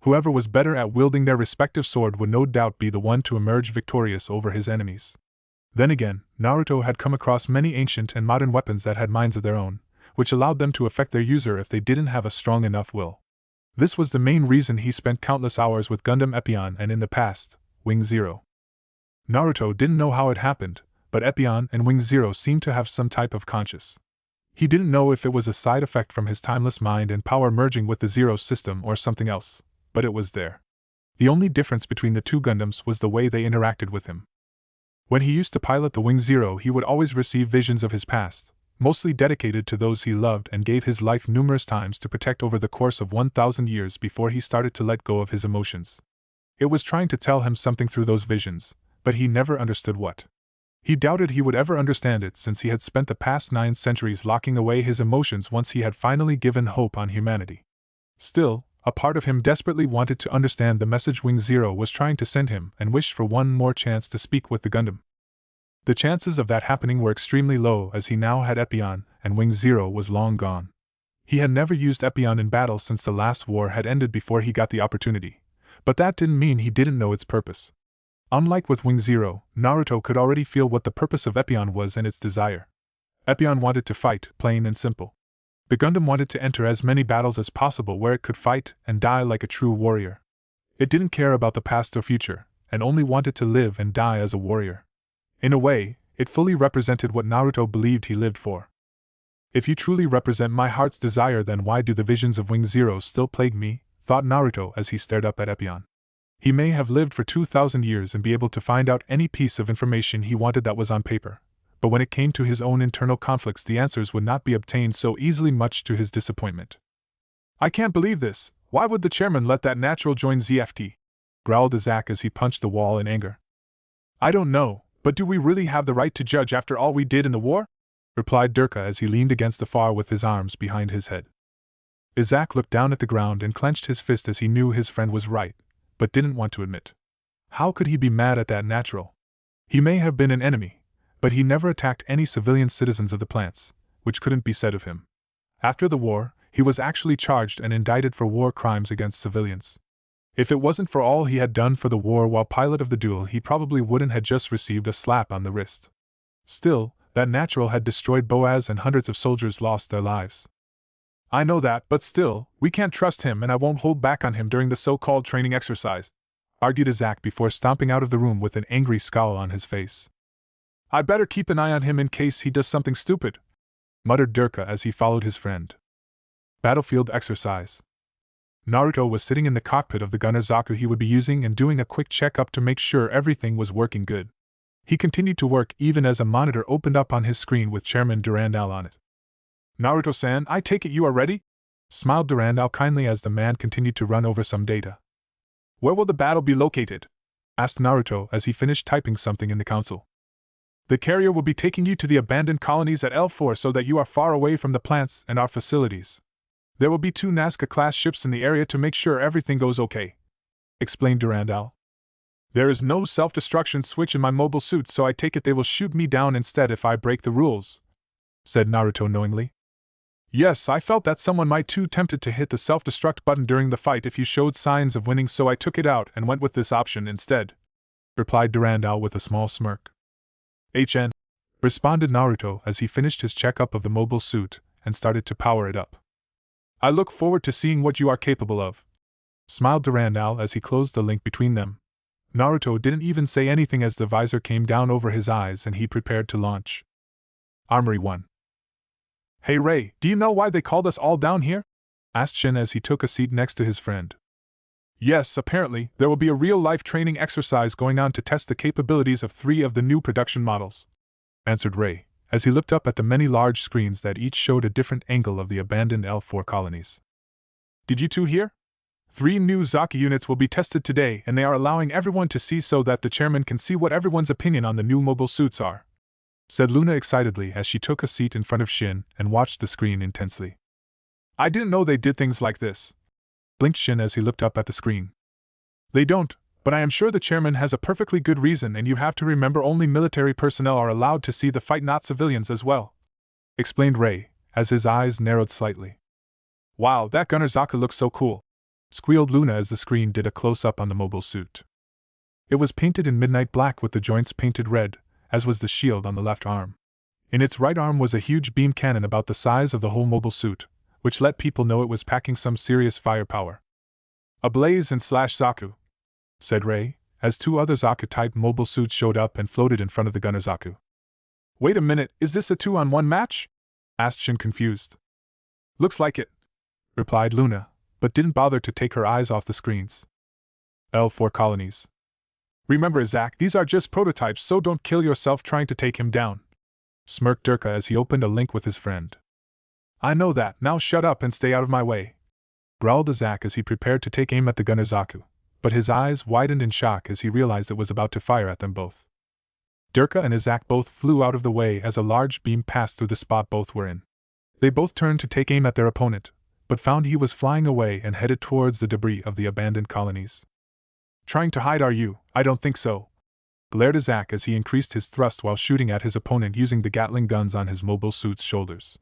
Whoever was better at wielding their respective sword would no doubt be the one to emerge victorious over his enemies. Then again, Naruto had come across many ancient and modern weapons that had minds of their own, which allowed them to affect their user if they didn't have a strong enough will. This was the main reason he spent countless hours with Gundam Epyon and in the past, Wing Zero. Naruto didn't know how it happened, but Epyon and Wing Zero seemed to have some type of conscience. He didn't know if it was a side effect from his timeless mind and power merging with the Zero system or something else, but it was there. The only difference between the two Gundams was the way they interacted with him. When he used to pilot the Wing Zero, he would always receive visions of his past, mostly dedicated to those he loved, and gave his life numerous times to protect over the course of 1,000 years before he started to let go of his emotions. It was trying to tell him something through those visions, but he never understood what. He doubted he would ever understand it, since he had spent the past 9 centuries locking away his emotions once he had finally given hope on humanity. Still, a part of him desperately wanted to understand the message Wing Zero was trying to send him and wished for one more chance to speak with the Gundam. The chances of that happening were extremely low, as he now had Epyon and Wing Zero was long gone. He had never used Epyon in battle since the last war had ended before he got the opportunity, but that didn't mean he didn't know its purpose. Unlike with Wing Zero, Naruto could already feel what the purpose of Epyon was and its desire. Epyon wanted to fight, plain and simple. The Gundam wanted to enter as many battles as possible where it could fight and die like a true warrior. It didn't care about the past or future, and only wanted to live and die as a warrior. In a way, it fully represented what Naruto believed he lived for. If you truly represent my heart's desire, then why do the visions of Wing Zero still plague me? Thought Naruto as he stared up at Epyon. He may have lived for 2,000 years and be able to find out any piece of information he wanted that was on paper, but when it came to his own internal conflicts, the answers would not be obtained so easily, much to his disappointment. I can't believe this. Why would the chairman let that natural join ZFT? Growled Izak as he punched the wall in anger. I don't know, but do we really have the right to judge after all we did in the war? Replied Durka as he leaned against the far with his arms behind his head. Izak looked down at the ground and clenched his fist as he knew his friend was right, but didn't want to admit. How could he be mad at that natural? He may have been an enemy, but he never attacked any civilian citizens of the plants, which couldn't be said of him. After the war, he was actually charged and indicted for war crimes against civilians. If it wasn't for all he had done for the war while pilot of the duel, he probably wouldn't have just received a slap on the wrist. Still, that natural had destroyed Boaz and hundreds of soldiers lost their lives. I know that, but still, we can't trust him and I won't hold back on him during the so-called training exercise, argued Izak before stomping out of the room with an angry scowl on his face. I better keep an eye on him in case he does something stupid, muttered Durka as he followed his friend. Battlefield exercise. Naruto was sitting in the cockpit of the gunner Zaku he would be using and doing a quick checkup to make sure everything was working good. He continued to work even as a monitor opened up on his screen with Chairman Durandal on it. Naruto-san, I take it you are ready? Smiled Durandal kindly as the man continued to run over some data. Where will the battle be located? Asked Naruto as he finished typing something in the console. The carrier will be taking you to the abandoned colonies at L4 so that you are far away from the plants and our facilities. There will be 2 Nazca-class ships in the area to make sure everything goes okay, explained Durandal. There is no self-destruction switch in my mobile suit, so I take it they will shoot me down instead if I break the rules, said Naruto knowingly. Yes, I felt that someone might too tempted to hit the self-destruct button during the fight if you showed signs of winning, so I took it out and went with this option instead, replied Durandal with a small smirk. HN, responded Naruto as he finished his checkup of the mobile suit and started to power it up. I look forward to seeing what you are capable of, smiled Durandal as he closed the link between them. Naruto didn't even say anything as the visor came down over his eyes and he prepared to launch. Armory 1. Hey Ray, do you know why they called us all down here? Asked Shin as he took a seat next to his friend. Yes, apparently, there will be a real-life training exercise going on to test the capabilities of 3 of the new production models, answered Ray, as he looked up at the many large screens that each showed a different angle of the abandoned L4 colonies. Did you 2 hear? 3 new Zaki units will be tested today, and they are allowing everyone to see so that the chairman can see what everyone's opinion on the new mobile suits are, said Luna excitedly as she took a seat in front of Shin and watched the screen intensely. I didn't know they did things like this, blinked Shin as he looked up at the screen. They don't, but I am sure the chairman has a perfectly good reason, and you have to remember only military personnel are allowed to see the fight, not civilians as well, explained Ray, as his eyes narrowed slightly. Wow, that Gunner Zaka looks so cool, squealed Luna as the screen did a close-up on the mobile suit. It was painted in midnight black with the joints painted red, as was the shield on the left arm. In its right arm was a huge beam cannon about the size of the whole mobile suit, which let people know it was packing some serious firepower. Ablaze and Zaku, said Ray, as 2 other Zaku-type mobile suits showed up and floated in front of the gunner Zaku. Wait a minute, is this a 2-on-1 match? Asked Shin confused. Looks like it, replied Luna, but didn't bother to take her eyes off the screens. L4 colonies. Remember, Zach, these are just prototypes, so don't kill yourself trying to take him down, smirked Durka as he opened a link with his friend. I know that, now shut up and stay out of my way, growled Izak as he prepared to take aim at the gunner Zaku, but his eyes widened in shock as he realized it was about to fire at them both. Durka and Izak both flew out of the way as a large beam passed through the spot both were in. They both turned to take aim at their opponent, but found he was flying away and headed towards the debris of the abandoned colonies. Trying to hide, are you? I don't think so, glared Izak as he increased his thrust while shooting at his opponent using the Gatling guns on his mobile suit's shoulders.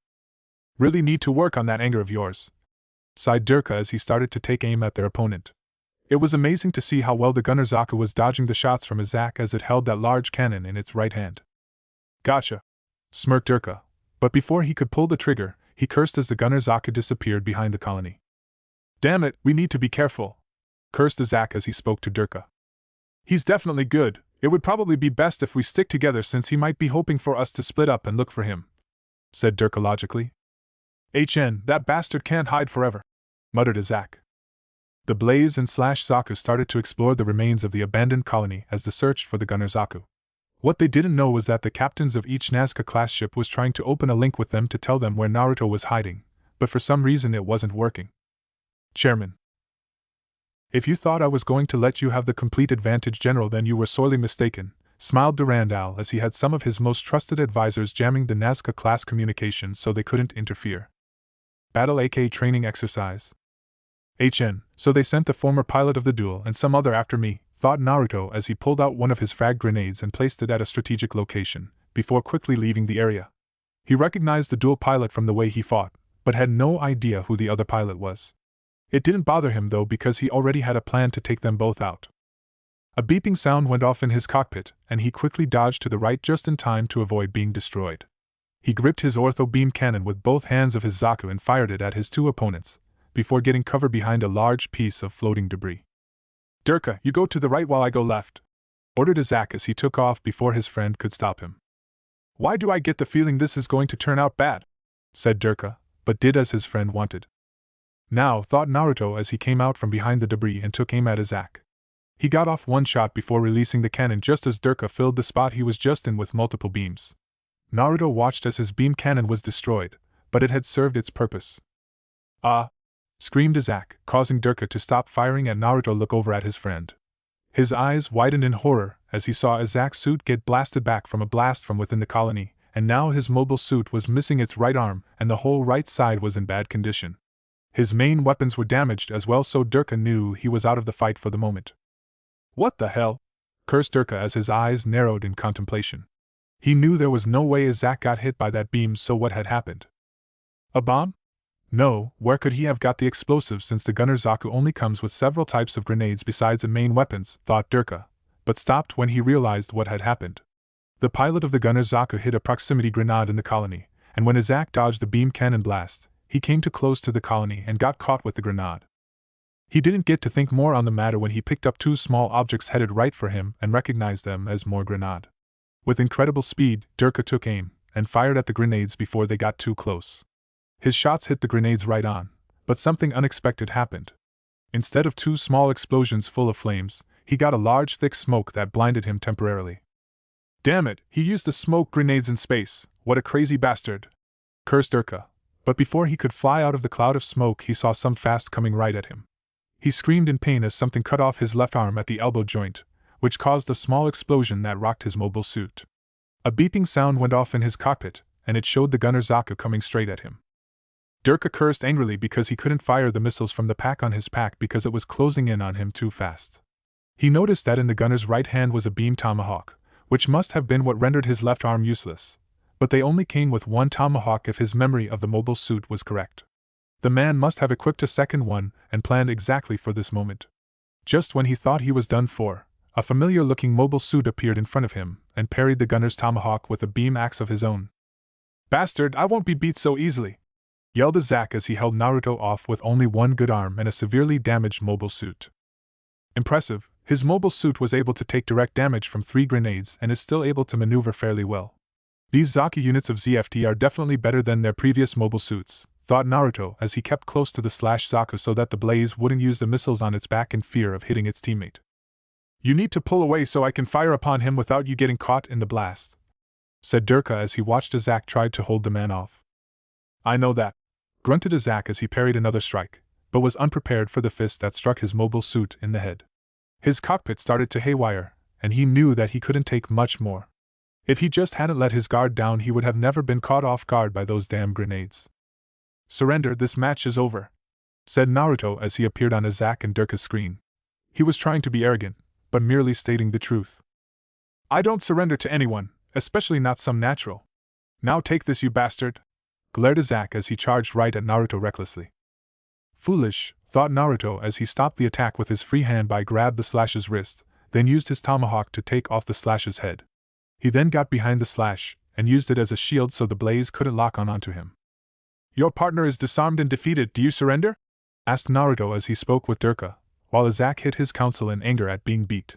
Really need to work on that anger of yours, sighed Durka as he started to take aim at their opponent. It was amazing to see how well the gunner Zaku was dodging the shots from Izak as it held that large cannon in its right hand. Gotcha! Smirked Durka, but before he could pull the trigger, he cursed as the gunner Zaku disappeared behind the colony. Damn it, we need to be careful, cursed Izak as he spoke to Durka. He's definitely good. It would probably be best if we stick together since he might be hoping for us to split up and look for him, said Durka logically. That bastard can't hide forever, muttered Izak. The Blaze and Zaku started to explore the remains of the abandoned colony as they searched for the gunner Zaku. What they didn't know was that the captains of each Nazca-class ship was trying to open a link with them to tell them where Naruto was hiding, but for some reason it wasn't working. Chairman. If you thought I was going to let you have the complete advantage, General, then you were sorely mistaken, smiled Durandal as he had some of his most trusted advisors jamming the Nazca-class communications so they couldn't interfere. Battle AK training exercise. So they sent the former pilot of the duel and some other after me, thought Naruto as he pulled out one of his frag grenades and placed it at a strategic location, before quickly leaving the area. He recognized the duel pilot from the way he fought, but had no idea who the other pilot was. It didn't bother him though because he already had a plan to take them both out. A beeping sound went off in his cockpit, and he quickly dodged to the right just in time to avoid being destroyed. He gripped his ortho beam cannon with both hands of his Zaku and fired it at his two opponents, before getting cover behind a large piece of floating debris. Durka, you go to the right while I go left, ordered Izak as he took off before his friend could stop him. Why do I get the feeling this is going to turn out bad? Said Durka, but did as his friend wanted. Now, thought Naruto as he came out from behind the debris and took aim at Izak. He got off one shot before releasing the cannon just as Durka filled the spot he was just in with multiple beams. Naruto watched as his beam cannon was destroyed, but it had served its purpose. Screamed Izak, causing Durka to stop firing and Naruto look over at his friend. His eyes widened in horror as he saw Izak's suit get blasted back from a blast from within the colony, and now his mobile suit was missing its right arm and the whole right side was in bad condition. His main weapons were damaged as well, so Durka knew he was out of the fight for the moment. What the hell? Cursed Durka as his eyes narrowed in contemplation. He knew there was no way Izak got hit by that beam, so what had happened? A bomb? No, where could he have got the explosives since the gunner Zaku only comes with several types of grenades besides the main weapons, thought Durka, but stopped when he realized what had happened. The pilot of the gunner Zaku hid a proximity grenade in the colony, and when Izak dodged the beam cannon blast, he came too close to the colony and got caught with the grenade. He didn't get to think more on the matter when he picked up two small objects headed right for him and recognized them as more grenade. With incredible speed, Durka took aim and fired at the grenades before they got too close. His shots hit the grenades right on, but something unexpected happened. Instead of two small explosions full of flames, he got a large thick smoke that blinded him temporarily. Damn it, he used the smoke grenades in space, what a crazy bastard! Cursed Durka. But before he could fly out of the cloud of smoke, he saw some fast coming right at him. He screamed in pain as something cut off his left arm at the elbow joint, which caused a small explosion that rocked his mobile suit. A beeping sound went off in his cockpit, and it showed the gunner Zaku coming straight at him. Durka cursed angrily because he couldn't fire the missiles from the pack on his pack because it was closing in on him too fast. He noticed that in the gunner's right hand was a beam tomahawk, which must have been what rendered his left arm useless, but they only came with one tomahawk if his memory of the mobile suit was correct. The man must have equipped a second one and planned exactly for this moment. Just when he thought he was done for, a familiar-looking mobile suit appeared in front of him and parried the gunner's tomahawk with a beam axe of his own. Bastard, I won't be beat so easily! Yelled Izak as he held Naruto off with only one good arm and a severely damaged mobile suit. Impressive, his mobile suit was able to take direct damage from 3 grenades and is still able to maneuver fairly well. These Zaku units of ZFT are definitely better than their previous mobile suits, thought Naruto as he kept close to the Zaku so that the Blaze wouldn't use the missiles on its back in fear of hitting its teammate. You need to pull away so I can fire upon him without you getting caught in the blast, said Durka as he watched Izak try to hold the man off. I know that, grunted Izak as he parried another strike, but was unprepared for the fist that struck his mobile suit in the head. His cockpit started to haywire, and he knew that he couldn't take much more. If he just hadn't let his guard down, he would have never been caught off guard by those damn grenades. Surrender, this match is over, said Naruto as he appeared on Izak and Durka's screen. He was trying to be arrogant, but merely stating the truth. I don't surrender to anyone, especially not some natural. Now take this, you bastard! Glared Izak as he charged right at Naruto recklessly. Foolish, thought Naruto as he stopped the attack with his free hand by grabbed the Slash's wrist, then used his tomahawk to take off the Slash's head. He then got behind the Slash, and used it as a shield so the blaze couldn't lock onto him. Your partner is disarmed and defeated, do you surrender? Asked Naruto as he spoke with Durka, while Izak hit his counsel in anger at being beat.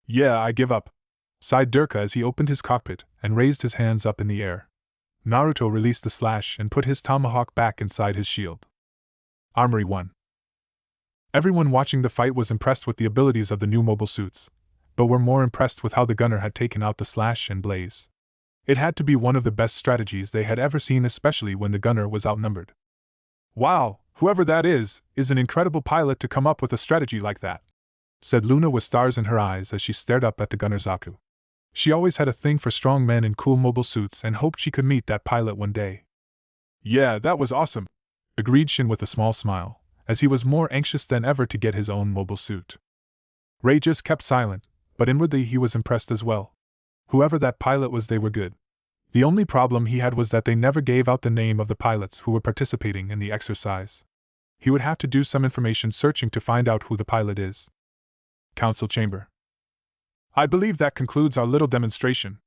Yeah, I give up, sighed Durka as he opened his cockpit and raised his hands up in the air. Naruto released the Slash and put his tomahawk back inside his shield. Armory 1. Everyone watching the fight was impressed with the abilities of the new mobile suits, but were more impressed with how the gunner had taken out the Slash and Blaze. It had to be one of the best strategies they had ever seen, especially when the gunner was outnumbered. Wow, whoever that is an incredible pilot to come up with a strategy like that, said Luna with stars in her eyes as she stared up at the gunner Zaku. She always had a thing for strong men in cool mobile suits and hoped she could meet that pilot one day. Yeah, that was awesome, agreed Shin with a small smile, as he was more anxious than ever to get his own mobile suit. Ray just kept silent, but inwardly he was impressed as well. Whoever that pilot was, they were good. The only problem he had was that they never gave out the name of the pilots who were participating in the exercise. He would have to do some information searching to find out who the pilot is. Council Chamber. I believe that concludes our little demonstration.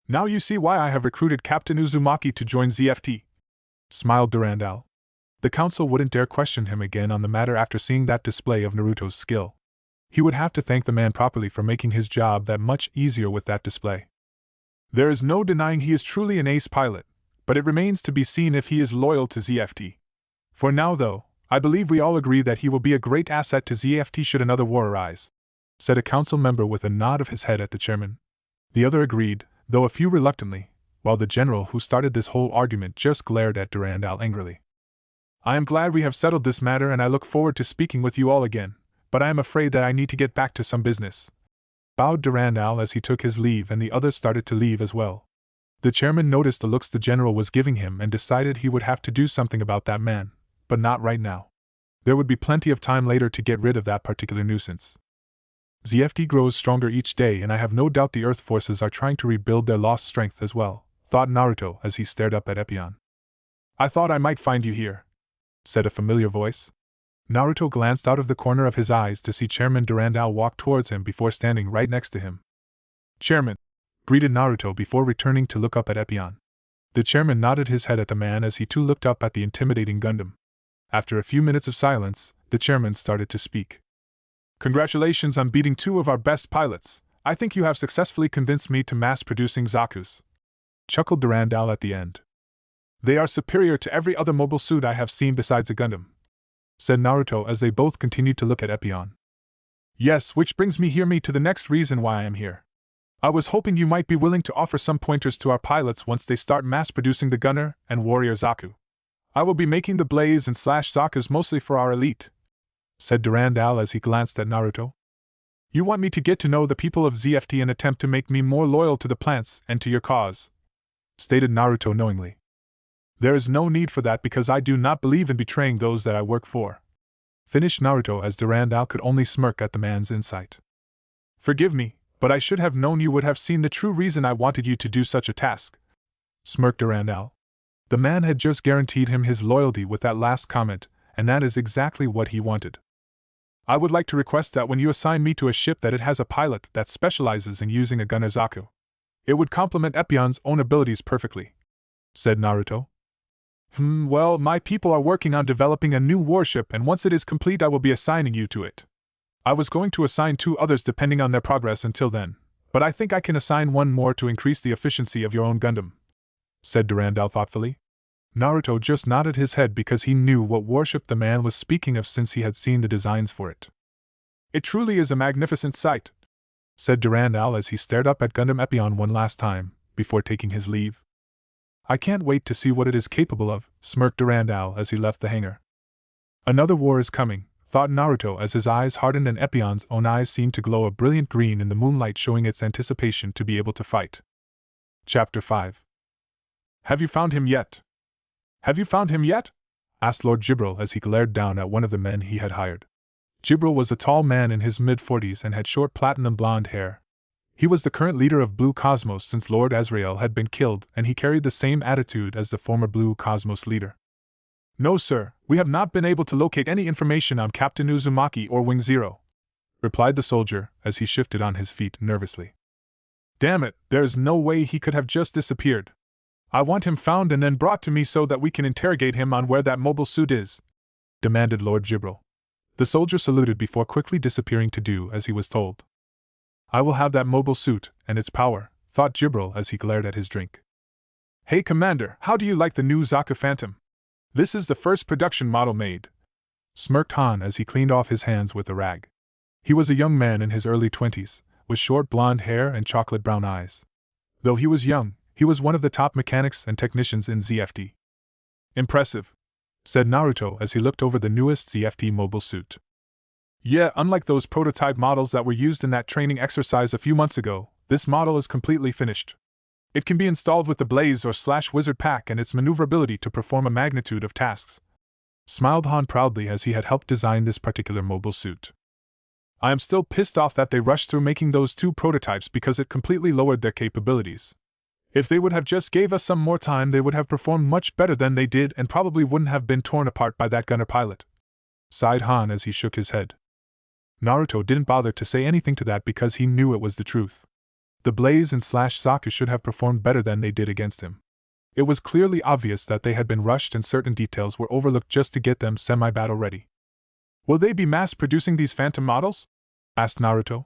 Now you see why I have recruited Captain Uzumaki to join ZFT, smiled Durandal. The council wouldn't dare question him again on the matter after seeing that display of Naruto's skill. He would have to thank the man properly for making his job that much easier with that display. There is no denying he is truly an ace pilot, but it remains to be seen if he is loyal to ZFT. For now, though, I believe we all agree that he will be a great asset to ZFT should another war arise, said a council member with a nod of his head at the chairman. The other agreed, though a few reluctantly, while the general who started this whole argument just glared at Durandal angrily. I am glad we have settled this matter and I look forward to speaking with you all again, but I am afraid that I need to get back to some business, bowed Durandal as he took his leave, and the others started to leave as well. The chairman noticed the looks the general was giving him and decided he would have to do something about that man, but not right now. There would be plenty of time later to get rid of that particular nuisance. ZFT grows stronger each day, and I have no doubt the Earth forces are trying to rebuild their lost strength as well, thought Naruto as he stared up at Epion. I thought I might find you here, said a familiar voice. Naruto glanced out of the corner of his eyes to see Chairman Durandal walk towards him before standing right next to him. Chairman, greeted Naruto before returning to look up at Epion. The chairman nodded his head at the man as he too looked up at the intimidating Gundam. After a few minutes of silence, the chairman started to speak. Congratulations on beating 2 of our best pilots. I think you have successfully convinced me to mass-producing Zaku's, chuckled Durandal at the end. They are superior to every other mobile suit I have seen besides a Gundam, said Naruto as they both continued to look at Epion. Yes, which brings me to the next reason why I am here. I was hoping you might be willing to offer some pointers to our pilots once they start mass-producing the Gunner and Warrior Zaku. I will be making the Blaze and Slash Zakus mostly for our elite, said Durandal as he glanced at Naruto. You want me to get to know the people of ZFT and attempt to make me more loyal to the plants and to your cause, stated Naruto knowingly. There is no need for that because I do not believe in betraying those that I work for, finished Naruto as Durandal could only smirk at the man's insight. Forgive me, but I should have known you would have seen the true reason I wanted you to do such a task, smirked Durandal. The man had just guaranteed him his loyalty with that last comment, and that is exactly what he wanted. I would like to request that when you assign me to a ship that it has a pilot that specializes in using a Gunner Zaku. It would complement Epion's own abilities perfectly, said Naruto. Well, my people are working on developing a new warship, and once it is complete I will be assigning you to it. I was going to assign 2 others depending on their progress until then, but I think I can assign 1 more to increase the efficiency of your own Gundam, said Durandal thoughtfully. Naruto just nodded his head because he knew what warship the man was speaking of since he had seen the designs for it. It truly is a magnificent sight, said Durandal as he stared up at Gundam Epion one last time, before taking his leave. I can't wait to see what it is capable of, smirked Durandal as he left the hangar. Another war is coming, thought Naruto as his eyes hardened and Epion's own eyes seemed to glow a brilliant green in the moonlight, showing its anticipation to be able to fight. Chapter 5. Have you found him yet? Have you found him yet? Asked Lord Jibril as he glared down at one of the men he had hired. Jibril was a tall man in his mid-40s and had short platinum blonde hair. He was the current leader of Blue Cosmos since Lord Azrael had been killed, and he carried the same attitude as the former Blue Cosmos leader. No, sir, we have not been able to locate any information on Captain Uzumaki or Wing Zero, replied the soldier as he shifted on his feet nervously. Damn it, there's no way he could have just disappeared. I want him found and then brought to me so that we can interrogate him on where that mobile suit is, demanded Lord Gibril. The soldier saluted before quickly disappearing to do as he was told. I will have that mobile suit and its power, thought Gibril as he glared at his drink. Hey Commander, how do you like the new Zaku Phantom? This is the first production model made, smirked Han as he cleaned off his hands with a rag. He was a young man in his early 20s, with short blonde hair and chocolate brown eyes. Though he was young, he was one of the top mechanics and technicians in ZFT. Impressive, said Naruto as he looked over the newest ZFT mobile suit. Yeah, unlike those prototype models that were used in that training exercise a few months ago, this model is completely finished. It can be installed with the Blaze or Wizard pack and its maneuverability to perform a magnitude of tasks, smiled Han proudly as he had helped design this particular mobile suit. I am still pissed off that they rushed through making those two prototypes because it completely lowered their capabilities. If they would have just gave us some more time, they would have performed much better than they did and probably wouldn't have been torn apart by that gunner pilot, sighed Han as he shook his head. Naruto didn't bother to say anything to that because he knew it was the truth. The Blaze and Zaku should have performed better than they did against him. It was clearly obvious that they had been rushed and certain details were overlooked just to get them semi-battle ready. Will they be mass-producing these Phantom models? Asked Naruto.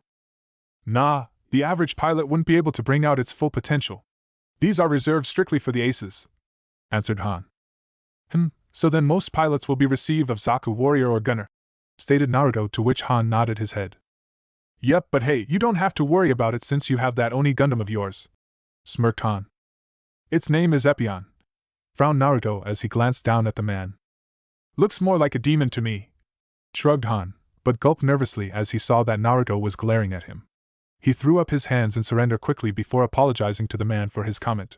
Nah, the average pilot wouldn't be able to bring out its full potential. These are reserved strictly for the aces, answered Han. So then most pilots will be received of Zaku warrior or gunner, stated Naruto, to which Han nodded his head. Yep, but hey, you don't have to worry about it since you have that Oni Gundam of yours, smirked Han. Its name is Epion, frowned Naruto as he glanced down at the man. Looks more like a demon to me, shrugged Han, but gulped nervously as he saw that Naruto was glaring at him. He threw up his hands in surrender quickly before apologizing to the man for his comment.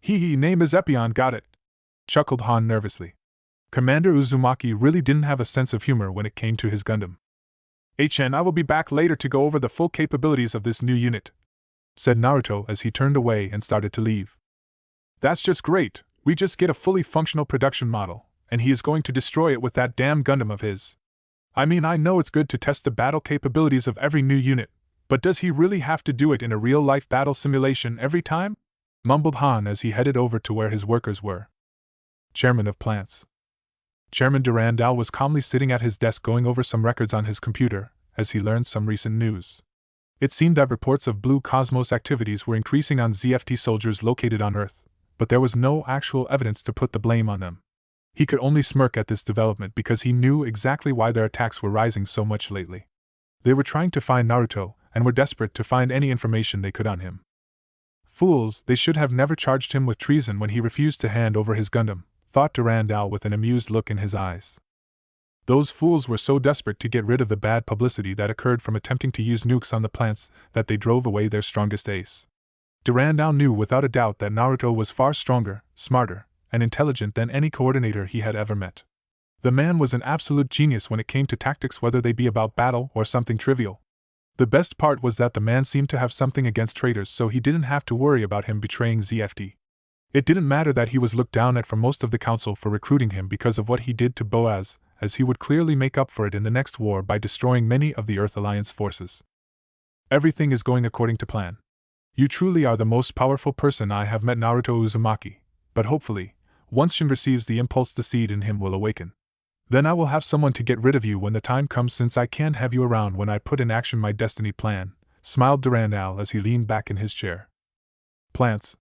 Name is Epion, got it, chuckled Han nervously. Commander Uzumaki really didn't have a sense of humor when it came to his Gundam. I will be back later to go over the full capabilities of this new unit, said Naruto as he turned away and started to leave. That's just great, we just get a fully functional production model, and he is going to destroy it with that damn Gundam of his. I mean, I know it's good to test the battle capabilities of every new unit, but does he really have to do it in a real-life battle simulation every time? Mumbled Han as he headed over to where his workers were. Chairman of Plants. Chairman Durandal was calmly sitting at his desk going over some records on his computer, as he learned some recent news. It seemed that reports of Blue Cosmos activities were increasing on ZFT soldiers located on Earth, but there was no actual evidence to put the blame on them. He could only smirk at this development because he knew exactly why their attacks were rising so much lately. They were trying to find Naruto, and were desperate to find any information they could on him. Fools, they should have never charged him with treason when he refused to hand over his Gundam, thought Durandal with an amused look in his eyes. Those fools were so desperate to get rid of the bad publicity that occurred from attempting to use nukes on the plants that they drove away their strongest ace. Durandal knew without a doubt that Naruto was far stronger, smarter, and intelligent than any coordinator he had ever met. The man was an absolute genius when it came to tactics, whether they be about battle or something trivial. The best part was that the man seemed to have something against traitors, so he didn't have to worry about him betraying ZFT. It didn't matter that he was looked down at from most of the council for recruiting him because of what he did to Boaz, as he would clearly make up for it in the next war by destroying many of the Earth Alliance forces. Everything is going according to plan. You truly are the most powerful person I have met, Naruto Uzumaki, but hopefully, once Shin receives the impulse, the seed in him will awaken. Then I will have someone to get rid of you when the time comes, since I can't have you around when I put in action my destiny plan, smiled Durandal as he leaned back in his chair. Plants.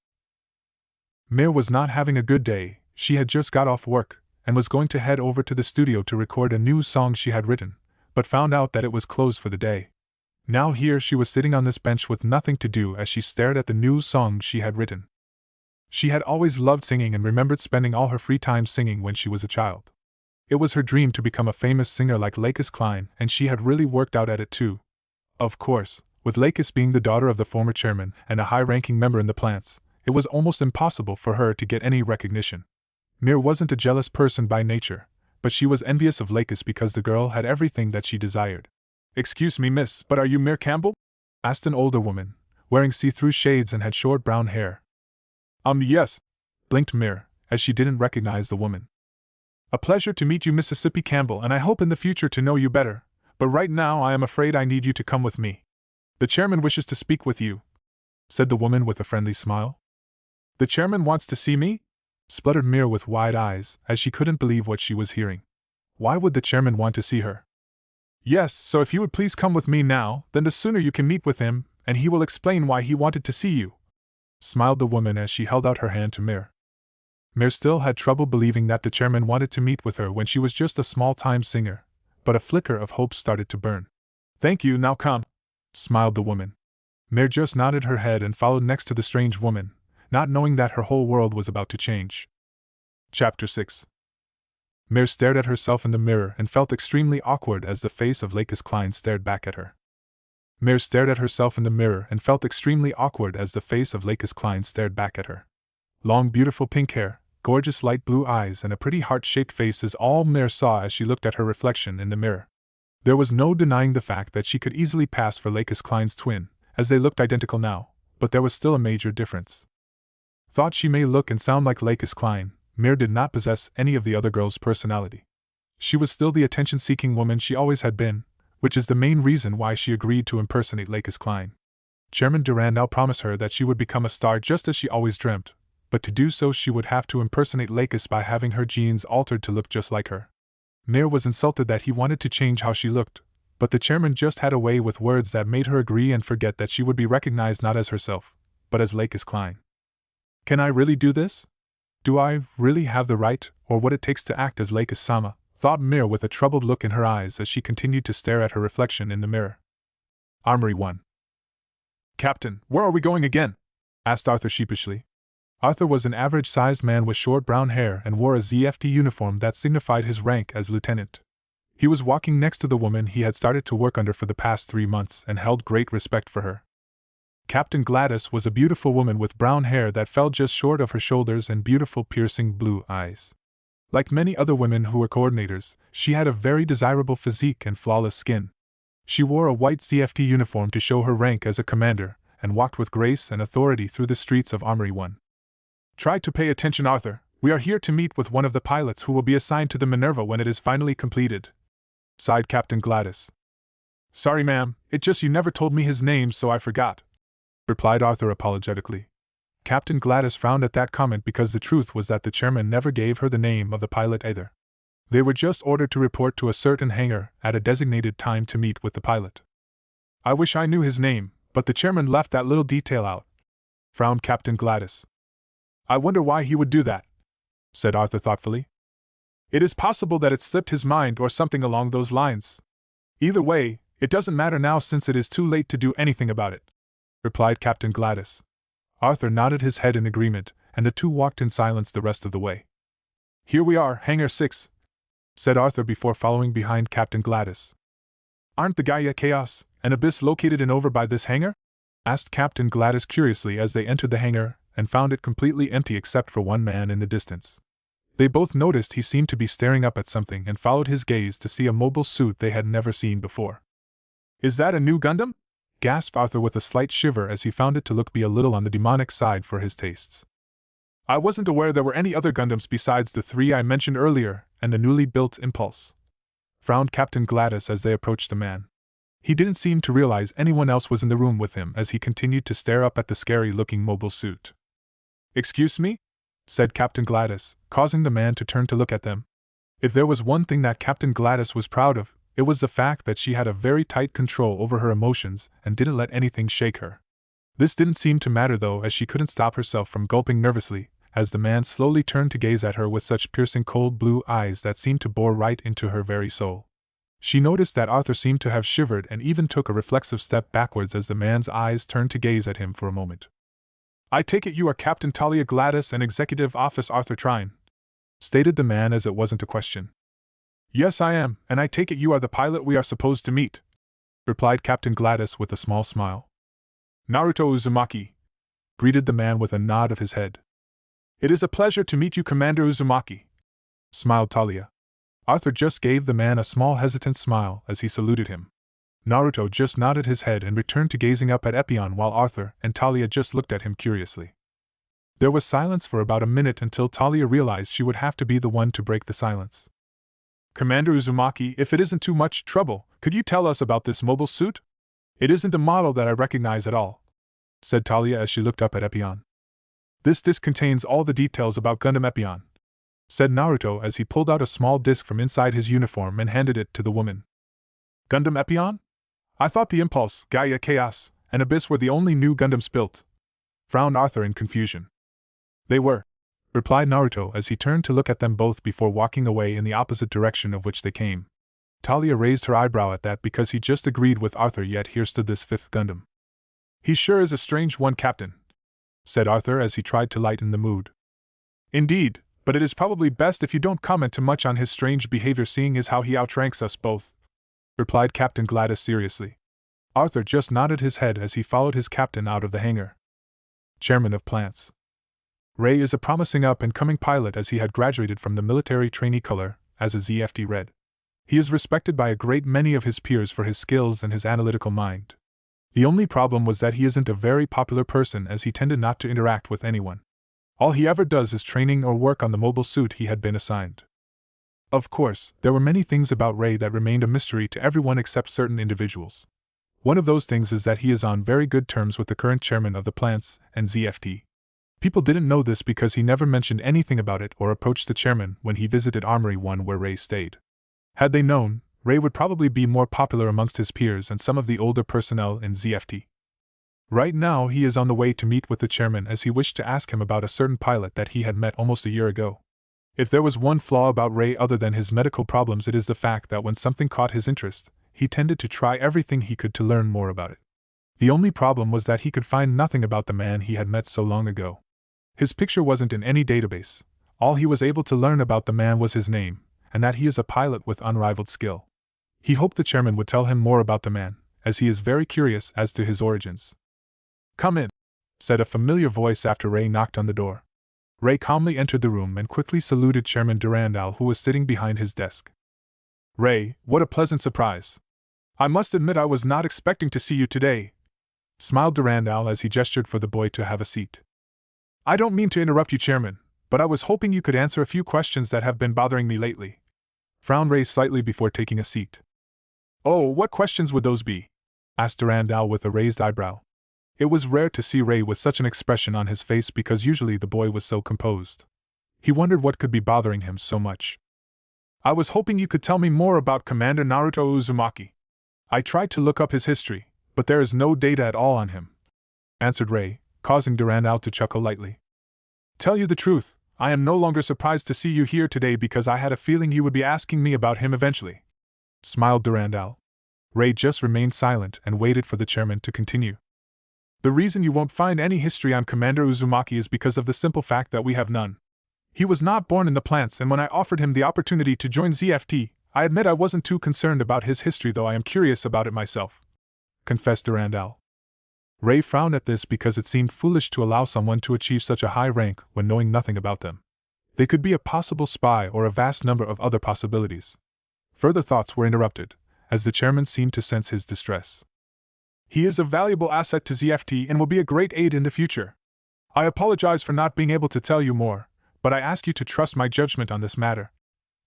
Mir was not having a good day. She had just got off work, and was going to head over to the studio to record a new song she had written, but found out that it was closed for the day. Now here she was sitting on this bench with nothing to do as she stared at the new song she had written. She had always loved singing and remembered spending all her free time singing when she was a child. It was her dream to become a famous singer like Lakis Klein, and she had really worked out at it too. Of course, with Lakis being the daughter of the former chairman and a high-ranking member in the plants, it was almost impossible for her to get any recognition. Mir wasn't a jealous person by nature, but she was envious of Lakis because the girl had everything that she desired. "Excuse me, miss, but are you Mir Campbell?" asked an older woman, wearing see-through shades and had short brown hair. Yes, blinked Mir, as she didn't recognize the woman. A pleasure to meet you, Mississippi Campbell, and I hope in the future to know you better, but right now I am afraid I need you to come with me. The chairman wishes to speak with you, said the woman with a friendly smile. The chairman wants to see me? Spluttered Mir with wide eyes, as she couldn't believe what she was hearing. Why would the chairman want to see her? Yes, so if you would please come with me now, then the sooner you can meet with him, and he will explain why he wanted to see you, smiled the woman as she held out her hand to Mir. Mir still had trouble believing that the chairman wanted to meet with her when she was just a small-time singer, but a flicker of hope started to burn. Thank you, now come, smiled the woman. Mir just nodded her head and followed next to the strange woman, not knowing that her whole world was about to change. Chapter 6. Mir stared at herself in the mirror and felt extremely awkward as the face of Lakis Klein stared back at her. Mir stared at herself in the mirror and felt extremely awkward as the face of Lakis Klein stared back at her. Long beautiful pink hair, gorgeous light blue eyes and a pretty heart-shaped face is all Mir saw as she looked at her reflection in the mirror. There was no denying the fact that she could easily pass for Lakis Klein's twin, as they looked identical now, but there was still a major difference. Thought she may look and sound like Lakis Klein, Mir did not possess any of the other girl's personality. She was still the attention-seeking woman she always had been, which is the main reason why she agreed to impersonate Lakis Klein. Chairman Duran now promised her that she would become a star just as she always dreamt, but to do so she would have to impersonate Lakis by having her genes altered to look just like her. Mir was insulted that he wanted to change how she looked, but the chairman just had a way with words that made her agree and forget that she would be recognized not as herself, but as Lakis Klein. Can I really do this? Do I really have the right, or what it takes to act as Lakis-sama? Thought Mir with a troubled look in her eyes as she continued to stare at her reflection in the mirror. Armory 1. Captain, where are we going again? Asked Arthur sheepishly. Arthur was an average-sized man with short brown hair and wore a ZFT uniform that signified his rank as lieutenant. He was walking next to the woman he had started to work under for the past 3 months and held great respect for her. Captain Gladys was a beautiful woman with brown hair that fell just short of her shoulders and beautiful piercing blue eyes. Like many other women who were coordinators, she had a very desirable physique and flawless skin. She wore a white CFT uniform to show her rank as a commander, and walked with grace and authority through the streets of Armory 1. Try to pay attention, Arthur. We are here to meet with one of the pilots who will be assigned to the Minerva when it is finally completed, sighed Captain Gladys. Sorry, ma'am, it just you never told me his name, so I forgot, replied Arthur apologetically. Captain Gladys frowned at that comment because the truth was that the chairman never gave her the name of the pilot either. They were just ordered to report to a certain hangar at a designated time to meet with the pilot. I wish I knew his name, but the chairman left that little detail out, frowned Captain Gladys. I wonder why he would do that, said Arthur thoughtfully. It is possible that it slipped his mind or something along those lines. Either way, it doesn't matter now since it is too late to do anything about it, replied Captain Gladys. Arthur nodded his head in agreement, and the two walked in silence the rest of the way. Here we are, Hangar 6, said Arthur before following behind Captain Gladys. Aren't the Gaia Chaos and Abyss located in over by this hangar? Asked Captain Gladys curiously as they entered the hangar and found it completely empty except for one man in the distance. They both noticed he seemed to be staring up at something and followed his gaze to see a mobile suit they had never seen before. Is that a new Gundam? Gasped Arthur with a slight shiver as he found it to look be a little on the demonic side for his tastes. I wasn't aware there were any other Gundams besides the 3 I mentioned earlier and the newly built Impulse, frowned Captain Gladys as they approached the man. He didn't seem to realize anyone else was in the room with him as he continued to stare up at the scary-looking mobile suit. Excuse me? Said Captain Gladys, causing the man to turn to look at them. If there was one thing that Captain Gladys was proud of, it was the fact that she had a very tight control over her emotions and didn't let anything shake her. This didn't seem to matter though, as she couldn't stop herself from gulping nervously, as the man slowly turned to gaze at her with such piercing cold blue eyes that seemed to bore right into her very soul. She noticed that Arthur seemed to have shivered and even took a reflexive step backwards as the man's eyes turned to gaze at him for a moment. I take it you are Captain Talia Gladys and Executive Office Arthur Trine, stated the man as it wasn't a question. Yes, I am, and I take it you are the pilot we are supposed to meet, replied Captain Gladys with a small smile. Naruto Uzumaki, greeted the man with a nod of his head. It is a pleasure to meet you, Commander Uzumaki, smiled Talia. Arthur just gave the man a small hesitant smile as he saluted him. Naruto just nodded his head and returned to gazing up at Epion while Arthur and Talia just looked at him curiously. There was silence for about a minute until Talia realized she would have to be the one to break the silence. Commander Uzumaki, if it isn't too much trouble, could you tell us about this mobile suit? It isn't a model that I recognize at all, said Talia as she looked up at Epion. This disc contains all the details about Gundam Epion, said Naruto as he pulled out a small disc from inside his uniform and handed it to the woman. Gundam Epion? I thought the Impulse, Gaia Chaos, and Abyss were the only new Gundams built, frowned Arthur in confusion. They were, replied Naruto as he turned to look at them both before walking away in the opposite direction of which they came. Talia raised her eyebrow at that because he just agreed with Arthur, yet here stood this fifth Gundam. He sure is a strange one, Captain, said Arthur as he tried to lighten the mood. Indeed, but it is probably best if you don't comment too much on his strange behavior, seeing as how he outranks us both, replied Captain Gladys seriously. Arthur just nodded his head as he followed his captain out of the hangar. Chairman of Plants. Ray is a promising up-and-coming pilot as he had graduated from the military trainee color, as a ZFT read. He is respected by a great many of his peers for his skills and his analytical mind. The only problem was that he isn't a very popular person, as he tended not to interact with anyone. All he ever does is training or work on the mobile suit he had been assigned. Of course, there were many things about Ray that remained a mystery to everyone except certain individuals. One of those things is that he is on very good terms with the current chairman of the plants and ZFT. People didn't know this because he never mentioned anything about it or approached the chairman when he visited Armory 1 where Ray stayed. Had they known, Ray would probably be more popular amongst his peers and some of the older personnel in ZFT. Right now he is on the way to meet with the chairman as he wished to ask him about a certain pilot that he had met almost a year ago. If there was one flaw about Ray other than his medical problems, it is the fact that when something caught his interest, he tended to try everything he could to learn more about it. The only problem was that he could find nothing about the man he had met so long ago. His picture wasn't in any database. All he was able to learn about the man was his name, and that he is a pilot with unrivaled skill. He hoped the chairman would tell him more about the man, as he is very curious as to his origins. Come in, said a familiar voice after Ray knocked on the door. Ray calmly entered the room and quickly saluted Chairman Durandal, who was sitting behind his desk. Ray, what a pleasant surprise. I must admit I was not expecting to see you today, smiled Durandal as he gestured for the boy to have a seat. I don't mean to interrupt you, Chairman, but I was hoping you could answer a few questions that have been bothering me lately, frowned Ray slightly before taking a seat. Oh, what questions would those be? Asked Durandal with a raised eyebrow. It was rare to see Ray with such an expression on his face because usually the boy was so composed. He wondered what could be bothering him so much. I was hoping you could tell me more about Commander Naruto Uzumaki. I tried to look up his history, but there is no data at all on him, answered Ray, causing Durandal to chuckle lightly. Tell you the truth, I am no longer surprised to see you here today because I had a feeling you would be asking me about him eventually, smiled Durandal. Ray just remained silent and waited for the chairman to continue. The reason you won't find any history on Commander Uzumaki is because of the simple fact that we have none. He was not born in the plants, and when I offered him the opportunity to join ZFT, I admit I wasn't too concerned about his history, though I am curious about it myself, confessed Durandal. Ray frowned at this because it seemed foolish to allow someone to achieve such a high rank when knowing nothing about them. They could be a possible spy or a vast number of other possibilities. Further thoughts were interrupted, as the chairman seemed to sense his distress. He is a valuable asset to ZFT and will be a great aid in the future. I apologize for not being able to tell you more, but I ask you to trust my judgment on this matter,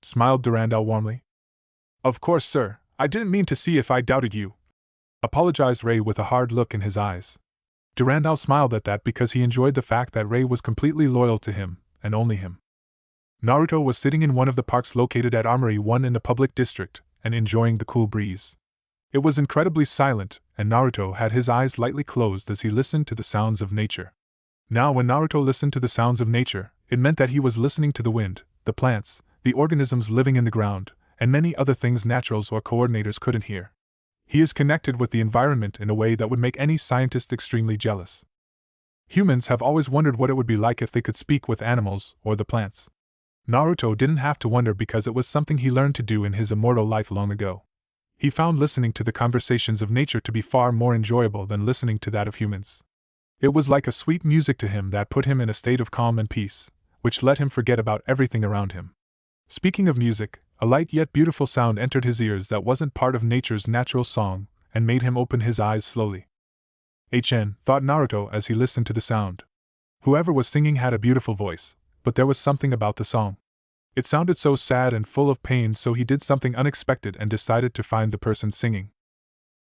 smiled Durandal warmly. Of course, sir, I didn't mean to see if I doubted you, apologized Ray with a hard look in his eyes. Durandal smiled at that because he enjoyed the fact that Ray was completely loyal to him, and only him. Naruto was sitting in one of the parks located at Armory 1 in the public district, and enjoying the cool breeze. It was incredibly silent, and Naruto had his eyes lightly closed as he listened to the sounds of nature. Now when Naruto listened to the sounds of nature, it meant that he was listening to the wind, the plants, the organisms living in the ground, and many other things naturals or coordinators couldn't hear. He is connected with the environment in a way that would make any scientist extremely jealous. Humans have always wondered what it would be like if they could speak with animals or the plants. Naruto didn't have to wonder because it was something he learned to do in his immortal life long ago. He found listening to the conversations of nature to be far more enjoyable than listening to that of humans. It was like a sweet music to him that put him in a state of calm and peace, which let him forget about everything around him. Speaking of music, a light yet beautiful sound entered his ears that wasn't part of nature's natural song, and made him open his eyes slowly. thought Naruto as he listened to the sound. Whoever was singing had a beautiful voice, but there was something about the song. It sounded so sad and full of pain, so he did something unexpected and decided to find the person singing.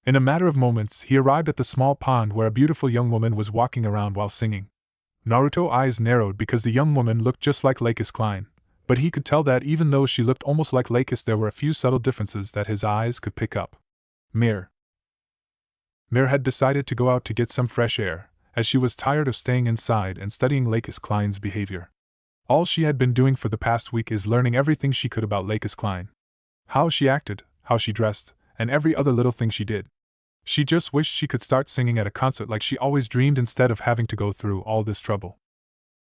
In a matter of moments, he arrived at the small pond where a beautiful young woman was walking around while singing. Naruto's eyes narrowed because the young woman looked just like Lakis Klein, but he could tell that even though she looked almost like Lakis, there were a few subtle differences that his eyes could pick up. Mir had decided to go out to get some fresh air, as she was tired of staying inside and studying Lakis Klein's behavior. All she had been doing for the past week is learning everything she could about Lakis Klein. How she acted, how she dressed, and every other little thing she did. She just wished she could start singing at a concert like she always dreamed instead of having to go through all this trouble.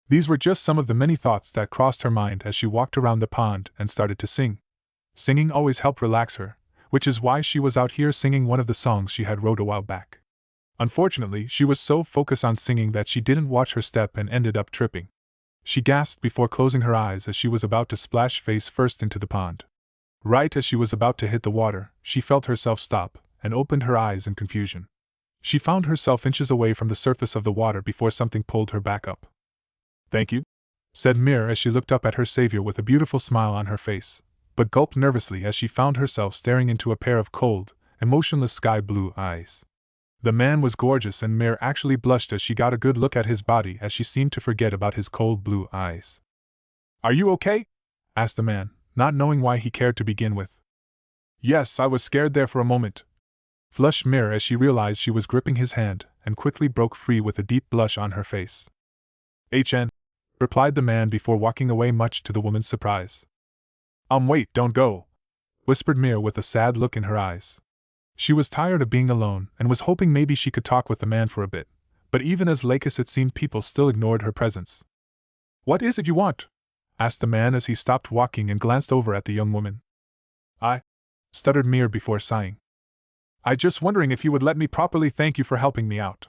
These were just some of the many thoughts that crossed her mind as she walked around the pond and started to sing. Singing always helped relax her, which is why she was out here singing one of the songs she had wrote a while back. Unfortunately, she was so focused on singing that she didn't watch her step and ended up tripping. She gasped before closing her eyes as she was about to splash face first into the pond. Right as she was about to hit the water, she felt herself stop and opened her eyes in confusion. She found herself inches away from the surface of the water before something pulled her back up. "Thank you," said Mir as she looked up at her savior with a beautiful smile on her face, but gulped nervously as she found herself staring into a pair of cold, emotionless sky-blue eyes. The man was gorgeous, and Mir actually blushed as she got a good look at his body as she seemed to forget about his cold blue eyes. "Are you okay?" asked the man, not knowing why he cared to begin with. "Yes, I was scared there for a moment," flushed Mir as she realized she was gripping his hand, and quickly broke free with a deep blush on her face. "HN," replied the man before walking away, much to the woman's surprise. Wait, don't go," whispered Mir with a sad look in her eyes. She was tired of being alone and was hoping maybe she could talk with the man for a bit, but even as Lakis it seemed people still ignored her presence. "What is it you want?" asked the man as he stopped walking and glanced over at the young woman. "I," stuttered Mir before sighing. "I just wondering if you would let me properly thank you for helping me out.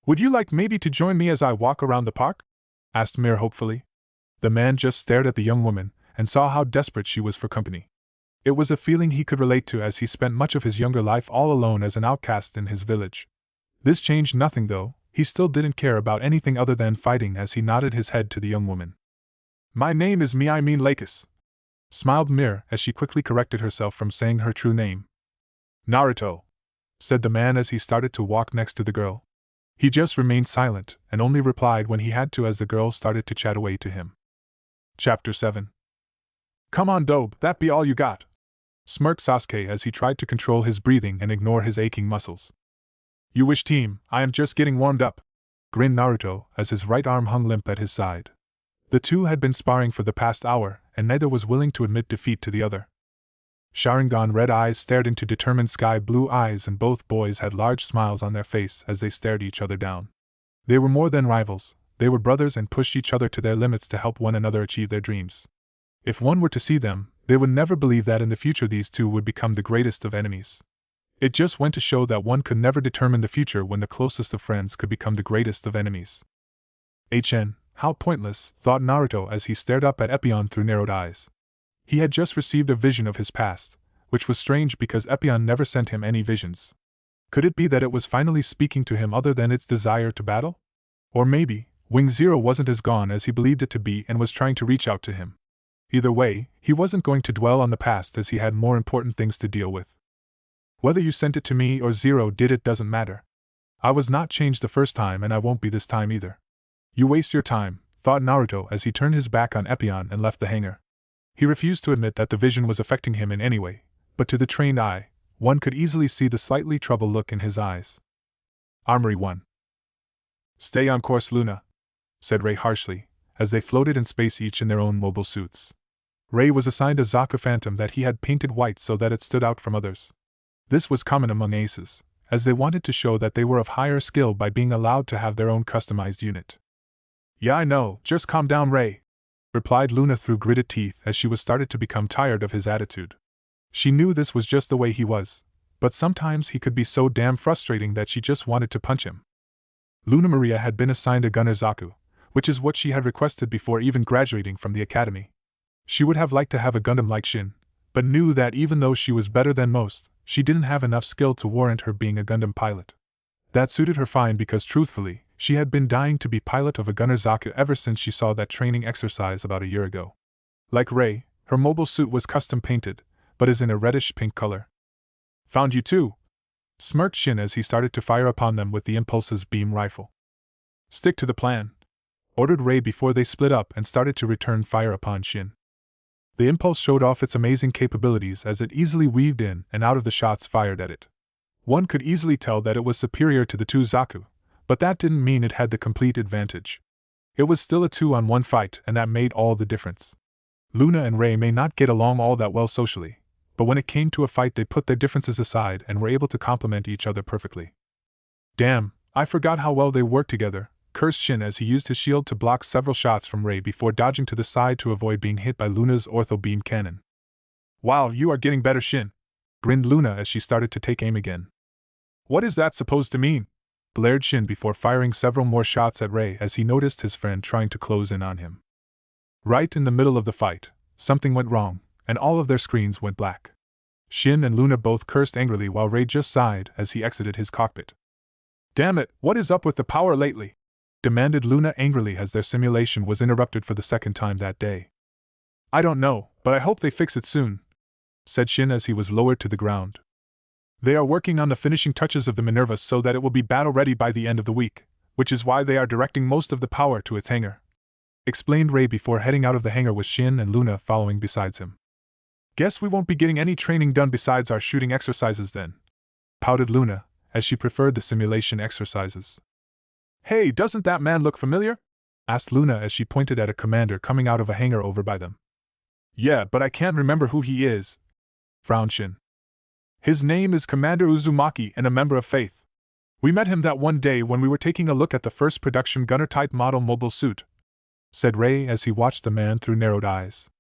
Would you like maybe to join me as I walk around the park?" asked Mir hopefully. The man just stared at the young woman and saw how desperate she was for company. It was a feeling he could relate to as he spent much of his younger life all alone as an outcast in his village. This changed nothing though, he still didn't care about anything other than fighting as he nodded his head to the young woman. "My name is Lakis," smiled Mir as she quickly corrected herself from saying her true name. "Naruto," said the man as he started to walk next to the girl. He just remained silent and only replied when he had to as the girl started to chat away to him. Chapter 7. "Come on, Dobe, that be all you got," smirked Sasuke as he tried to control his breathing and ignore his aching muscles. "You wish, team, I am just getting warmed up," grinned Naruto as his right arm hung limp at his side. The two had been sparring for the past hour, and neither was willing to admit defeat to the other. Sharingan red eyes stared into determined sky blue eyes, and both boys had large smiles on their face as they stared each other down. They were more than rivals, they were brothers and pushed each other to their limits to help one another achieve their dreams. If one were to see them, they would never believe that in the future these two would become the greatest of enemies. It just went to show that one could never determine the future when the closest of friends could become the greatest of enemies. How pointless, thought Naruto as he stared up at Epyon through narrowed eyes. He had just received a vision of his past, which was strange because Epyon never sent him any visions. Could it be that it was finally speaking to him other than its desire to battle? Or maybe, Wing Zero wasn't as gone as he believed it to be and was trying to reach out to him. Either way, he wasn't going to dwell on the past as he had more important things to deal with. Whether you sent it to me or Zero did it doesn't matter. I was not changed the first time and I won't be this time either. You waste your time, thought Naruto as he turned his back on Epyon and left the hangar. He refused to admit that the vision was affecting him in any way, but to the trained eye, one could easily see the slightly troubled look in his eyes. Armory 1. "Stay on course, Luna," said Ray harshly, as they floated in space each in their own mobile suits. Ray was assigned a Zaku Phantom that he had painted white so that it stood out from others. This was common among aces, as they wanted to show that they were of higher skill by being allowed to have their own customized unit. "Yeah, I know, just calm down, Ray," replied Luna through gritted teeth as she was started to become tired of his attitude. She knew this was just the way he was, but sometimes he could be so damn frustrating that she just wanted to punch him. Luna Maria had been assigned a Gunner Zaku, which is what she had requested before even graduating from the academy. She would have liked to have a Gundam like Shin, but knew that even though she was better than most, she didn't have enough skill to warrant her being a Gundam pilot. That suited her fine because truthfully, She had been dying to be pilot of a gunner Zaku ever since she saw that training exercise about a year ago. Like Rei, her mobile suit was custom painted, but is in a reddish-pink color. "Found you too," smirked Shin as he started to fire upon them with the Impulse's beam rifle. "Stick to the plan," ordered Rei before they split up and started to return fire upon Shin. The Impulse showed off its amazing capabilities as it easily weaved in and out of the shots fired at it. One could easily tell that it was superior to the two Zaku, but that didn't mean it had the complete advantage. It was still a 2-on-1 fight, and that made all the difference. Luna and Rei may not get along all that well socially, but when it came to a fight they put their differences aside and were able to complement each other perfectly. "Damn, I forgot how well they work together," cursed Shin as he used his shield to block several shots from Rei before dodging to the side to avoid being hit by Luna's ortho beam cannon. "Wow, you are getting better, Shin," grinned Luna as she started to take aim again. "What is that supposed to mean?" blared Shin before firing several more shots at Rei as he noticed his friend trying to close in on him. Right in the middle of the fight, something went wrong, and all of their screens went black. Shin and Luna both cursed angrily while Rei just sighed as he exited his cockpit. "Damn it, what is up with the power lately?" demanded Luna angrily as their simulation was interrupted for the second time that day. "I don't know, but I hope they fix it soon," said Shin as he was lowered to the ground. "They are working on the finishing touches of the Minerva so that it will be battle-ready by the end of the week, which is why they are directing most of the power to its hangar," explained Rei before heading out of the hangar with Shin and Luna following besides him. "Guess we won't be getting any training done besides our shooting exercises then," pouted Luna, as she preferred the simulation exercises. "Hey, doesn't that man look familiar?" asked Luna as she pointed at a commander coming out of a hangar over by them. "Yeah, but I can't remember who he is," frowned Shin. "His name is Commander Uzumaki and a member of Faith. We met him that one day when we were taking a look at the first production gunner-type model mobile suit," said Rei as he watched the man through narrowed eyes.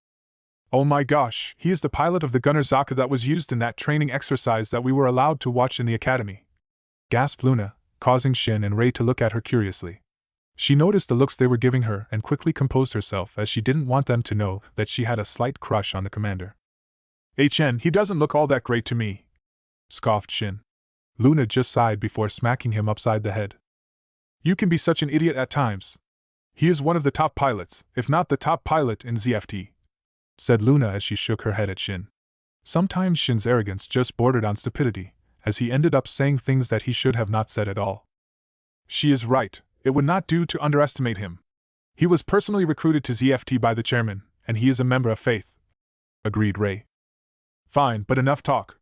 "Oh my gosh, he is the pilot of the gunner Zaku that was used in that training exercise that we were allowed to watch in the academy," gasped Luna, causing Shin and Rei to look at her curiously. She noticed the looks they were giving her and quickly composed herself as she didn't want them to know that she had a slight crush on the commander. He doesn't look all that great to me," scoffed Shin. Luna just sighed before smacking him upside the head. "You can be such an idiot at times. He is one of the top pilots, if not the top pilot in ZFT," said Luna as she shook her head at Shin. Sometimes Shin's arrogance just bordered on stupidity, as he ended up saying things that he should have not said at all. "She is right, it would not do to underestimate him. He was personally recruited to ZFT by the chairman, and he is a member of Faith," agreed Rei. "Fine, but enough talk.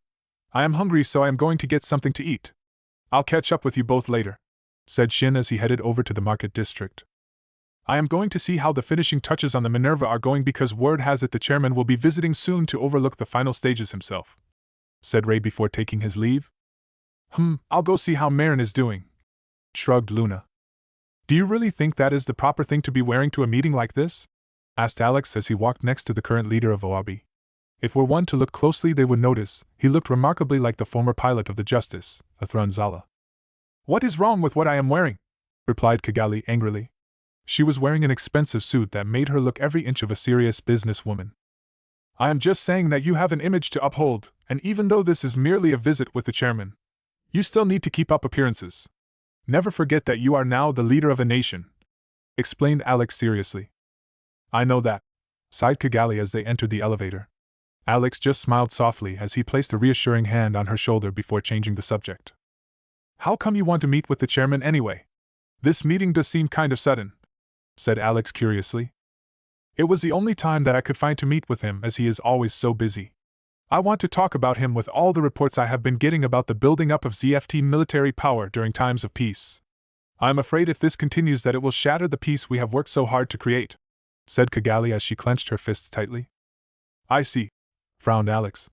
I am hungry, so I am going to get something to eat. I'll catch up with you both later," said Shin as he headed over to the market district. "I am going to see how the finishing touches on the Minerva are going because word has it the chairman will be visiting soon to overlook the final stages himself," said Rei before taking his leave. I'll go see how Marin is doing," shrugged Luna. "Do you really think that is the proper thing to be wearing to a meeting like this?" asked Alex as he walked next to the current leader of ORB. If were one to look closely they would notice he looked remarkably like the former pilot of the Justice, Athran Zala. "What is wrong with what I am wearing?" replied Kigali angrily. She was wearing an expensive suit that made her look every inch of a serious businesswoman. "I am just saying that you have an image to uphold, and even though this is merely a visit with the chairman, you still need to keep up appearances. Never forget that you are now the leader of a nation," explained Alex seriously. "I know that," sighed Kigali as they entered the elevator. Alex just smiled softly as he placed a reassuring hand on her shoulder before changing the subject. "How come you want to meet with the chairman anyway? This meeting does seem kind of sudden," said Alex curiously. "It was the only time that I could find to meet with him as he is always so busy. I want to talk about him with all the reports I have been getting about the building up of ZFT military power during times of peace. I am afraid if this continues that it will shatter the peace we have worked so hard to create," said Kigali as she clenched her fists tightly. "I see," frowned Alex.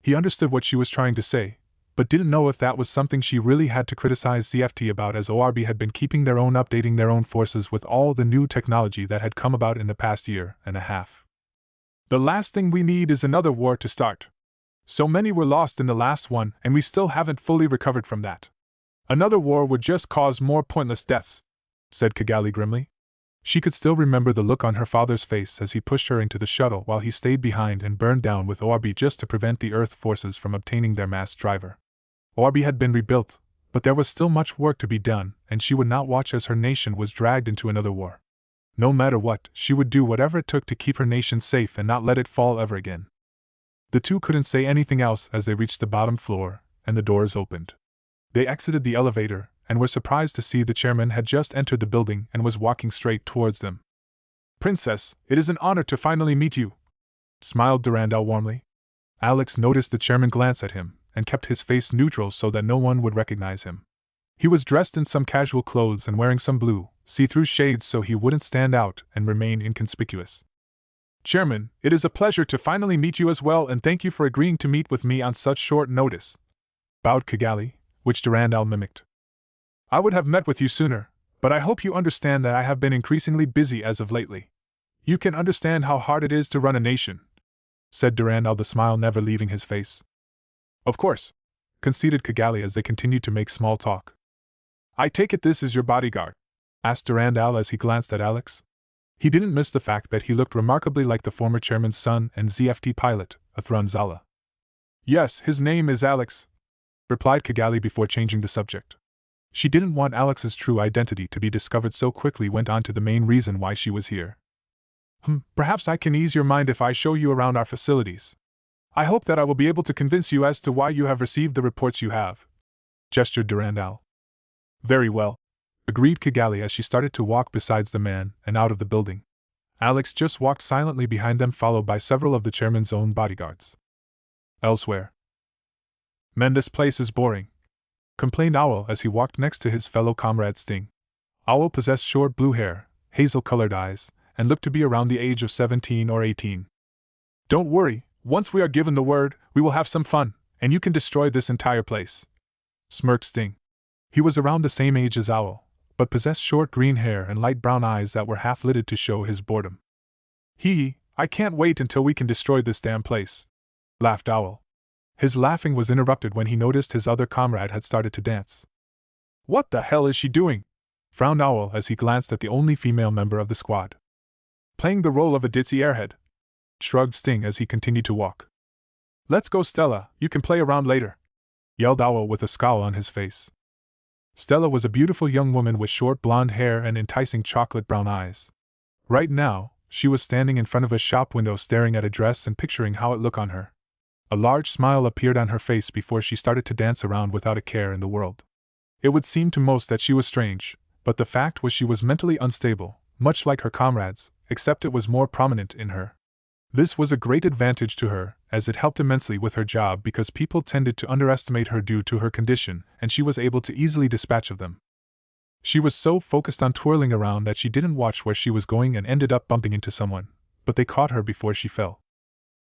He understood what she was trying to say, but didn't know if that was something she really had to criticize ZFT about, as ORB had been keeping their own, updating their own forces with all the new technology that had come about in the past year and a half. "The last thing we need is another war to start. So many were lost in the last one, and we still haven't fully recovered from that. Another war would just cause more pointless deaths," said Kigali grimly. She could still remember the look on her father's face as he pushed her into the shuttle while he stayed behind and burned down with ORB just to prevent the Earth forces from obtaining their mass driver. ORB had been rebuilt, But there was still much work to be done, and she would not watch as her nation was dragged into another war. No matter what, she would do whatever it took to keep her nation safe and not let it fall ever again. The two couldn't say anything else as they reached the bottom floor, and the doors opened. They exited the elevator, and were surprised to see the chairman had just entered the building and was walking straight towards them. "Princess, it is an honor to finally meet you," smiled Durandal warmly. Alex noticed the chairman glance at him, and kept his face neutral so that no one would recognize him. He was dressed in some casual clothes and wearing some blue, see-through shades so he wouldn't stand out and remain inconspicuous. "Chairman, it is a pleasure to finally meet you as well, and thank you for agreeing to meet with me on such short notice," bowed Kigali, which Durandal mimicked. "I would have met with you sooner, but I hope you understand that I have been increasingly busy as of lately. You can understand how hard it is to run a nation," said Durandal, the smile never leaving his face. "Of course," conceded Kigali as they continued to make small talk. "I take it this is your bodyguard?" asked Durandal as he glanced at Alex. He didn't miss the fact that he looked remarkably like the former chairman's son and ZFT pilot, Athran Zala. "Yes, his name is Alex," replied Kigali before changing the subject. She didn't want Alex's true identity to be discovered, so quickly went on to the main reason why she was here. "Perhaps I can ease your mind if I show you around our facilities. I hope that I will be able to convince you as to why you have received the reports you have," gestured Durandal. "Very well," agreed Kigali as she started to walk besides the man and out of the building. Alex just walked silently behind them, followed by several of the chairman's own bodyguards. Elsewhere. "Man, this place is boring," complained Owl as he walked next to his fellow comrade Sting. Owl possessed short blue hair, hazel-colored eyes, and looked to be around the age of 17 or 18. "Don't worry, once we are given the word, we will have some fun, and you can destroy this entire place," smirked Sting. He was around the same age as Owl, but possessed short green hair and light brown eyes that were half-lidded to show his boredom. I can't wait until we can destroy this damn place," laughed Owl. His laughing was interrupted when he noticed his other comrade had started to dance. "What the hell is she doing?" frowned Owl as he glanced at the only female member of the squad. "Playing the role of a ditzy airhead," shrugged Sting as he continued to walk. "Let's go, Stella, you can play around later," yelled Owl with a scowl on his face. Stella was a beautiful young woman with short blonde hair and enticing chocolate-brown eyes. Right now, she was standing in front of a shop window staring at a dress and picturing how it looked on her. A large smile appeared on her face before she started to dance around without a care in the world. It would seem to most that she was strange, but the fact was she was mentally unstable, much like her comrades, except it was more prominent in her. This was a great advantage to her, as it helped immensely with her job because people tended to underestimate her due to her condition, and she was able to easily dispatch of them. She was so focused on twirling around that she didn't watch where she was going and ended up bumping into someone, but they caught her before she fell.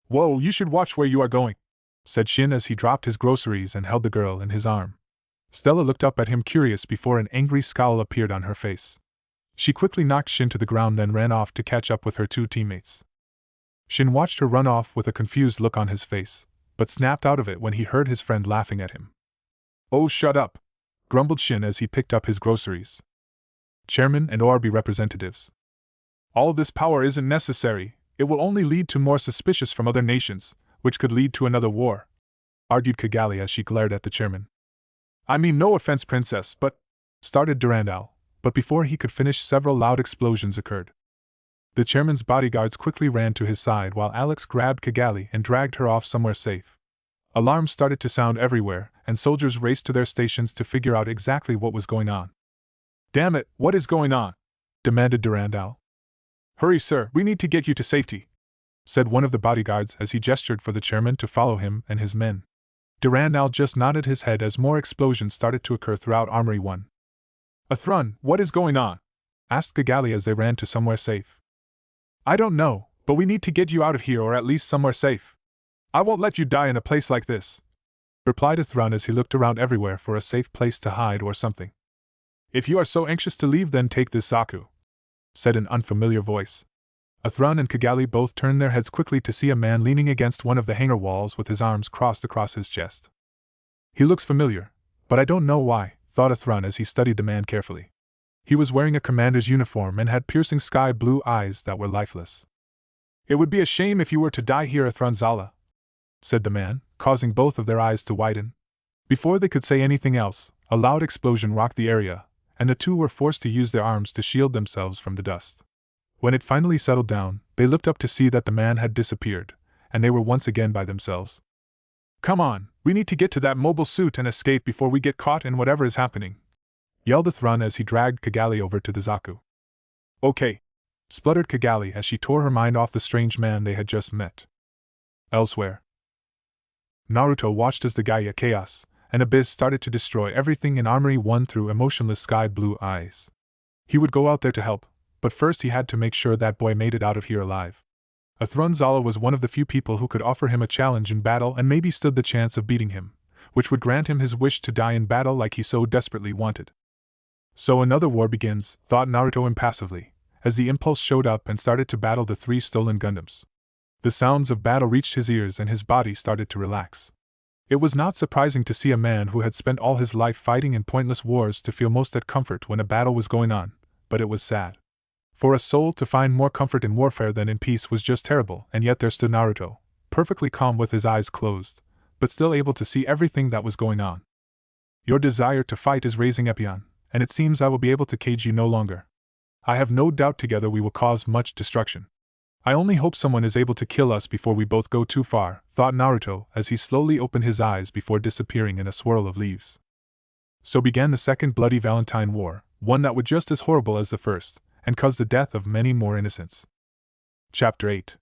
"Whoa, you should watch where you are going," said Shin as he dropped his groceries and held the girl in his arm. Stella looked up at him curious before an angry scowl appeared on her face. She quickly knocked Shin to the ground, then ran off to catch up with her two teammates. Shin watched her run off with a confused look on his face, but snapped out of it when he heard his friend laughing at him. "Oh, shut up," grumbled Shin as he picked up his groceries. "Chairman and ORB representatives. All this power isn't necessary, it will only lead to more suspicious from other nations, which could lead to another war," argued Kigali as she glared at the chairman. "I mean no offense, princess, but," started Durandal, but before he could finish several loud explosions occurred. The chairman's bodyguards quickly ran to his side while Alex grabbed Kigali and dragged her off somewhere safe. Alarms started to sound everywhere, and soldiers raced to their stations to figure out exactly what was going on. "Damn it, what is going on?" demanded Durandal. "Hurry, sir, we need to get you to safety," said one of the bodyguards as he gestured for the chairman to follow him and his men. Durandal just nodded his head as more explosions started to occur throughout Armory 1. "Athran, what is going on?" asked Kigali as they ran to somewhere safe. "I don't know, but we need to get you out of here or at least somewhere safe. I won't let you die in a place like this," replied Athran as he looked around everywhere for a safe place to hide or something. "If you are so anxious to leave, then take this Zaku," said an unfamiliar voice. Athran and Kigali both turned their heads quickly to see a man leaning against one of the hangar walls with his arms crossed across his chest. "He looks familiar, but I don't know why," thought Athran as he studied the man carefully. He was wearing a commander's uniform and had piercing sky-blue eyes that were lifeless. "It would be a shame if you were to die here, Athran Zala," said the man, causing both of their eyes to widen. Before they could say anything else, A loud explosion rocked the area, and the two were forced to use their arms to shield themselves from the dust. When it finally settled down, they looked up to see that the man had disappeared, and they were once again by themselves. "Come on, we need to get to that mobile suit and escape before we get caught in whatever is happening," yelled Thrun as he dragged Kigali over to the Zaku. "Okay," spluttered Kigali as she tore her mind off the strange man they had just met. Elsewhere, Naruto watched as the Gaia Chaos and Abyss started to destroy everything in Armory 1 through emotionless sky-blue eyes. He would go out there to help, but first he had to make sure that boy made it out of here alive. Thrunzala was one of the few people who could offer him a challenge in battle and maybe stood the chance of beating him, which would grant him his wish to die in battle like he so desperately wanted. So another war begins, thought Naruto impassively, as the impulse showed up and started to battle the 3 stolen Gundams. The sounds of battle reached his ears and his body started to relax. It was not surprising to see a man who had spent all his life fighting in pointless wars to feel most at comfort when a battle was going on, but it was sad. For a soul to find more comfort in warfare than in peace was just terrible, and yet there stood Naruto, perfectly calm with his eyes closed, but still able to see everything that was going on. "Your desire to fight is raising Epion, and it seems I will be able to cage you no longer. I have no doubt together we will cause much destruction. I only hope someone is able to kill us before we both go too far," thought Naruto as he slowly opened his eyes before disappearing in a swirl of leaves. So began the Second Bloody Valentine War, one that was just as horrible as the first, and caused the death of many more innocents. Chapter 8.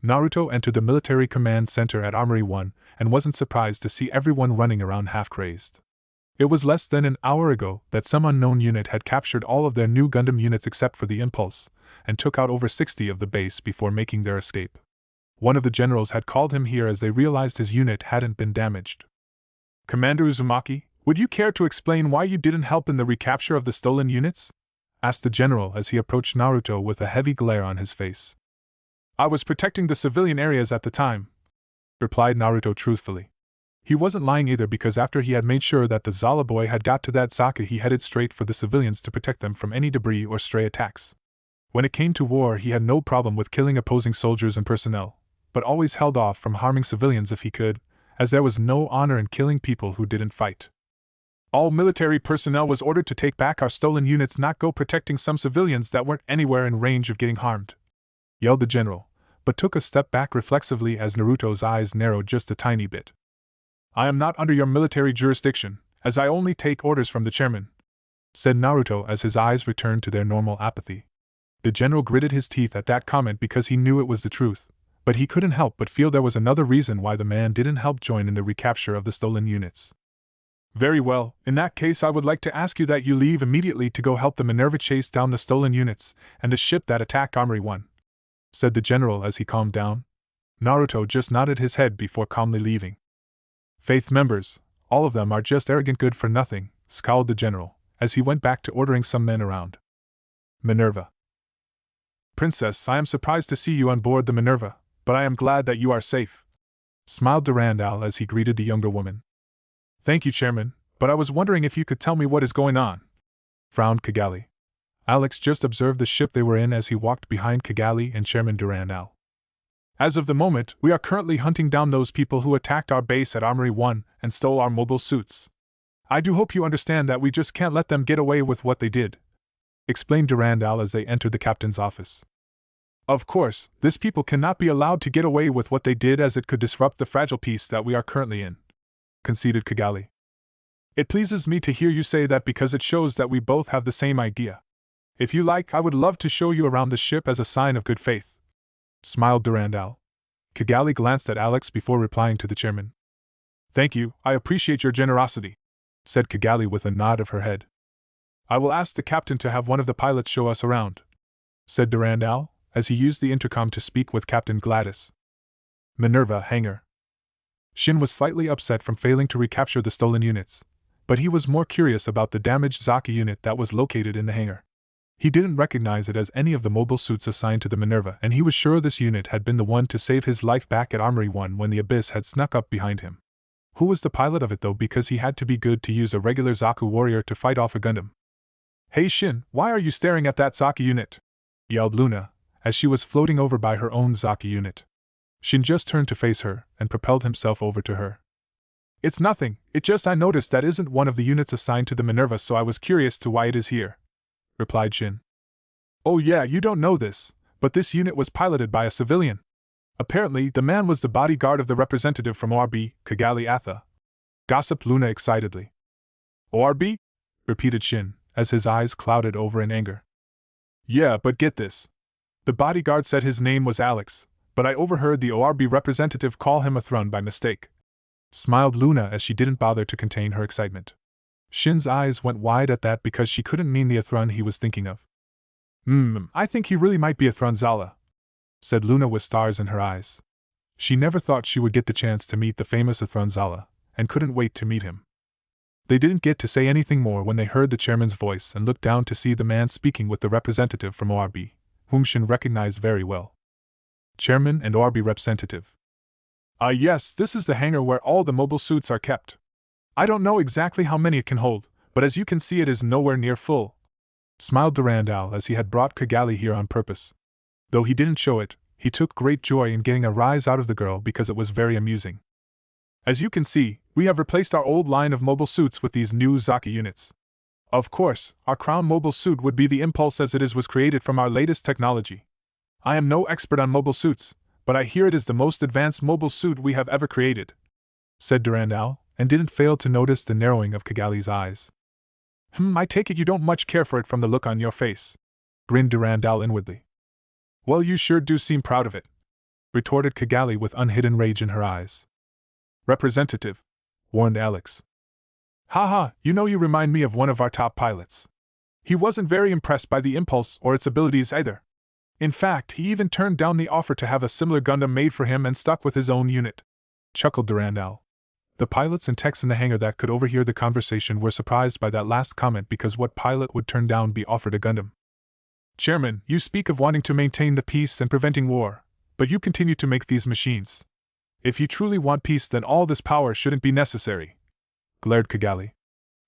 Naruto entered the military command center at Armory 1 and wasn't surprised to see everyone running around half-crazed. It was less than an hour ago that some unknown unit had captured all of their new Gundam units except for the Impulse, and took out over 60 of the base before making their escape. One of the generals had called him here as they realized his unit hadn't been damaged. "Commander Uzumaki, would you care to explain why you didn't help in the recapture of the stolen units?" asked the general as he approached Naruto with a heavy glare on his face. "I was protecting the civilian areas at the time," replied Naruto truthfully. He wasn't lying either, because after he had made sure that the Zala boy had got to that Sake, he headed straight for the civilians to protect them from any debris or stray attacks. When it came to war, he had no problem with killing opposing soldiers and personnel, but always held off from harming civilians if he could, as there was no honor in killing people who didn't fight. "All military personnel was ordered to take back our stolen units, not go protecting some civilians that weren't anywhere in range of getting harmed," yelled the general, but took a step back reflexively as Naruto's eyes narrowed just a tiny bit. "I am not under your military jurisdiction, as I only take orders from the chairman," said Naruto as his eyes returned to their normal apathy. The general gritted his teeth at that comment because he knew it was the truth, but he couldn't help but feel there was another reason why the man didn't help join in the recapture of the stolen units. "Very well, in that case I would like to ask you that you leave immediately to go help the Minerva chase down the stolen units and the ship that attacked Armory 1, said the general as he calmed down. Naruto just nodded his head before calmly leaving. "Faith members, all of them are just arrogant good for nothing," scowled the general, as he went back to ordering some men around. Minerva. "Princess, I am surprised to see you on board the Minerva, but I am glad that you are safe," smiled Durandal as he greeted the younger woman. "Thank you, Chairman, but I was wondering if you could tell me what is going on," frowned Kigali. Alex just observed the ship they were in as he walked behind Kigali and Chairman Durandal. "As of the moment, we are currently hunting down those people who attacked our base at Armory 1 and stole our mobile suits. I do hope you understand that we just can't let them get away with what they did," explained Durandal as they entered the captain's office. "Of course, this people cannot be allowed to get away with what they did, as it could disrupt the fragile peace that we are currently in," conceded Kigali. "It pleases me to hear you say that because it shows that we both have the same idea. If you like, I would love to show you around the ship as a sign of good faith," smiled Durandal. Kigali glanced at Alex before replying to the chairman. "Thank you, I appreciate your generosity," said Kigali with a nod of her head. "I will ask the captain to have one of the pilots show us around," said Durandal, as he used the intercom to speak with Captain Gladys. Minerva hangar. Shin was slightly upset from failing to recapture the stolen units, but he was more curious about the damaged Zaki unit that was located in the hangar. He didn't recognize it as any of the mobile suits assigned to the Minerva, and he was sure this unit had been the one to save his life back at Armory 1 when the Abyss had snuck up behind him. Who was the pilot of it though, because he had to be good to use a regular Zaku warrior to fight off a Gundam? "Hey Shin, why are you staring at that Zaki unit?" yelled Luna, as she was floating over by her own Zaki unit. Shin just turned to face her and propelled himself over to her. It's nothing, it just I noticed that isn't one of the units assigned to the Minerva, so I was curious to why it is here, replied Shin. Oh yeah, you don't know this, but this unit was piloted by a civilian. Apparently, the man was the bodyguard of the representative from ORB, Kigali Atha, gossiped Luna excitedly. ORB? Repeated Shin, as his eyes clouded over in anger. Yeah, but get this. The bodyguard said his name was Alex, but I overheard the ORB representative call him a Thrun by mistake. Smiled Luna as she didn't bother to contain her excitement. Shin's eyes went wide at that because she couldn't mean the Athrun he was thinking of. I think he really might be a Thrunzala, said Luna with stars in her eyes. She never thought she would get the chance to meet the famous Thrunzala, and couldn't wait to meet him. They didn't get to say anything more when they heard the chairman's voice and looked down to see the man speaking with the representative from ORB, whom Shin recognized very well. Chairman and ORB representative. Yes, this is the hangar where all the mobile suits are kept. I don't know exactly how many it can hold, but as you can see it is nowhere near full. Smiled Durandal as he had brought Kigali here on purpose. Though he didn't show it, he took great joy in getting a rise out of the girl because it was very amusing. As you can see, we have replaced our old line of mobile suits with these new Zaki units. Of course, our crown mobile suit would be the Impulse as it was created from our latest technology. I am no expert on mobile suits, but I hear it is the most advanced mobile suit we have ever created, said Durandal, and didn't fail to notice the narrowing of Kigali's eyes. I take it you don't much care for it from the look on your face, grinned Durandal inwardly. Well, you sure do seem proud of it, retorted Kigali with unhidden rage in her eyes. Representative, warned Alex. Haha, you remind me of one of our top pilots. He wasn't very impressed by the Impulse or its abilities either. In fact, he even turned down the offer to have a similar Gundam made for him and stuck with his own unit, chuckled Durandal. The pilots and techs in the hangar that could overhear the conversation were surprised by that last comment because what pilot would turn down be offered a Gundam? Chairman, you speak of wanting to maintain the peace and preventing war, but you continue to make these machines. If you truly want peace, then all this power shouldn't be necessary, glared Kigali.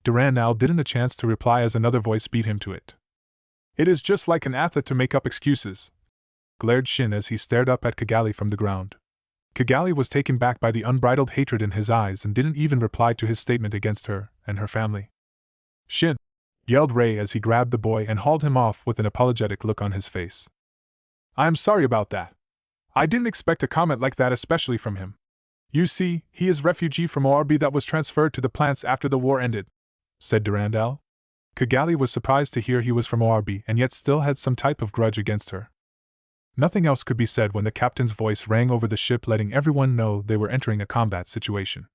Durandal didn't a chance to reply as another voice beat him to it. It is just like an athlete to make up excuses, glared Shin as he stared up at Kigali from the ground. Kigali was taken back by the unbridled hatred in his eyes and didn't even reply to his statement against her and her family. Shin! Yelled Ray as he grabbed the boy and hauled him off with an apologetic look on his face. I am sorry about that. I didn't expect a comment like that, especially from him. You see, he is refugee from ORB that was transferred to the plants after the war ended, said Durandal. Kigali was surprised to hear he was from ORB and yet still had some type of grudge against her. Nothing else could be said when the captain's voice rang over the ship, letting everyone know they were entering a combat situation.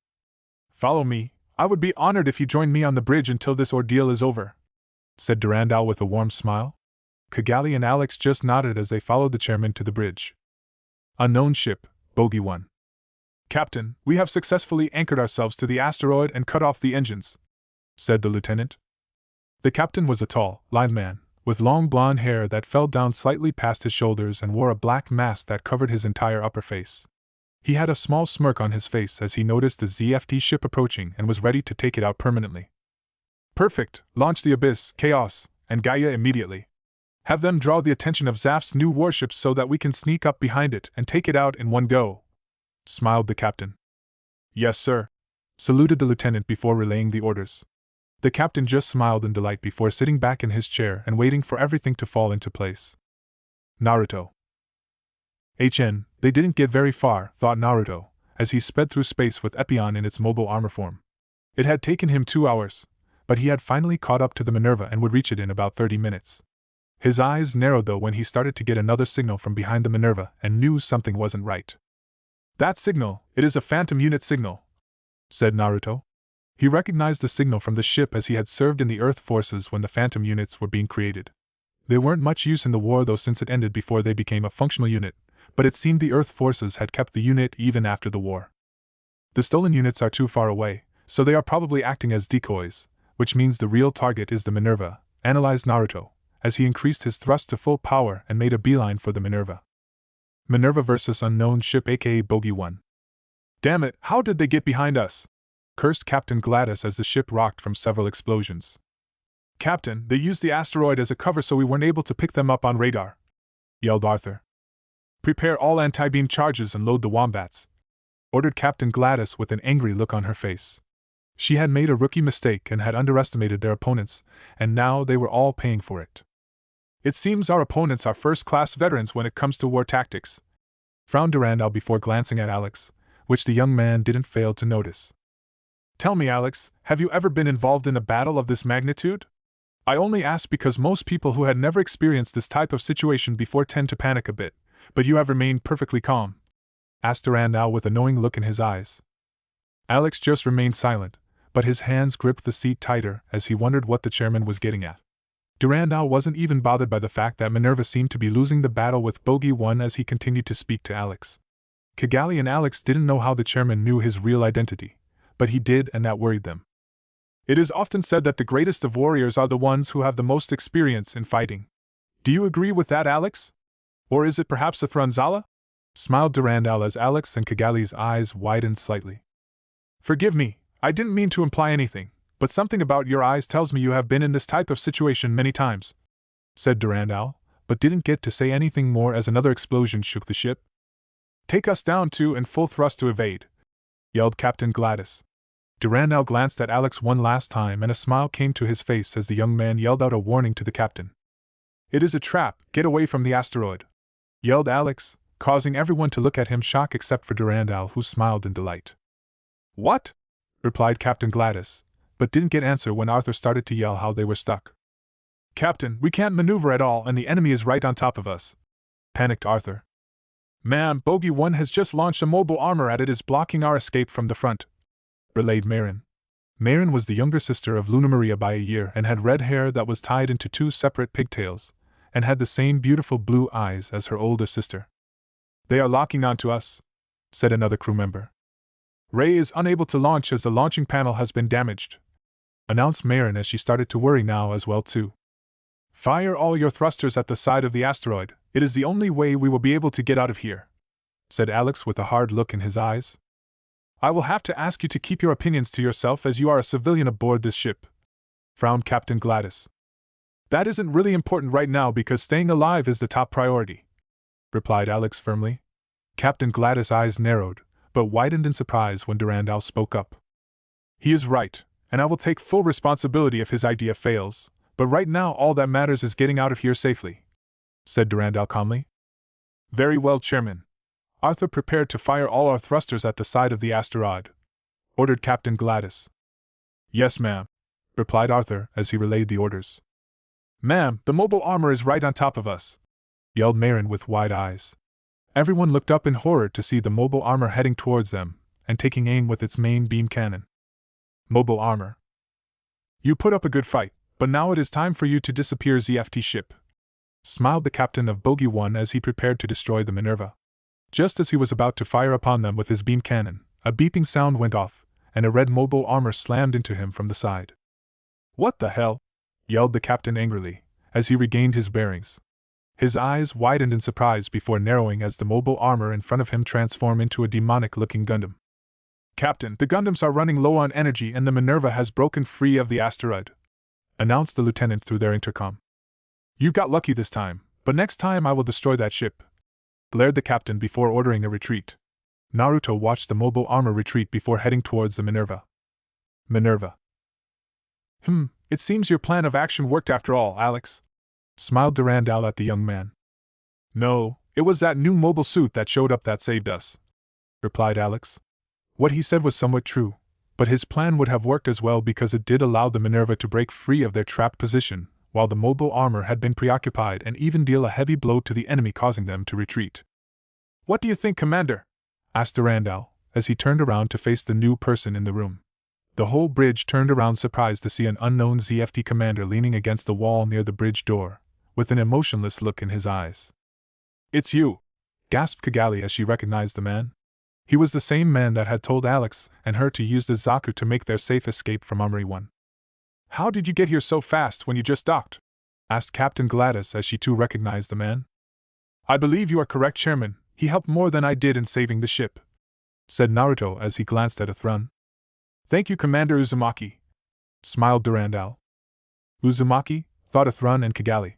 Follow me. I would be honored if you joined me on the bridge until this ordeal is over, said Durandal with a warm smile. Kigali and Alex just nodded as they followed the chairman to the bridge. Unknown ship, Bogey 1. Captain, we have successfully anchored ourselves to the asteroid and cut off the engines, said the lieutenant. The captain was a tall, lithe man, with long blonde hair that fell down slightly past his shoulders and wore a black mask that covered his entire upper face. He had a small smirk on his face as he noticed the ZFT ship approaching and was ready to take it out permanently. Perfect, launch the Abyss, Chaos, and Gaia immediately. Have them draw the attention of Zaf's new warships so that we can sneak up behind it and take it out in one go, smiled the captain. Yes, sir, saluted the lieutenant before relaying the orders. The captain just smiled in delight before sitting back in his chair and waiting for everything to fall into place. Naruto. They didn't get very far, thought Naruto, as he sped through space with Epion in its mobile armor form. It had taken him 2 hours, but he had finally caught up to the Minerva and would reach it in about 30 minutes. His eyes narrowed though when he started to get another signal from behind the Minerva and knew something wasn't right. That signal, it is a Phantom unit signal, said Naruto. He recognized the signal from the ship as he had served in the Earth forces when the Phantom units were being created. They weren't much use in the war though since it ended before they became a functional unit, but it seemed the Earth forces had kept the unit even after the war. The stolen units are too far away, so they are probably acting as decoys, which means the real target is the Minerva, analyzed Naruto, as he increased his thrust to full power and made a beeline for the Minerva. Minerva versus unknown ship aka Bogey 1. Damn it, how did they get behind us? Cursed Captain Gladys as the ship rocked from several explosions. Captain, they used the asteroid as a cover so we weren't able to pick them up on radar, yelled Arthur. Prepare all anti-beam charges and load the wombats, ordered Captain Gladys with an angry look on her face. She had made a rookie mistake and had underestimated their opponents, and now they were all paying for it. It seems our opponents are first-class veterans when it comes to war tactics, frowned Durandal before glancing at Alex, which the young man didn't fail to notice. Tell me, Alex, have you ever been involved in a battle of this magnitude? I only ask because most people who had never experienced this type of situation before tend to panic a bit, but you have remained perfectly calm, asked Durandal with a knowing look in his eyes. Alex just remained silent, but his hands gripped the seat tighter as he wondered what the chairman was getting at. Durandal wasn't even bothered by the fact that Minerva seemed to be losing the battle with Bogey 1 as he continued to speak to Alex. Kigali and Alex didn't know how the chairman knew his real identity, but he did, and that worried them. It is often said that the greatest of warriors are the ones who have the most experience in fighting. Do you agree with that, Alex? Or is it perhaps a Thrunzala? Smiled Durandal as Alex and Kigali's eyes widened slightly. Forgive me, I didn't mean to imply anything, but something about your eyes tells me you have been in this type of situation many times, said Durandal, but didn't get to say anything more as another explosion shook the ship. Take us down to and full thrust to evade, yelled Captain Gladys. Durandal glanced at Alex one last time and a smile came to his face as the young man yelled out a warning to the captain. It is a trap, get away from the asteroid, yelled Alex, causing everyone to look at him shocked except for Durandal, who smiled in delight. What? Replied Captain Gladys, but didn't get answer when Arthur started to yell how they were stuck. Captain, we can't maneuver at all and the enemy is right on top of us, panicked Arthur. Ma'am, Bogey 1 has just launched a mobile armor and it is blocking our escape from the front, relayed Marin. Marin was the younger sister of Luna Maria by a year and had red hair that was tied into 2 separate pigtails, and had the same beautiful blue eyes as her older sister. They are locking onto us, said another crew member. Ray is unable to launch as the launching panel has been damaged, announced Marin as she started to worry now as well too. Fire all your thrusters at the side of the asteroid, it is the only way we will be able to get out of here, said Alex with a hard look in his eyes. I will have to ask you to keep your opinions to yourself as you are a civilian aboard this ship, frowned Captain Gladys. That isn't really important right now because staying alive is the top priority, replied Alex firmly. Captain Gladys' eyes narrowed, but widened in surprise when Durandal spoke up. He is right, and I will take full responsibility if his idea fails, but right now all that matters is getting out of here safely, said Durandal calmly. Very well, Chairman. Arthur prepared to fire all our thrusters at the side of the asteroid, ordered Captain Gladys. Yes, ma'am, replied Arthur as he relayed the orders. Ma'am, the mobile armor is right on top of us, yelled Marin with wide eyes. Everyone looked up in horror to see the mobile armor heading towards them, and taking aim with its main beam cannon. Mobile armor. You put up a good fight, but now it is time for you to disappear, ZFT ship, smiled the captain of Bogey 1 as he prepared to destroy the Minerva. Just as he was about to fire upon them with his beam cannon, a beeping sound went off, and a red mobile armor slammed into him from the side. What the hell? Yelled the captain angrily, as he regained his bearings. His eyes widened in surprise before narrowing as the mobile armor in front of him transformed into a demonic-looking Gundam. Captain, the Gundams are running low on energy and the Minerva has broken free of the asteroid, announced the lieutenant through their intercom. You got lucky this time, but next time I will destroy that ship, glared the captain before ordering a retreat. Naruto watched the mobile armor retreat before heading towards the Minerva. Minerva. It seems your plan of action worked after all, Alex, smiled Durandal at the young man. No, it was that new mobile suit that showed up that saved us, replied Alex. What he said was somewhat true, but his plan would have worked as well because it did allow the Minerva to break free of their trapped position, while the mobile armor had been preoccupied and even deal a heavy blow to the enemy causing them to retreat. What do you think, Commander? Asked Durandal, as he turned around to face the new person in the room. The whole bridge turned around surprised to see an unknown ZFT commander leaning against the wall near the bridge door, with an emotionless look in his eyes. It's you, gasped Kigali as she recognized the man. He was the same man that had told Alex and her to use the Zaku to make their safe escape from Armory 1. How did you get here so fast when you just docked? Asked Captain Gladys as she too recognized the man. I believe you are correct, Chairman. He helped more than I did in saving the ship, said Naruto as he glanced at Athrun. Thank you, Commander Uzumaki, smiled Durandal. Uzumaki, thought Athrun and Kigali.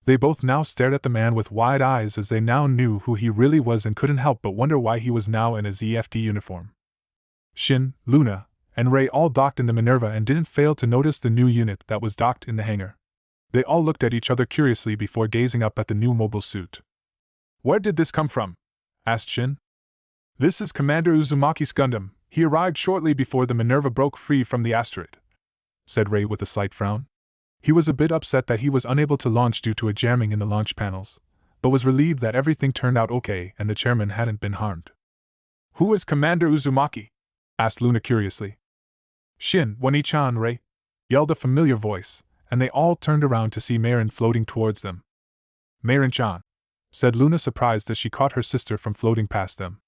They both now stared at the man with wide eyes as they now knew who he really was and couldn't help but wonder why he was now in a ZFT uniform. Shin, Luna, and Ray all docked in the Minerva and didn't fail to notice the new unit that was docked in the hangar. They all looked at each other curiously before gazing up at the new mobile suit. "Where did this come from?" asked Shin. "This is Commander Uzumaki's Gundam. He arrived shortly before the Minerva broke free from the asteroid," said Ray with a slight frown. He was a bit upset that he was unable to launch due to a jamming in the launch panels, but was relieved that everything turned out okay and the chairman hadn't been harmed. "Who is Commander Uzumaki?" asked Luna curiously. "Shin, Wani-chan, Ray," yelled a familiar voice, and they all turned around to see Marin floating towards them. "Marin-chan," said Luna, surprised as she caught her sister from floating past them.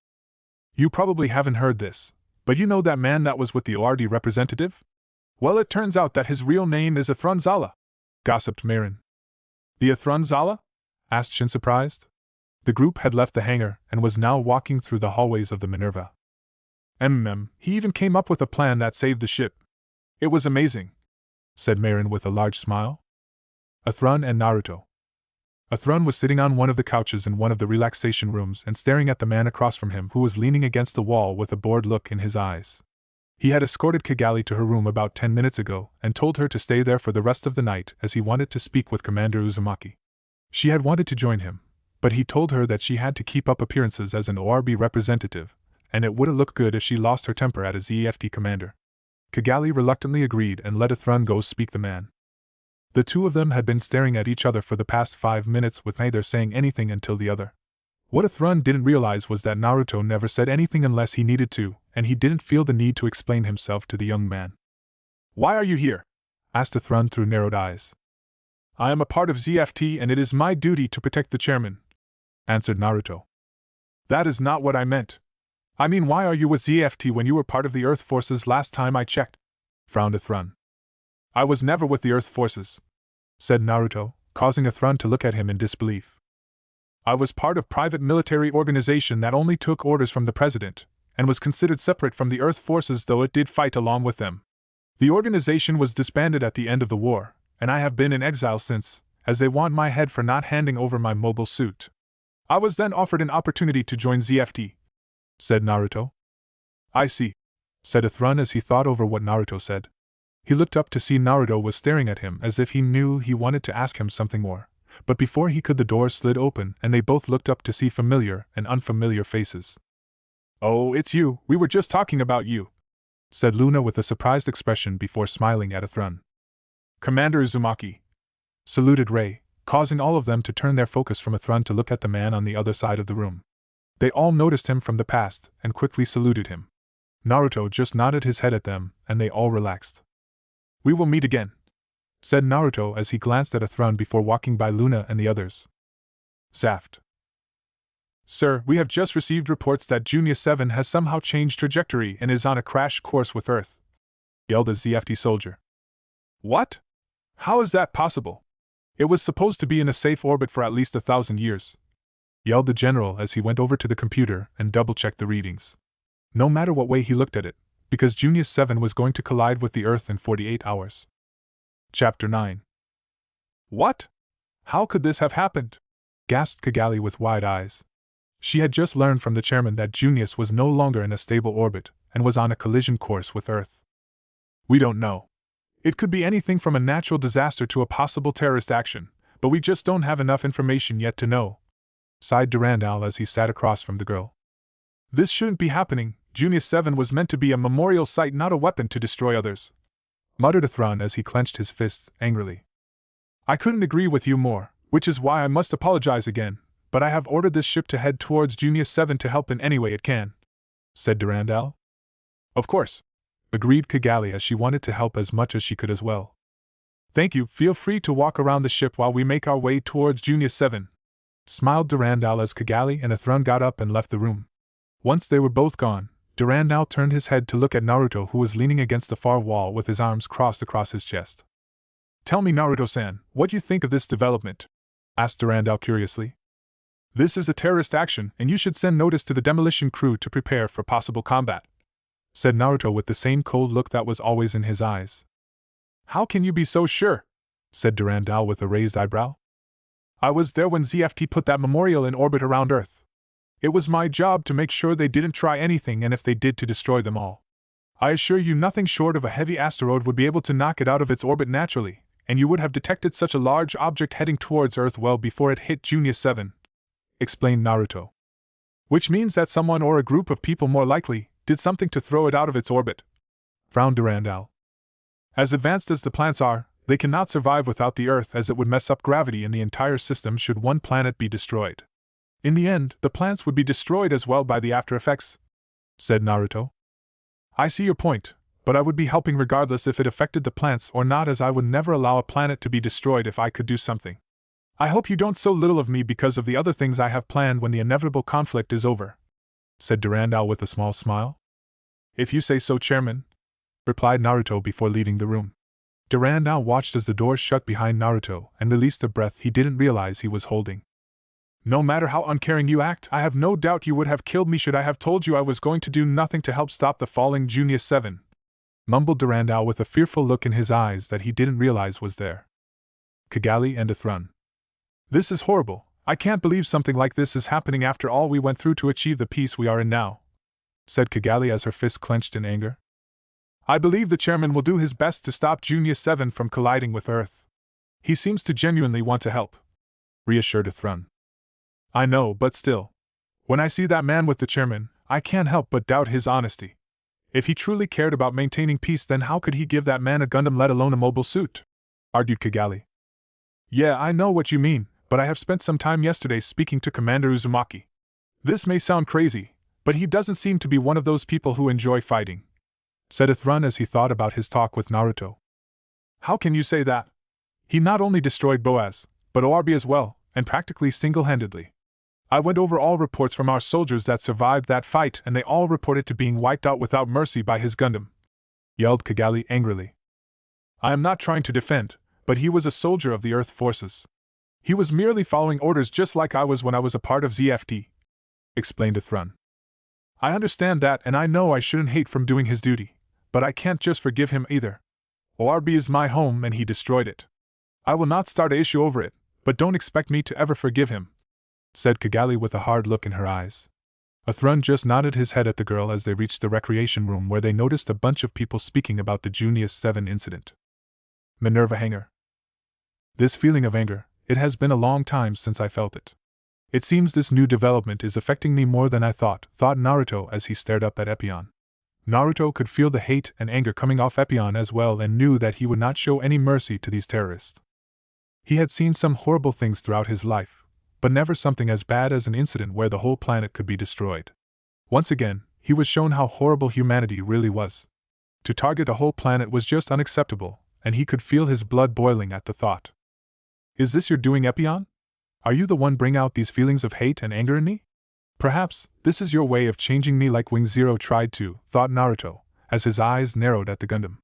"You probably haven't heard this, but you know that man that was with the ORD representative? Well, it turns out that his real name is Zala," gossiped Marin. "The Zala?" asked Shin, surprised. The group had left the hangar and was now walking through the hallways of the Minerva. He even came up with a plan that saved the ship. It was amazing," said Marin with a large smile. Athrun and Naruto. Athrun was sitting on one of the couches in one of the relaxation rooms and staring at the man across from him who was leaning against the wall with a bored look in his eyes. He had escorted Kigali to her room about 10 minutes ago and told her to stay there for the rest of the night as he wanted to speak with Commander Uzumaki. She had wanted to join him, but he told her that she had to keep up appearances as an ORB representative, and it wouldn't look good if she lost her temper at a ZEFT commander. Kigali reluctantly agreed and let Athrun go speak the man. The two of them had been staring at each other for the past 5 minutes with neither saying anything until the other. What Athrun didn't realize was that Naruto never said anything unless he needed to, and he didn't feel the need to explain himself to the young man. "Why are you here?" asked Athrun through narrowed eyes. "I am a part of ZFT and it is my duty to protect the chairman," answered Naruto. "That is not what I meant. I mean, why are you with ZFT when you were part of the Earth Forces last time I checked?" frowned Athrun. "I was never with the Earth Forces," said Naruto, causing Athrun to look at him in disbelief. "I was part of private military organization that only took orders from the president, and was considered separate from the Earth Forces, though it did fight along with them. The organization was disbanded at the end of the war, and I have been in exile since, as they want my head for not handing over my mobile suit. I was then offered an opportunity to join ZFT," said Naruto. "I see," said Athrun as he thought over what Naruto said. He looked up to see Naruto was staring at him as if he knew he wanted to ask him something more, but before he could the door slid open and they both looked up to see familiar and unfamiliar faces. "Oh, it's you, we were just talking about you," said Luna with a surprised expression before smiling at Athrun. "Commander Uzumaki," saluted Ray, causing all of them to turn their focus from Athrun to look at the man on the other side of the room. They all noticed him from the past and quickly saluted him. Naruto just nodded his head at them and they all relaxed. "We will meet again," said Naruto as he glanced at Athrun before walking by Luna and the others. Zaft. "Sir, we have just received reports that Junior 7 has somehow changed trajectory and is on a crash course with Earth," yelled a ZFT soldier. "What? How is that possible? It was supposed to be in a safe orbit for at least 1,000 years," yelled the general as he went over to the computer and double-checked the readings. No matter what way he looked at it, because Junior 7 was going to collide with the Earth in 48 hours. Chapter 9. "What? How could this have happened?" gasped Kigali with wide eyes. She had just learned from the chairman that Junius was no longer in a stable orbit and was on a collision course with Earth. "We don't know. It could be anything from a natural disaster to a possible terrorist action, but we just don't have enough information yet to know," sighed Durandal as he sat across from the girl. "This shouldn't be happening. Junior 7 was meant to be a memorial site, not a weapon to destroy others," muttered Athrun as he clenched his fists angrily. "I couldn't agree with you more, which is why I must apologize again, but I have ordered this ship to head towards Junior 7 to help in any way it can," said Durandal. "Of course," agreed Kigali as she wanted to help as much as she could as well. "Thank you, feel free to walk around the ship while we make our way towards Junior 7, smiled Durandal as Kigali and Athrun got up and left the room. Once they were both gone, Durandal turned his head to look at Naruto, who was leaning against the far wall with his arms crossed across his chest. "Tell me, Naruto-san, what you think of this development?" asked Durandal curiously. "This is a terrorist action, and you should send notice to the demolition crew to prepare for possible combat," said Naruto with the same cold look that was always in his eyes. "How can you be so sure?" said Durandal with a raised eyebrow. I was there when ZFT put that memorial in orbit around Earth. It was my job to make sure they didn't try anything, and if they did, to destroy them all. I assure you nothing short of a heavy asteroid would be able to knock it out of its orbit naturally, and you would have detected such a large object heading towards Earth well before it hit Junior 7, explained Naruto. Which means that someone or a group of people more likely did something to throw it out of its orbit, frowned Durandal. As advanced as the planets are, they cannot survive without the Earth, as it would mess up gravity in the entire system should one planet be destroyed. In the end, the planets would be destroyed as well by the after effects, said Naruto. I see your point, but I would be helping regardless if it affected the planets or not, as I would never allow a planet to be destroyed if I could do something. I hope you don't so little of me because of the other things I have planned when the inevitable conflict is over, said Durandal with a small smile. If you say so, Chairman, replied Naruto before leaving the room. Durandal watched as the door shut behind Naruto and released a breath he didn't realize he was holding. No matter how uncaring you act, I have no doubt you would have killed me should I have told you I was going to do nothing to help stop the falling Junior 7, mumbled Durandal with a fearful look in his eyes that he didn't realize was there. Kigali and Athrun. This is horrible. I can't believe something like this is happening after all we went through to achieve the peace we are in now, said Kigali as her fist clenched in anger. I believe the chairman will do his best to stop Junior 7 from colliding with Earth. He seems to genuinely want to help, reassured Athrun. I know, but still. When I see that man with the chairman, I can't help but doubt his honesty. If he truly cared about maintaining peace, then how could he give that man a Gundam, let alone a mobile suit? Argued Kigali. Yeah, I know what you mean, but I have spent some time yesterday speaking to Commander Uzumaki. This may sound crazy, but he doesn't seem to be one of those people who enjoy fighting, said Athrun as he thought about his talk with Naruto. How can you say that? He not only destroyed Boaz, but ORB as well, and practically single-handedly. I went over all reports from our soldiers that survived that fight, and they all reported to being wiped out without mercy by his Gundam, yelled Kigali angrily. I am not trying to defend, but he was a soldier of the Earth forces. He was merely following orders just like I was when I was a part of ZFT, explained Athrun. I understand that, and I know I shouldn't hate from doing his duty, but I can't just forgive him either. ORB is my home and he destroyed it. I will not start an issue over it, but don't expect me to ever forgive him, said Kigali with a hard look in her eyes. Athrun just nodded his head at the girl as they reached the recreation room, where they noticed a bunch of people speaking about the Junior 7 incident. Minerva Hanger. This feeling of anger, it has been a long time since I felt it. It seems this new development is affecting me more than I thought Naruto as he stared up at Epion. Naruto could feel the hate and anger coming off Epion as well, and knew that he would not show any mercy to these terrorists. He had seen some horrible things throughout his life, but never something as bad as an incident where the whole planet could be destroyed. Once again, he was shown how horrible humanity really was. To target a whole planet was just unacceptable, and he could feel his blood boiling at the thought. Is this your doing, Epion? Are you the one bring out these feelings of hate and anger in me? Perhaps this is your way of changing me like Wing Zero tried to, thought Naruto, as his eyes narrowed at the Gundam.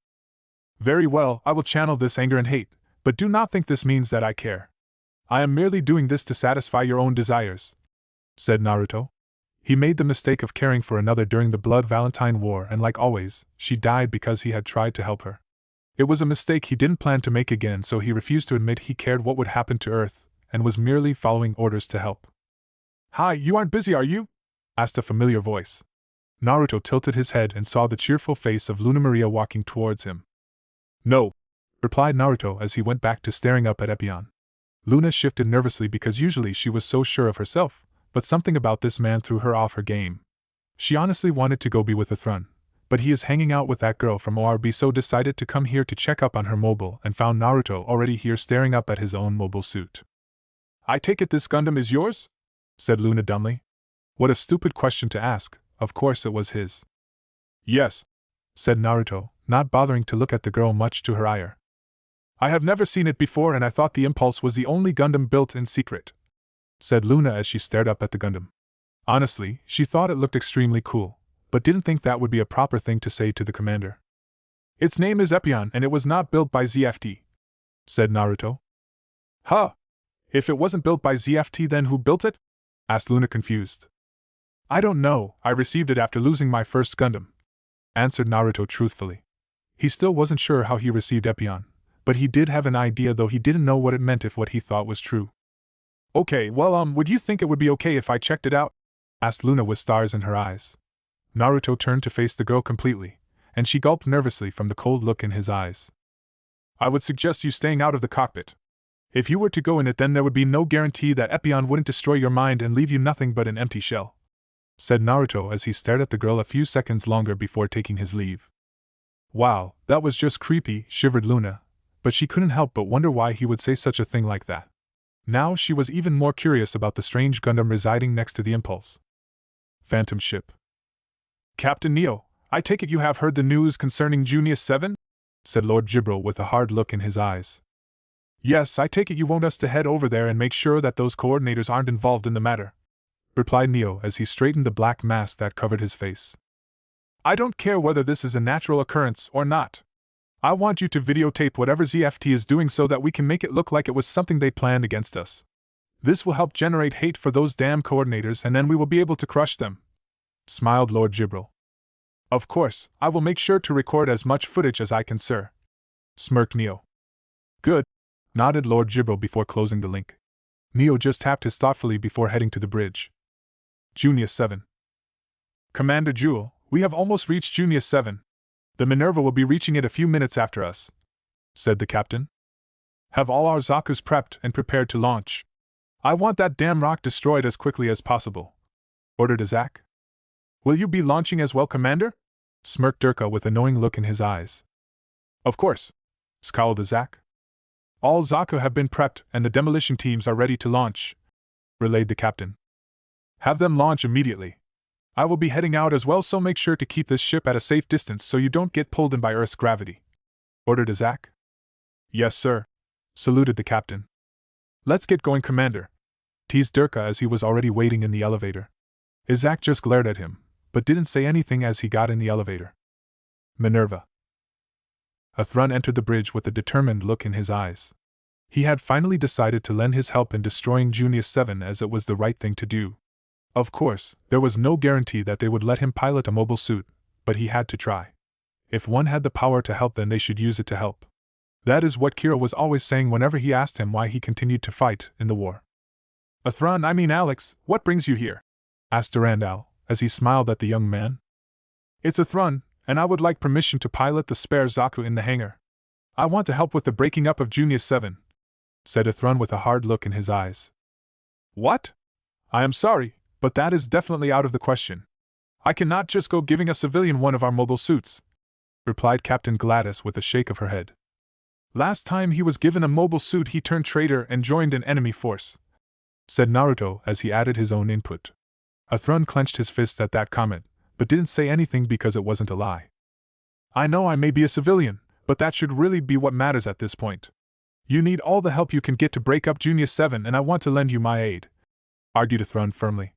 Very well, I will channel this anger and hate, but do not think this means that I care. I am merely doing this to satisfy your own desires, said Naruto. He made the mistake of caring for another during the Blood Valentine War, and like always, she died because he had tried to help her. It was a mistake he didn't plan to make again, so he refused to admit he cared what would happen to Earth, and was merely following orders to help. Hi, you aren't busy, are you? Asked a familiar voice. Naruto tilted his head and saw the cheerful face of Luna Maria walking towards him. No, replied Naruto as he went back to staring up at Epion. Luna shifted nervously because usually she was so sure of herself, but something about this man threw her off her game. She honestly wanted to go be with Athrun, but he is hanging out with that girl from ORB, so decided to come here to check up on her mobile and found Naruto already here staring up at his own mobile suit. I take it this Gundam is yours? Said Luna dumbly. What a stupid question to ask, of course it was his. Yes, said Naruto, not bothering to look at the girl much to her ire. I have never seen it before and I thought the Impulse was the only Gundam built in secret, said Luna as she stared up at the Gundam. Honestly, she thought it looked extremely cool, but didn't think that would be a proper thing to say to the commander. Its name is Epion and it was not built by ZFT, said Naruto. Huh? If it wasn't built by ZFT, then who built it? Asked Luna confused. I don't know, I received it after losing my first Gundam, answered Naruto truthfully. He still wasn't sure how he received Epion, but he did have an idea, though he didn't know what it meant if what he thought was true. Okay, well, would you think it would be okay if I checked it out? Asked Luna with stars in her eyes. Naruto turned to face the girl completely, and she gulped nervously from the cold look in his eyes. I would suggest you staying out of the cockpit. If you were to go in it, then there would be no guarantee that Epion wouldn't destroy your mind and leave you nothing but an empty shell, said Naruto as he stared at the girl a few seconds longer before taking his leave. Wow, that was just creepy, shivered Luna, but she couldn't help but wonder why he would say such a thing like that. Now she was even more curious about the strange Gundam residing next to the Impulse. Phantom ship. Captain Neo, I take it you have heard the news concerning Junius 7? Said Lord Gibril with a hard look in his eyes. Yes, I take it you want us to head over there and make sure that those coordinators aren't involved in the matter, replied Neo as he straightened the black mask that covered his face. I don't care whether this is a natural occurrence or not. I want you to videotape whatever ZFT is doing so that we can make it look like it was something they planned against us. This will help generate hate for those damn coordinators and then we will be able to crush them, smiled Lord Gibril. Of course, I will make sure to record as much footage as I can, sir, smirked Neo. Good, nodded Lord Gibril before closing the link. Neo just tapped his thoughtfully before heading to the bridge. Junius 7. Commander Jewel, we have almost reached Junius 7. The Minerva will be reaching it a few minutes after us, said the captain. Have all our Zakus prepped and prepared to launch. I want that damn rock destroyed as quickly as possible, ordered Azak. Will you be launching as well, Commander? Smirked Durka with a knowing look in his eyes. Of course, scowled Azak. All Zaku have been prepped and the demolition teams are ready to launch, relayed the captain. Have them launch immediately. I will be heading out as well, so make sure to keep this ship at a safe distance so you don't get pulled in by Earth's gravity, ordered Azak. Yes, sir, saluted the captain. Let's get going, Commander, teased Durka as he was already waiting in the elevator. Izak just glared at him, but didn't say anything as he got in the elevator. Minerva. Athrun entered the bridge with a determined look in his eyes. He had finally decided to lend his help in destroying Junius 7 as it was the right thing to do. Of course, there was no guarantee that they would let him pilot a mobile suit, but he had to try. If one had the power to help, then they should use it to help. That is what Kira was always saying whenever he asked him why he continued to fight in the war. Alex, what brings you here? Asked Durandal, as he smiled at the young man. It's Athrun, and I would like permission to pilot the spare Zaku in the hangar. I want to help with the breaking up of Junius 7, said Athrun with a hard look in his eyes. What? I am sorry, but that is definitely out of the question. I cannot just go giving a civilian one of our mobile suits, replied Captain Gladys with a shake of her head. Last time he was given a mobile suit he turned traitor and joined an enemy force, said Naruto as he added his own input. Athrun clenched his fists at that comment, but didn't say anything because it wasn't a lie. I know I may be a civilian, but that should really be what matters at this point. You need all the help you can get to break up Junius 7 and I want to lend you my aid, argued Athrun firmly.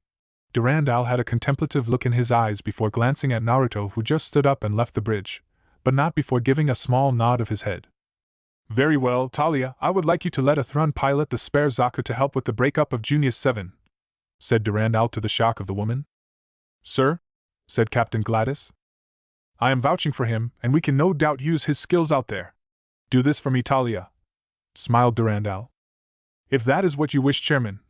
Durandal had a contemplative look in his eyes before glancing at Naruto, who just stood up and left the bridge, but not before giving a small nod of his head. Very well, Talia, I would like you to let Athrun pilot the spare Zaku to help with the breakup of Junius 7, said Durandal to the shock of the woman. Sir, said Captain Gladys. I am vouching for him, and we can no doubt use his skills out there. Do this for me, Talia, smiled Durandal. If that is what you wish, Chairman,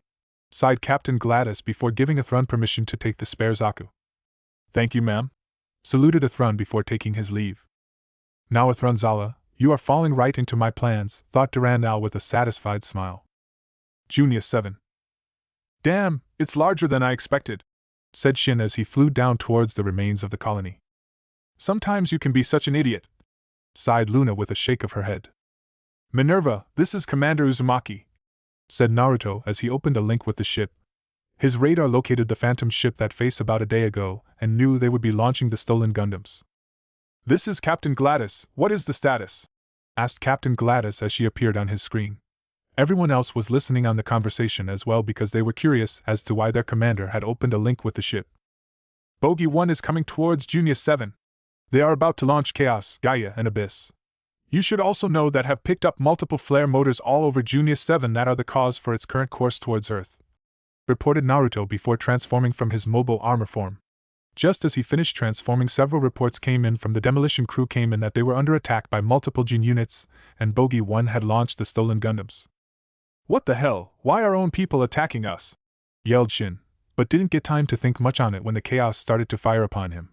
sighed Captain Gladys before giving Athrun permission to take the spare Zaku. Thank you, ma'am, saluted Athrun before taking his leave. Now Athrun-Zala, you are falling right into my plans, thought Durandal with a satisfied smile. Junius 7. Damn, it's larger than I expected, said Shin as he flew down towards the remains of the colony. Sometimes you can be such an idiot, sighed Luna with a shake of her head. Minerva, this is Commander Uzumaki, said Naruto as he opened a link with the ship. His radar located the Phantom ship that faced about a day ago and knew they would be launching the stolen Gundams. This is Captain Gladys, what is the status? Asked Captain Gladys as she appeared on his screen. Everyone else was listening on the conversation as well because they were curious as to why their commander had opened a link with the ship. Bogey 1 is coming towards Junius 7. They are about to launch Chaos, Gaia, and Abyss. You should also know that have picked up multiple flare motors all over Junius 7 that are the cause for its current course towards Earth, reported Naruto before transforming from his mobile armor form. Just as he finished transforming, several reports came in from the demolition crew that they were under attack by multiple Jin units, and Bogey 1 had launched the stolen Gundams. What the hell, why are our own people attacking us? Yelled Shin, but didn't get time to think much on it when the chaos started to fire upon him.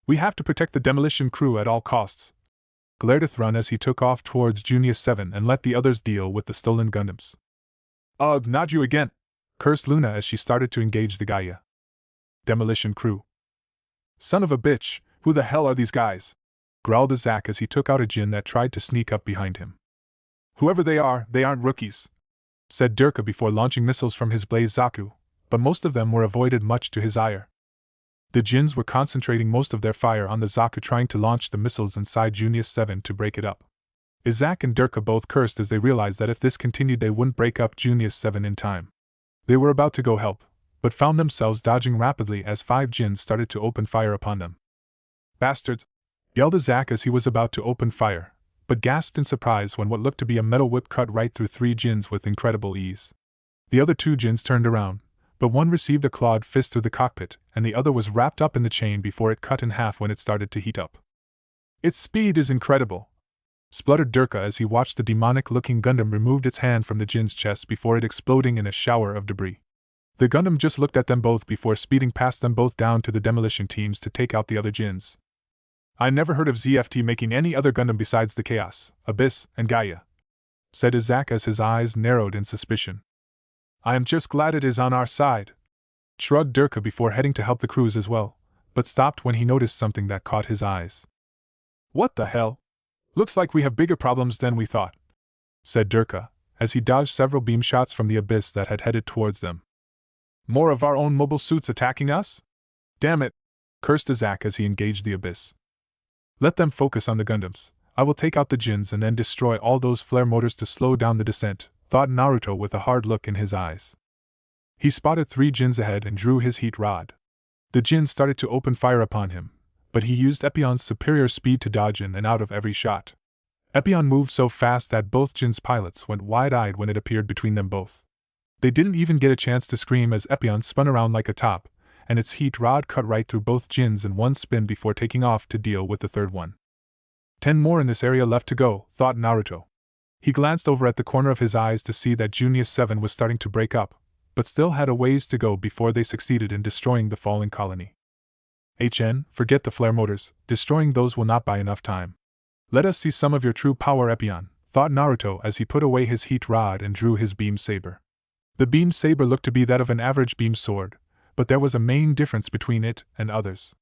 We have to protect the demolition crew at all costs, glared Thrun as he took off towards Junius 7 and let the others deal with the stolen Gundams. Ugh, not you again, cursed Luna as she started to engage the Gaia. Demolition crew. Son of a bitch, who the hell are these guys? Growled Zack as he took out a Jin that tried to sneak up behind him. Whoever they aren't rookies, said Durka before launching missiles from his Blaze Zaku, but most of them were avoided much to his ire. The Jins were concentrating most of their fire on the Zaku trying to launch the missiles inside Junius 7 to break it up. Izak and Durka both cursed as they realized that if this continued they wouldn't break up Junius 7 in time. They were about to go help, but found themselves dodging rapidly as 5 Jins started to open fire upon them. Bastards! Yelled Izak as he was about to open fire, but gasped in surprise when what looked to be a metal whip cut right through 3 Jins with incredible ease. The other 2 Jins turned around, but one received a clawed fist through the cockpit, and the other was wrapped up in the chain before it cut in half when it started to heat up. Its speed is incredible, spluttered Durka as he watched the demonic-looking Gundam remove its hand from the Jin's chest before it exploding in a shower of debris. The Gundam just looked at them both before speeding past them both down to the demolition teams to take out the other Jins. I never heard of ZFT making any other Gundam besides the Chaos, Abyss, and Gaia, said Izak as his eyes narrowed in suspicion. I am just glad it is on our side, shrugged Durka before heading to help the crews as well, but stopped when he noticed something that caught his eyes. What the hell? Looks like we have bigger problems than we thought, said Durka, as he dodged several beam shots from the Abyss that had headed towards them. More of our own mobile suits attacking us? Damn it, cursed Izak as he engaged the Abyss. Let them focus on the Gundams. I will take out the Jins and then destroy all those flare motors to slow down the descent, thought Naruto with a hard look in his eyes. He spotted 3 Jins ahead and drew his heat rod. The Jins started to open fire upon him, but he used Epion's superior speed to dodge in and out of every shot. Epion moved so fast that both Jin's pilots went wide-eyed when it appeared between them both. They didn't even get a chance to scream as Epion spun around like a top, and its heat rod cut right through both Jins in one spin before taking off to deal with the third one. 10 more in this area left to go, thought Naruto. He glanced over at the corner of his eyes to see that Junius 7 was starting to break up, but still had a ways to go before they succeeded in destroying the falling colony. Forget the flare motors, destroying those will not buy enough time. Let us see some of your true power, Epion, thought Naruto as he put away his heat rod and drew his beam saber. The beam saber looked to be that of an average beam sword, but there was a main difference between it and others.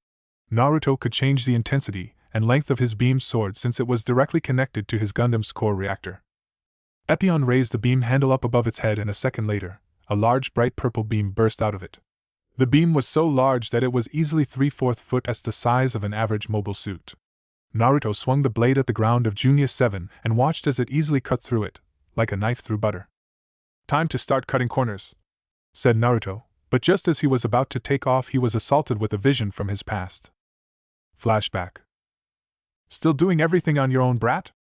Naruto could change the intensity and length of his beam sword since it was directly connected to his Gundam's core reactor. Epion raised the beam handle up above its head and a second later, a large bright purple beam burst out of it. The beam was so large that it was easily 3/4 foot as the size of an average mobile suit. Naruto swung the blade at the ground of Junius 7 and watched as it easily cut through it, like a knife through butter. Time to start cutting corners, said Naruto, but just as he was about to take off he was assaulted with a vision from his past. Flashback. Still doing everything on your own, brat?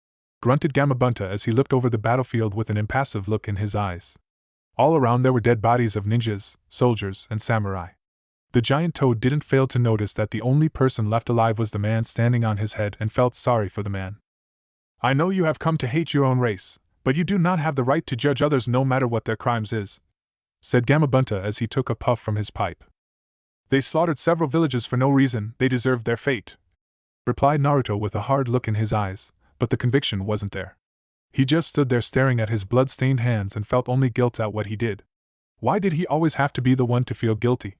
Grunted Gamabunta as he looked over the battlefield with an impassive look in his eyes. All around there were dead bodies of ninjas, soldiers, and samurai. The giant toad didn't fail to notice that the only person left alive was the man standing on his head and felt sorry for the man. I know you have come to hate your own race, but you do not have the right to judge others no matter what their crimes is, said Gamabunta as he took a puff from his pipe. They slaughtered several villages for no reason, they deserved their fate, replied Naruto with a hard look in his eyes, but the conviction wasn't there. He just stood there staring at his blood-stained hands and felt only guilt at what he did. Why did he always have to be the one to feel guilty?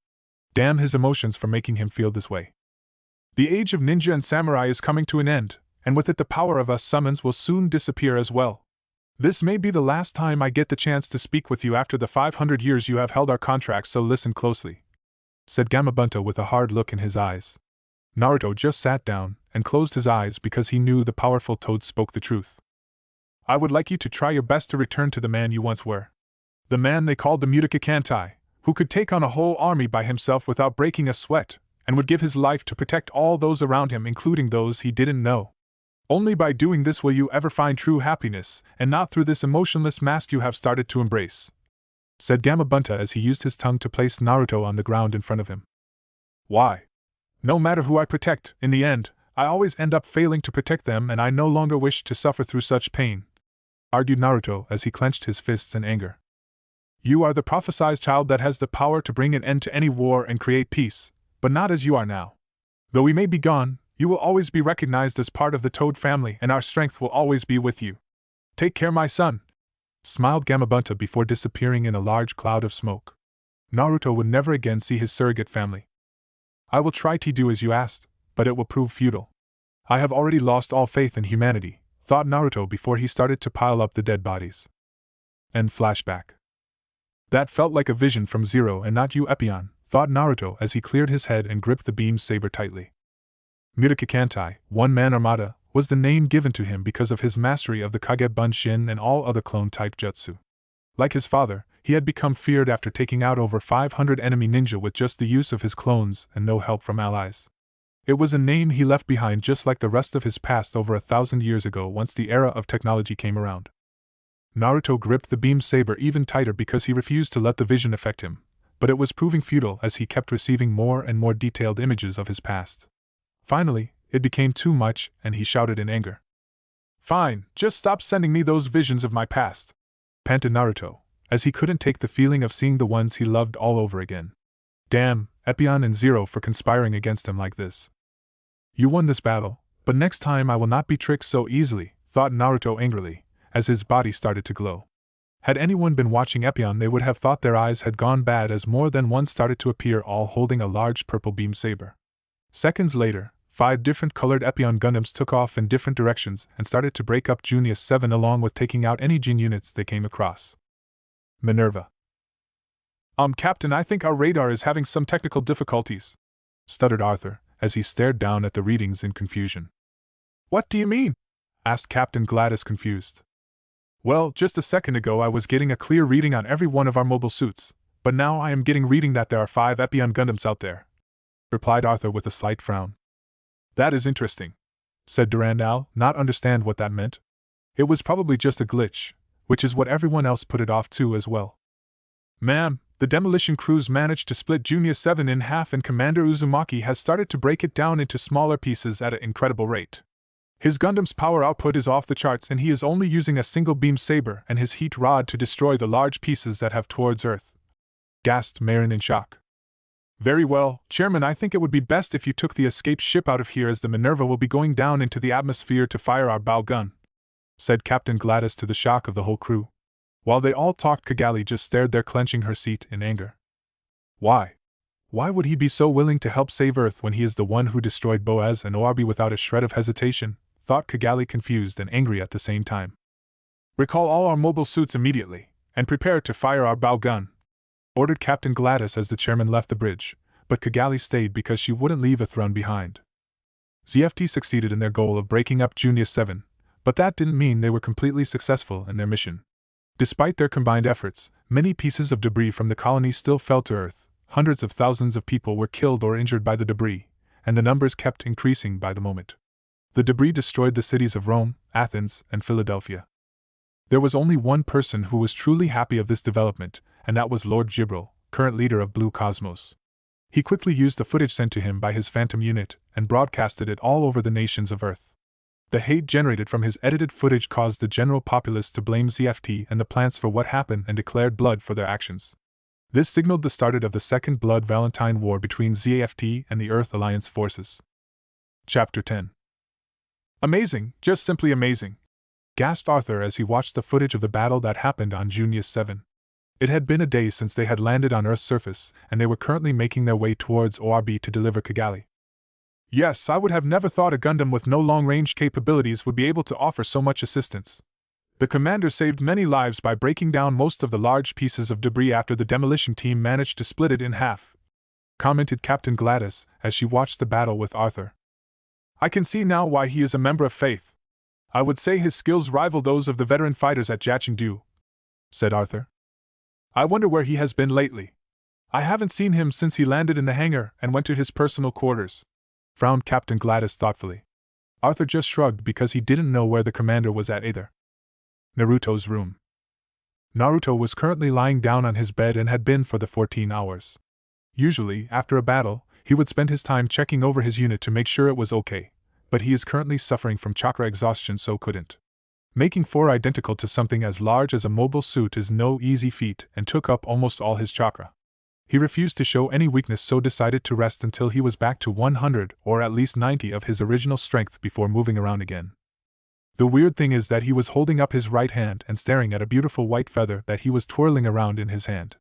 Damn his emotions for making him feel this way. The age of ninja and samurai is coming to an end, and with it the power of us summons will soon disappear as well. This may be the last time I get the chance to speak with you after the 500 years you have held our contract, so listen closely, said Gamabunta with a hard look in his eyes. Naruto just sat down and closed his eyes because he knew the powerful toad spoke the truth. I would like you to try your best to return to the man you once were. The man they called the Mutaka Kantai, who could take on a whole army by himself without breaking a sweat, and would give his life to protect all those around him, including those he didn't know. Only by doing this will you ever find true happiness, and not through this emotionless mask you have started to embrace, said Gamabunta as he used his tongue to place Naruto on the ground in front of him. Why? No matter who I protect, in the end, I always end up failing to protect them, and I no longer wish to suffer through such pain, argued Naruto as he clenched his fists in anger. You are the prophesied child that has the power to bring an end to any war and create peace, but not as you are now. Though we may be gone, you will always be recognized as part of the Toad family and our strength will always be with you. Take care, my son, smiled Gamabunta before disappearing in a large cloud of smoke. Naruto would never again see his surrogate family. I will try to do as you asked, but it will prove futile. I have already lost all faith in humanity, thought Naruto before he started to pile up the dead bodies. End flashback. That felt like a vision from Zero and not you, Epion, thought Naruto as he cleared his head and gripped the beam saber tightly. Murakikantai, one-man armada, was the name given to him because of his mastery of the Kage Bunshin and all other clone-type jutsu. Like his father, he had become feared after taking out over 500 enemy ninja with just the use of his clones and no help from allies. It was a name he left behind just like the rest of his past over 1,000 years ago once the era of technology came around. Naruto gripped the beam saber even tighter because he refused to let the vision affect him, but it was proving futile as he kept receiving more and more detailed images of his past. Finally, it became too much and he shouted in anger. Fine, just stop sending me those visions of my past, panted Naruto, as he couldn't take the feeling of seeing the ones he loved all over again. Damn, Epion and Zero for conspiring against him like this. You won this battle, but next time I will not be tricked so easily, thought Naruto angrily, as his body started to glow. Had anyone been watching Epion, they would have thought their eyes had gone bad as more than one started to appear, all holding a large purple beam saber. Seconds later, 5 different colored Epion Gundams took off in different directions and started to break up Junius 7 along with taking out any Jin units they came across. Minerva. Captain, I think our radar is having some technical difficulties, stuttered Arthur, as he stared down at the readings in confusion. What do you mean? Asked Captain Gladys, confused. Well, just a second ago I was getting a clear reading on every one of our mobile suits, but now I am getting reading that there are 5 Epion Gundams out there, replied Arthur with a slight frown. That is interesting, said Durandal, not understand what that meant. It was probably just a glitch, which is what everyone else put it off to as well. Ma'am, the demolition crews managed to split Junior 7 in half and Commander Uzumaki has started to break it down into smaller pieces at an incredible rate. His Gundam's power output is off the charts and he is only using a single beam saber and his heat rod to destroy the large pieces that have towards Earth, gasped Marin in shock. Very well, Chairman, I think it would be best if you took the escaped ship out of here as the Minerva will be going down into the atmosphere to fire our bow gun, said Captain Gladys to the shock of the whole crew. While they all talked, Kigali just stared there, clenching her seat in anger. Why? Why would he be so willing to help save Earth when he is the one who destroyed Boaz and Oarby without a shred of hesitation? Thought Kigali, confused and angry at the same time. Recall all our mobile suits immediately, and prepare to fire our bow gun, ordered Captain Gladys as the chairman left the bridge, but Kigali stayed because she wouldn't leave a throne behind. ZFT succeeded in their goal of breaking up Junior 7, but that didn't mean they were completely successful in their mission. Despite their combined efforts, many pieces of debris from the colony still fell to Earth, hundreds of thousands of people were killed or injured by the debris, and the numbers kept increasing by the moment. The debris destroyed the cities of Rome, Athens, and Philadelphia. There was only one person who was truly happy of this development, and that was Lord Gibril, current leader of Blue Cosmos. He quickly used the footage sent to him by his Phantom unit and broadcasted it all over the nations of Earth. The hate generated from his edited footage caused the general populace to blame ZFT and the plants for what happened and declared blood for their actions. This signaled the start of the Second Blood Valentine War between ZFT and the Earth Alliance forces. Chapter 10. Amazing, just simply amazing, gasped Arthur as he watched the footage of the battle that happened on Junius 7. It had been a day since they had landed on Earth's surface, and they were currently making their way towards ORB to deliver Kigali. Yes, I would have never thought a Gundam with no long-range capabilities would be able to offer so much assistance. The commander saved many lives by breaking down most of the large pieces of debris after the demolition team managed to split it in half, commented Captain Gladys as she watched the battle with Arthur. I can see now why he is a member of Faith. I would say his skills rival those of the veteran fighters at Jachingdu, said Arthur. I wonder where he has been lately. I haven't seen him since he landed in the hangar and went to his personal quarters, frowned Captain Gladys thoughtfully. Arthur just shrugged because he didn't know where the commander was at either. Naruto's room. Naruto was currently lying down on his bed and had been for the 14 hours. Usually, after a battle, he would spend his time checking over his unit to make sure it was okay, but he is currently suffering from chakra exhaustion so couldn't. Making 4 identical to something as large as a mobile suit is no easy feat and took up almost all his chakra. He refused to show any weakness, so decided to rest until he was back to 100 or at least 90 of his original strength before moving around again. The weird thing is that he was holding up his right hand and staring at a beautiful white feather that he was twirling around in his hand.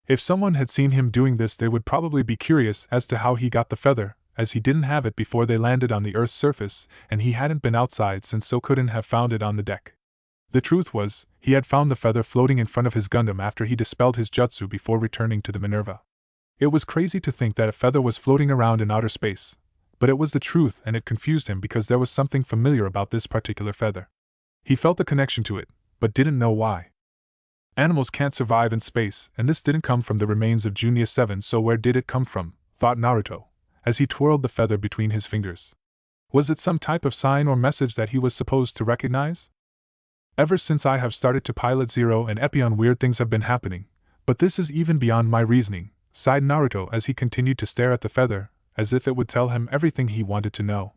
If someone had seen him doing this, they would probably be curious as to how he got the feather, as he didn't have it before they landed on the Earth's surface, and he hadn't been outside since, so couldn't have found it on the deck. The truth was, he had found the feather floating in front of his Gundam after he dispelled his jutsu before returning to the Minerva. It was crazy to think that a feather was floating around in outer space, but it was the truth, and it confused him because there was something familiar about this particular feather. He felt a connection to it, but didn't know why. Animals can't survive in space, and this didn't come from the remains of Junior 7, so where did it come from, thought Naruto, as he twirled the feather between his fingers. Was it some type of sign or message that he was supposed to recognize? Ever since I have started to pilot Zero and Epion, weird things have been happening, but this is even beyond my reasoning, sighed Naruto as he continued to stare at the feather, as if it would tell him everything he wanted to know.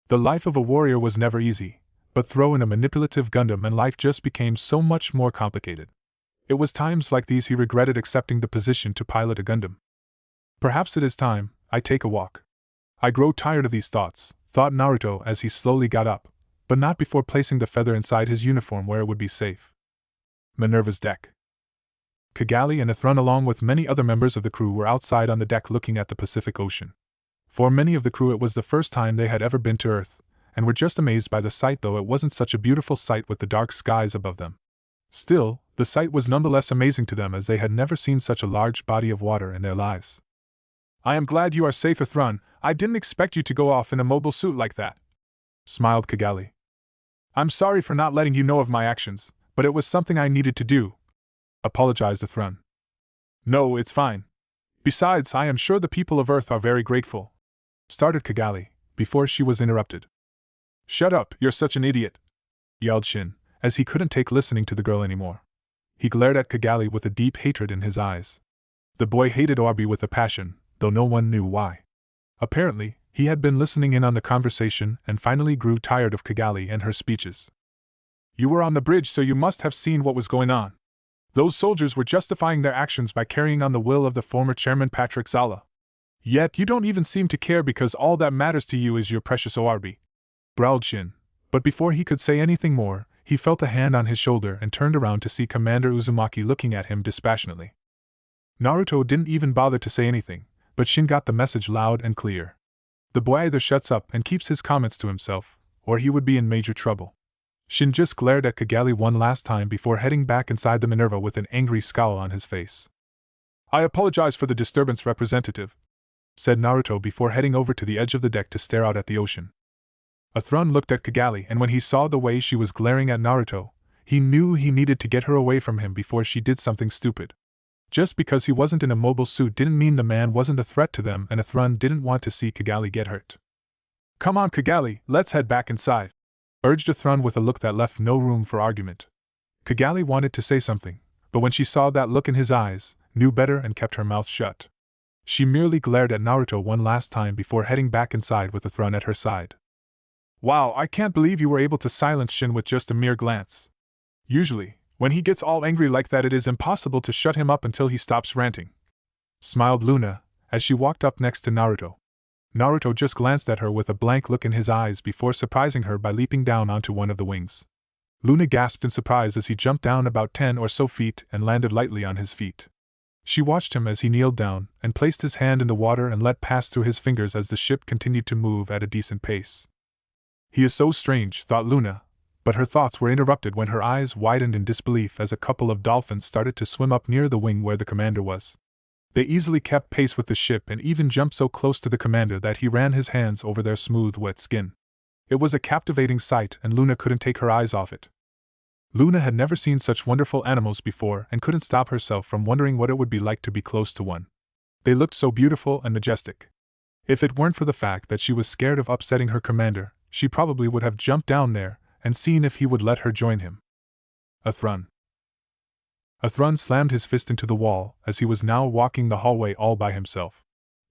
The life of a warrior was never easy, but throw in a manipulative Gundam and life just became so much more complicated. It was times like these he regretted accepting the position to pilot a Gundam. Perhaps it is time I take a walk. I grow tired of these thoughts, thought Naruto as he slowly got up, but not before placing the feather inside his uniform where it would be safe. Minerva's deck. Kigali and Athrun along with many other members of the crew were outside on the deck looking at the Pacific Ocean. For many of the crew it was the first time they had ever been to Earth, and were just amazed by the sight, though it wasn't such a beautiful sight with the dark skies above them. Still, the sight was nonetheless amazing to them as they had never seen such a large body of water in their lives. I am glad you are safe, Athrun. I didn't expect you to go off in a mobile suit like that, smiled Kigali. I'm sorry for not letting you know of my actions, but it was something I needed to do, apologized Athrun. No, it's fine. Besides, I am sure the people of Earth are very grateful, started Kigali, before she was interrupted. Shut up, you're such an idiot, yelled Shin, as he couldn't take listening to the girl anymore. He glared at Kigali with a deep hatred in his eyes. The boy hated Orbi with a passion, though no one knew why. Apparently, he had been listening in on the conversation and finally grew tired of Kigali and her speeches. You were on the bridge, so you must have seen what was going on. Those soldiers were justifying their actions by carrying on the will of the former chairman Patrick Zala. Yet you don't even seem to care because all that matters to you is your precious Orbi, growled Shin. But before he could say anything more, he felt a hand on his shoulder and turned around to see Commander Uzumaki looking at him dispassionately. Naruto didn't even bother to say anything, but Shin got the message loud and clear. The boy either shuts up and keeps his comments to himself, or he would be in major trouble. Shin just glared at Kigali one last time before heading back inside the Minerva with an angry scowl on his face. I apologize for the disturbance, representative, said Naruto before heading over to the edge of the deck to stare out at the ocean. Athrun looked at Kigali, and when he saw the way she was glaring at Naruto, he knew he needed to get her away from him before she did something stupid. Just because he wasn't in a mobile suit didn't mean the man wasn't a threat to them, and Athrun didn't want to see Kigali get hurt. Come on, Kigali, let's head back inside, urged Athrun with a look that left no room for argument. Kigali wanted to say something, but when she saw that look in his eyes, knew better and kept her mouth shut. She merely glared at Naruto one last time before heading back inside with Athrun at her side. Wow, I can't believe you were able to silence Shin with just a mere glance. Usually, when he gets all angry like that, it is impossible to shut him up until he stops ranting, smiled Luna, as she walked up next to Naruto. Naruto just glanced at her with a blank look in his eyes before surprising her by leaping down onto one of the wings. Luna gasped in surprise as he jumped down about 10 or so feet and landed lightly on his feet. She watched him as he kneeled down and placed his hand in the water and let pass through his fingers as the ship continued to move at a decent pace. He is so strange, thought Luna, but her thoughts were interrupted when her eyes widened in disbelief as a couple of dolphins started to swim up near the wing where the commander was. They easily kept pace with the ship and even jumped so close to the commander that he ran his hands over their smooth, wet skin. It was a captivating sight, and Luna couldn't take her eyes off it. Luna had never seen such wonderful animals before and couldn't stop herself from wondering what it would be like to be close to one. They looked so beautiful and majestic. If it weren't for the fact that she was scared of upsetting her commander, she probably would have jumped down there and seen if he would let her join him. Athrun. Athrun slammed his fist into the wall as he was now walking the hallway all by himself.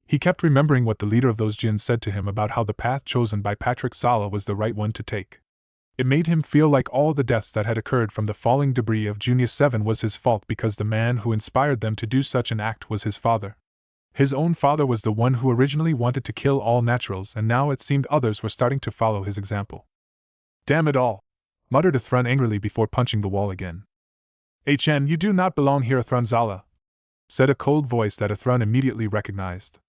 He kept remembering what the leader of those djinns said to him about how the path chosen by Patrick Sala was the right one to take. It made him feel like all the deaths that had occurred from the falling debris of Junius 7 was his fault because the man who inspired them to do such an act was his father. His own father was the one who originally wanted to kill all naturals, and now it seemed others were starting to follow his example. Damn it all! Muttered Athrun angrily before punching the wall again. "HN, you do not belong here, Athrunzala," said a cold voice that Athrun immediately recognized.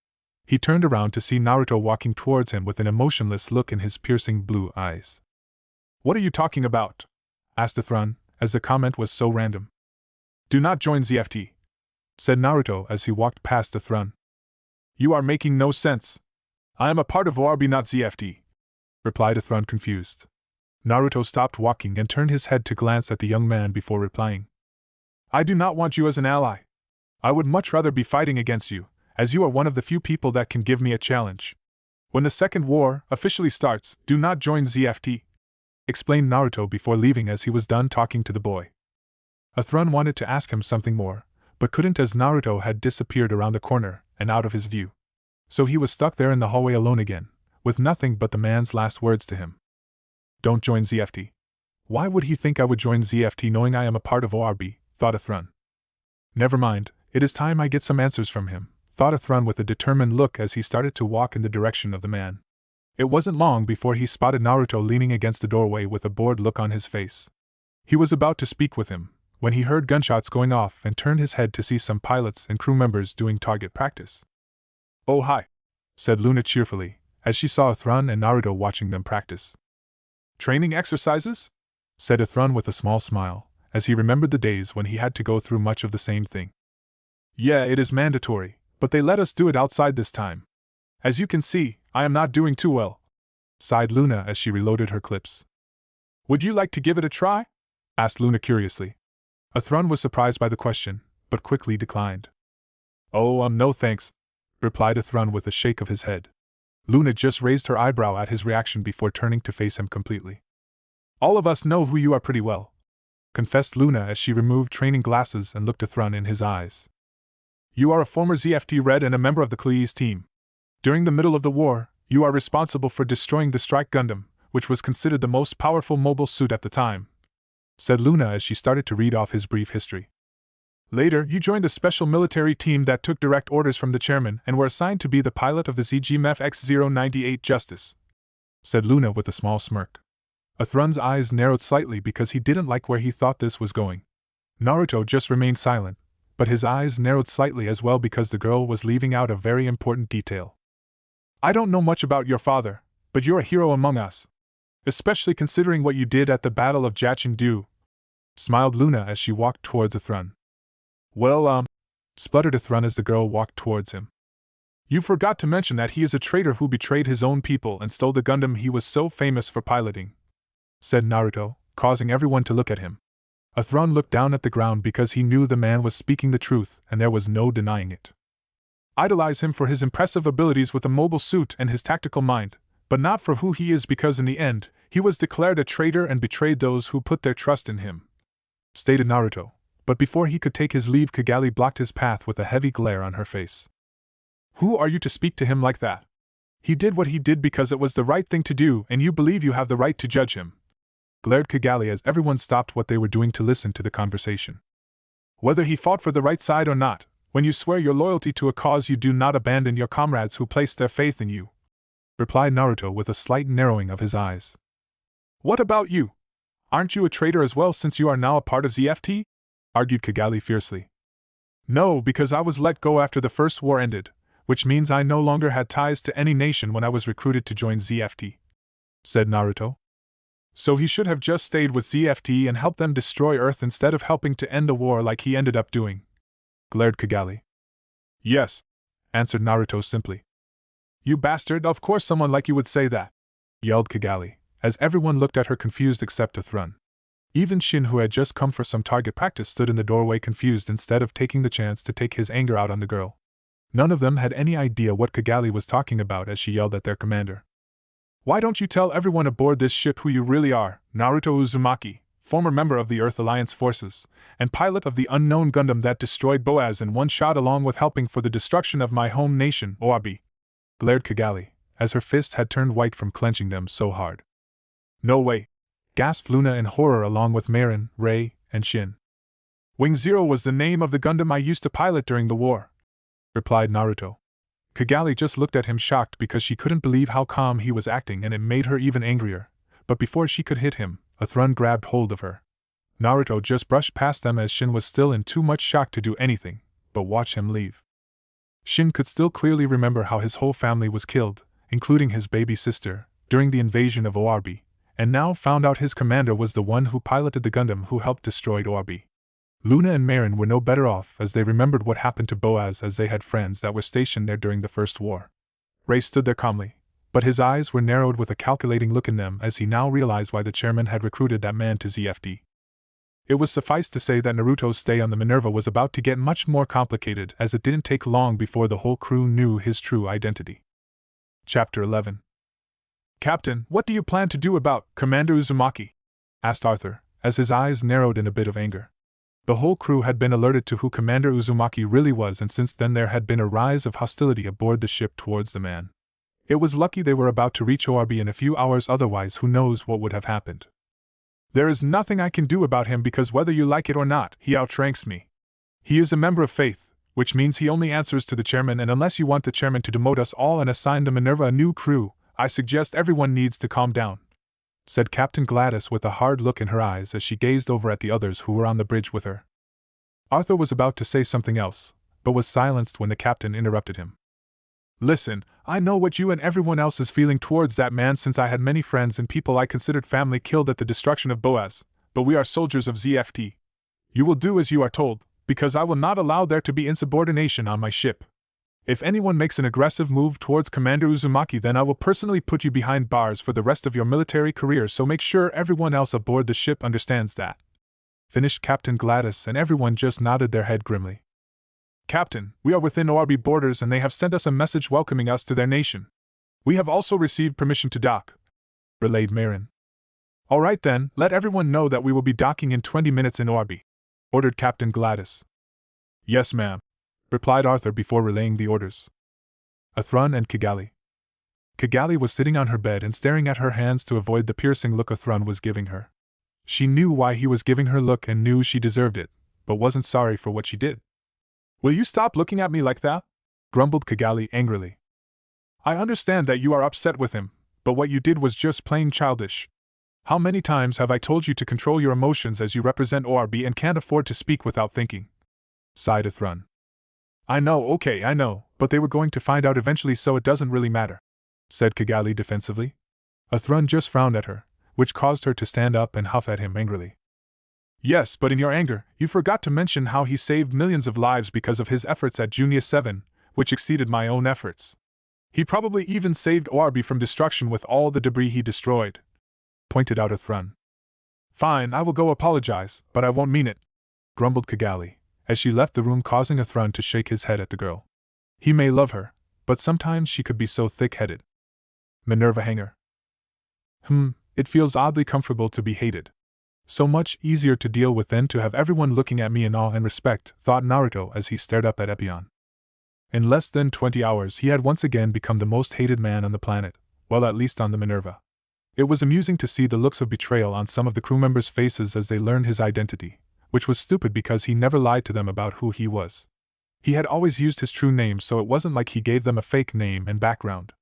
He turned around to see Naruto walking towards him with an emotionless look in his piercing blue eyes. "What are you talking about?" asked Athrun, as the comment was so random. "Do not join ZFT," said Naruto as he walked past Athrun. "You are making no sense. I am a part of ORB, not ZFT," replied Athrun, confused. Naruto stopped walking and turned his head to glance at the young man before replying. "I do not want you as an ally. I would much rather be fighting against you, as you are one of the few people that can give me a challenge. When the second war officially starts, do not join ZFT," explained Naruto before leaving as he was done talking to the boy. Athrun wanted to ask him something more, but couldn't as Naruto had disappeared around the corner and out of his view. So he was stuck there in the hallway alone again, with nothing but the man's last words to him. "Don't join ZFT. Why would he think I would join ZFT knowing I am a part of ORB, thought Athrun. Never mind, it is time I get some answers from him, thought Athrun with a determined look as he started to walk in the direction of the man. It wasn't long before he spotted Naruto leaning against the doorway with a bored look on his face. He was about to speak with him, when he heard gunshots going off and turned his head to see some pilots and crew members doing target practice. "Oh hi," said Luna cheerfully, as she saw Athrun and Naruto watching them practice. "Training exercises?" said Athrun with a small smile, as he remembered the days when he had to go through much of the same thing. "Yeah, it is mandatory, but they let us do it outside this time. As you can see, I am not doing too well," sighed Luna as she reloaded her clips. "Would you like to give it a try?" asked Luna curiously. Athrun was surprised by the question, but quickly declined. "Oh, no thanks," replied Athrun with a shake of his head. Luna just raised her eyebrow at his reaction before turning to face him completely. "All of us know who you are pretty well," confessed Luna as she removed training glasses and looked Athrun in his eyes. "You are a former ZFT Red and a member of the Klee's team. During the middle of the war, you are responsible for destroying the Strike Gundam, which was considered the most powerful mobile suit at the time," said Luna as she started to read off his brief history. "Later, you joined a special military team that took direct orders from the chairman and were assigned to be the pilot of the ZGMF X-098 Justice," said Luna with a small smirk. Athrun's eyes narrowed slightly because he didn't like where he thought this was going. Naruto just remained silent, but his eyes narrowed slightly as well because the girl was leaving out a very important detail. "I don't know much about your father, but you're a hero among us. Especially considering what you did at the Battle of Jacheng-du," smiled Luna as she walked towards Athrun. "Well, spluttered Athrun as the girl walked towards him. "You forgot to mention that he is a traitor who betrayed his own people and stole the Gundam he was so famous for piloting," said Naruto, causing everyone to look at him. Athrun looked down at the ground because he knew the man was speaking the truth and there was no denying it. "Idolize him for his impressive abilities with the mobile suit and his tactical mind, but not for who he is because in the end, he was declared a traitor and betrayed those who put their trust in him," stated Naruto, but before he could take his leave Kigali blocked his path with a heavy glare on her face. "Who are you to speak to him like that? He did what he did because it was the right thing to do and you believe you have the right to judge him," glared Kigali as everyone stopped what they were doing to listen to the conversation. "Whether he fought for the right side or not, when you swear your loyalty to a cause you do not abandon your comrades who placed their faith in you," replied Naruto with a slight narrowing of his eyes. "What about you? Aren't you a traitor as well since you are now a part of ZFT?" argued Kigali fiercely. "No, because I was let go after the first war ended, which means I no longer had ties to any nation when I was recruited to join ZFT," said Naruto. "So he should have just stayed with ZFT and helped them destroy Earth instead of helping to end the war like he ended up doing," glared Kigali. "Yes," answered Naruto simply. "You bastard, of course someone like you would say that," yelled Kigali, as everyone looked at her confused except Athrun. Even Shin, who had just come for some target practice, stood in the doorway confused instead of taking the chance to take his anger out on the girl. None of them had any idea what Kigali was talking about as she yelled at their commander. "Why don't you tell everyone aboard this ship who you really are, Naruto Uzumaki, former member of the Earth Alliance forces, and pilot of the unknown Gundam that destroyed Boaz in one shot along with helping for the destruction of my home nation, ORB," glared Kigali, as her fists had turned white from clenching them so hard. "No way," gasped Luna in horror along with Marin, Rei, and Shin. Wing Zero was the name of the Gundam I used to pilot during the war, replied Naruto. Kigali just looked at him shocked because she couldn't believe how calm he was acting, and it made her even angrier. But before she could hit him, a Thrun grabbed hold of her. Naruto just brushed past them as Shin was still in too much shock to do anything, but watch him leave. Shin could still clearly remember how his whole family was killed, including his baby sister, during the invasion of ORB, and now found out his commander was the one who piloted the Gundam who helped destroy ORB. Luna and Marin were no better off as they remembered what happened to Boaz, as they had friends that were stationed there during the First War. Rei stood there calmly, but his eyes were narrowed with a calculating look in them as he now realized why the chairman had recruited that man to ZFD. It was suffice to say that Naruto's stay on the Minerva was about to get much more complicated, as it didn't take long before the whole crew knew his true identity. Chapter 11. Captain, what do you plan to do about Commander Uzumaki? Asked Arthur, as his eyes narrowed in a bit of anger. The whole crew had been alerted to who Commander Uzumaki really was, and since then there had been a rise of hostility aboard the ship towards the man. It was lucky they were about to reach ORB in a few hours, otherwise who knows what would have happened. There is nothing I can do about him because whether you like it or not, he outranks me. He is a member of Faith, which means he only answers to the chairman, and unless you want the chairman to demote us all and assign the Minerva a new crew, I suggest everyone needs to calm down, said Captain Gladys with a hard look in her eyes as she gazed over at the others who were on the bridge with her. Arthur was about to say something else, but was silenced when the captain interrupted him. Listen, I know what you and everyone else is feeling towards that man, since I had many friends and people I considered family killed at the destruction of Boaz, but we are soldiers of ZFT. You will do as you are told, because I will not allow there to be insubordination on my ship. If anyone makes an aggressive move towards Commander Uzumaki, then I will personally put you behind bars for the rest of your military career, so make sure everyone else aboard the ship understands that. Finished Captain Gladys, and everyone just nodded their head grimly. Captain, we are within ORB borders and they have sent us a message welcoming us to their nation. We have also received permission to dock, relayed Marin. All right then, let everyone know that we will be docking in 20 minutes in ORB, ordered Captain Gladys. Yes, ma'am, replied Arthur before relaying the orders. Athrun and Kigali. Kigali was sitting on her bed and staring at her hands to avoid the piercing look Athrun was giving her. She knew why he was giving her look and knew she deserved it, but wasn't sorry for what she did. Will you stop looking at me like that? Grumbled Kigali angrily. I understand that you are upset with him, but what you did was just plain childish. How many times have I told you to control your emotions as you represent ORB and can't afford to speak without thinking? Sighed Athrun. I know, okay, I know, but they were going to find out eventually, so it doesn't really matter, said Kigali defensively. Athrun just frowned at her, which caused her to stand up and huff at him angrily. Yes, but in your anger, you forgot to mention how he saved millions of lives because of his efforts at Junior 7, which exceeded my own efforts. He probably even saved ORB from destruction with all the debris he destroyed, pointed out Athrun. Fine, I will go apologize, but I won't mean it, grumbled Kigali, as she left the room, causing Athrun to shake his head at the girl. He may love her, but sometimes she could be so thick-headed. Minerva Hanger. It feels oddly comfortable to be hated. So much easier to deal with than to have everyone looking at me in awe and respect, thought Naruto as he stared up at Epion. In less than 20 hours he had once again become the most hated man on the planet, well, at least on the Minerva. It was amusing to see the looks of betrayal on some of the crew members' faces as they learned his identity, which was stupid because he never lied to them about who he was. He had always used his true name, so it wasn't like he gave them a fake name and background.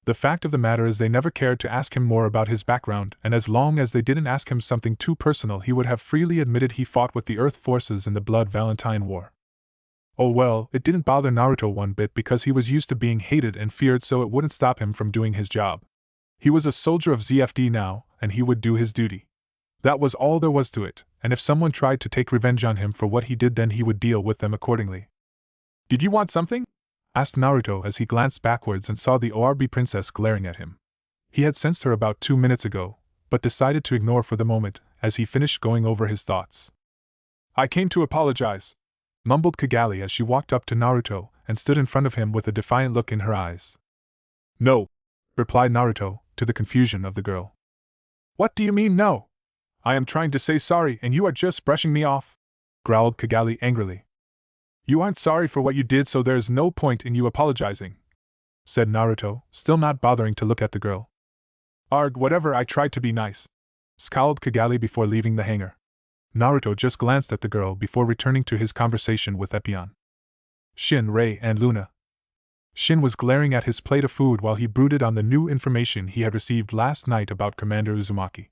The fact of the matter is they never cared to ask him more about his background, and as long as they didn't ask him something too personal, he would have freely admitted he fought with the Earth forces in the Blood Valentine War. Oh well, it didn't bother Naruto one bit because he was used to being hated and feared, so it wouldn't stop him from doing his job. He was a soldier of ZFD now, and he would do his duty. That was all there was to it, and if someone tried to take revenge on him for what he did, then he would deal with them accordingly. Did you want something? Asked Naruto as he glanced backwards and saw the ORB princess glaring at him. He had sensed her about 2 minutes ago, but decided to ignore for the moment as he finished going over his thoughts. I came to apologize, mumbled Kigali as she walked up to Naruto and stood in front of him with a defiant look in her eyes. No, replied Naruto, to the confusion of the girl. What do you mean no? I am trying to say sorry and you are just brushing me off, growled Kigali angrily. You aren't sorry for what you did, so there's no point in you apologizing, said Naruto, still not bothering to look at the girl. Arg, whatever, I tried to be nice. scowled Kigali before leaving the hangar. Naruto just glanced at the girl before returning to his conversation with Epion. Shin, Rei, and Luna. Shin was glaring at his plate of food while he brooded on the new information he had received last night about Commander Uzumaki.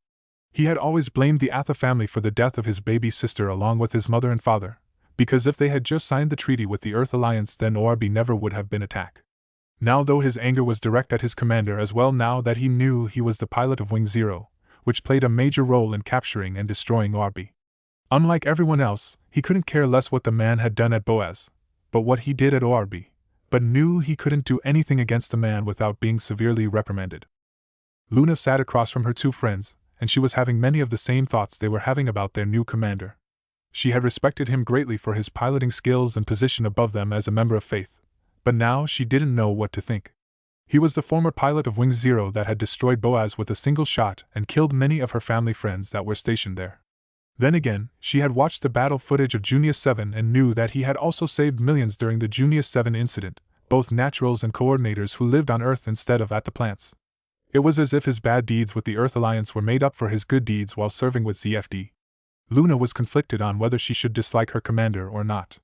He had always blamed the Atha family for the death of his baby sister along with his mother and father, because if they had just signed the treaty with the Earth Alliance, then ORB never would have been attacked. Now, though, his anger was direct at his commander as well now that he knew he was the pilot of Wing Zero, which played a major role in capturing and destroying ORB. Unlike everyone else, he couldn't care less what the man had done at Boaz, but what he did at ORB, but knew he couldn't do anything against the man without being severely reprimanded. Luna sat across from her two friends, and she was having many of the same thoughts they were having about their new commander. She had respected him greatly for his piloting skills and position above them as a member of Faith, but now she didn't know what to think. He was the former pilot of Wing Zero that had destroyed Boaz with a single shot and killed many of her family friends that were stationed there. Then again, she had watched the battle footage of Junius 7 and knew that he had also saved millions during the Junius 7 incident, both naturals and coordinators who lived on Earth instead of at the plants. It was as if his bad deeds with the Earth Alliance were made up for his good deeds while serving with ZFD. Luna was conflicted on whether she should dislike her commander or not.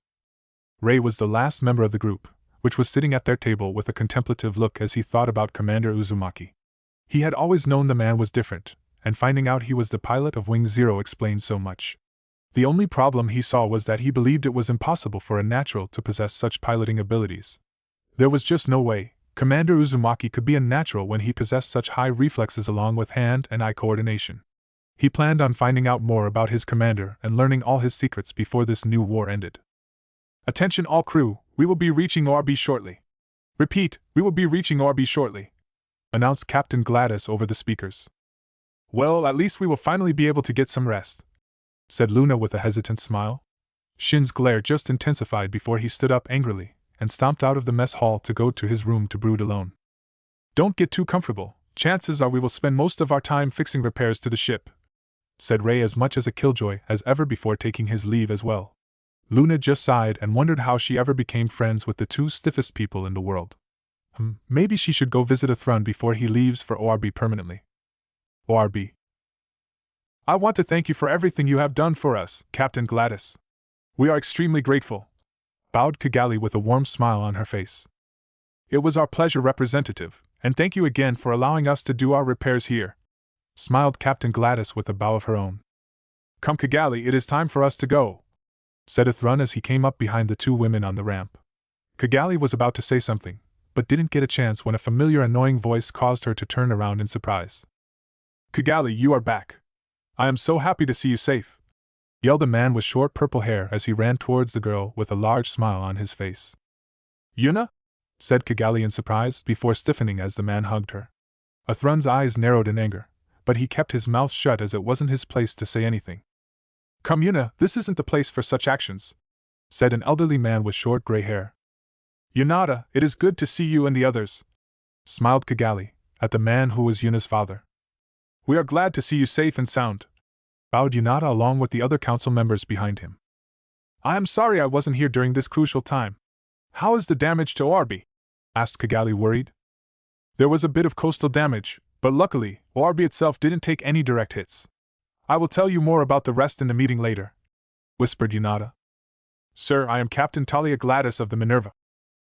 Rei was the last member of the group, which was sitting at their table with a contemplative look as he thought about Commander Uzumaki. He had always known the man was different, and finding out he was the pilot of Wing Zero explained so much. The only problem he saw was that he believed it was impossible for a natural to possess such piloting abilities. There was just no way Commander Uzumaki could be a natural when he possessed such high reflexes along with hand and eye coordination. He planned on finding out more about his commander and learning all his secrets before this new war ended. Attention all crew, we will be reaching ORB shortly. Repeat, we will be reaching ORB shortly, announced Captain Gladys over the speakers. Well, at least we will finally be able to get some rest, said Luna with a hesitant smile. Shin's glare just intensified before he stood up angrily and stomped out of the mess hall to go to his room to brood alone. Don't get too comfortable, chances are we will spend most of our time fixing repairs to the ship, said Rei as much as a killjoy as ever before taking his leave as well. Luna just sighed and wondered how she ever became friends with the two stiffest people in the world. Maybe she should go visit a Thrun before he leaves for ORB permanently. ORB. I want to thank you for everything you have done for us, Captain Gladys. We are extremely grateful, bowed Kigali with a warm smile on her face. It was our pleasure, Representative, and thank you again for allowing us to do our repairs here, smiled Captain Gladys with a bow of her own. Come Kigali, it is time for us to go, said a Thrun as he came up behind the two women on the ramp. Kigali was about to say something, but didn't get a chance when a familiar annoying voice caused her to turn around in surprise. Kigali, you are back. I am so happy to see you safe, yelled a man with short purple hair as he ran towards the girl with a large smile on his face. Yuna? Said Kigali in surprise before stiffening as the man hugged her. A Thrun's eyes narrowed in anger, but he kept his mouth shut as it wasn't his place to say anything. Come Yuna, this isn't the place for such actions, said an elderly man with short gray hair. Yunada, it is good to see you and the others, smiled Kigali at the man who was Yuna's father. We are glad to see you safe and sound, bowed Yunada along with the other council members behind him. I am sorry I wasn't here during this crucial time. How is the damage to ORB? Asked Kigali worried. There was a bit of coastal damage, but luckily, ORB itself didn't take any direct hits. I will tell you more about the rest in the meeting later, whispered Yunada. Sir, I am Captain Talia Gladys of the Minerva,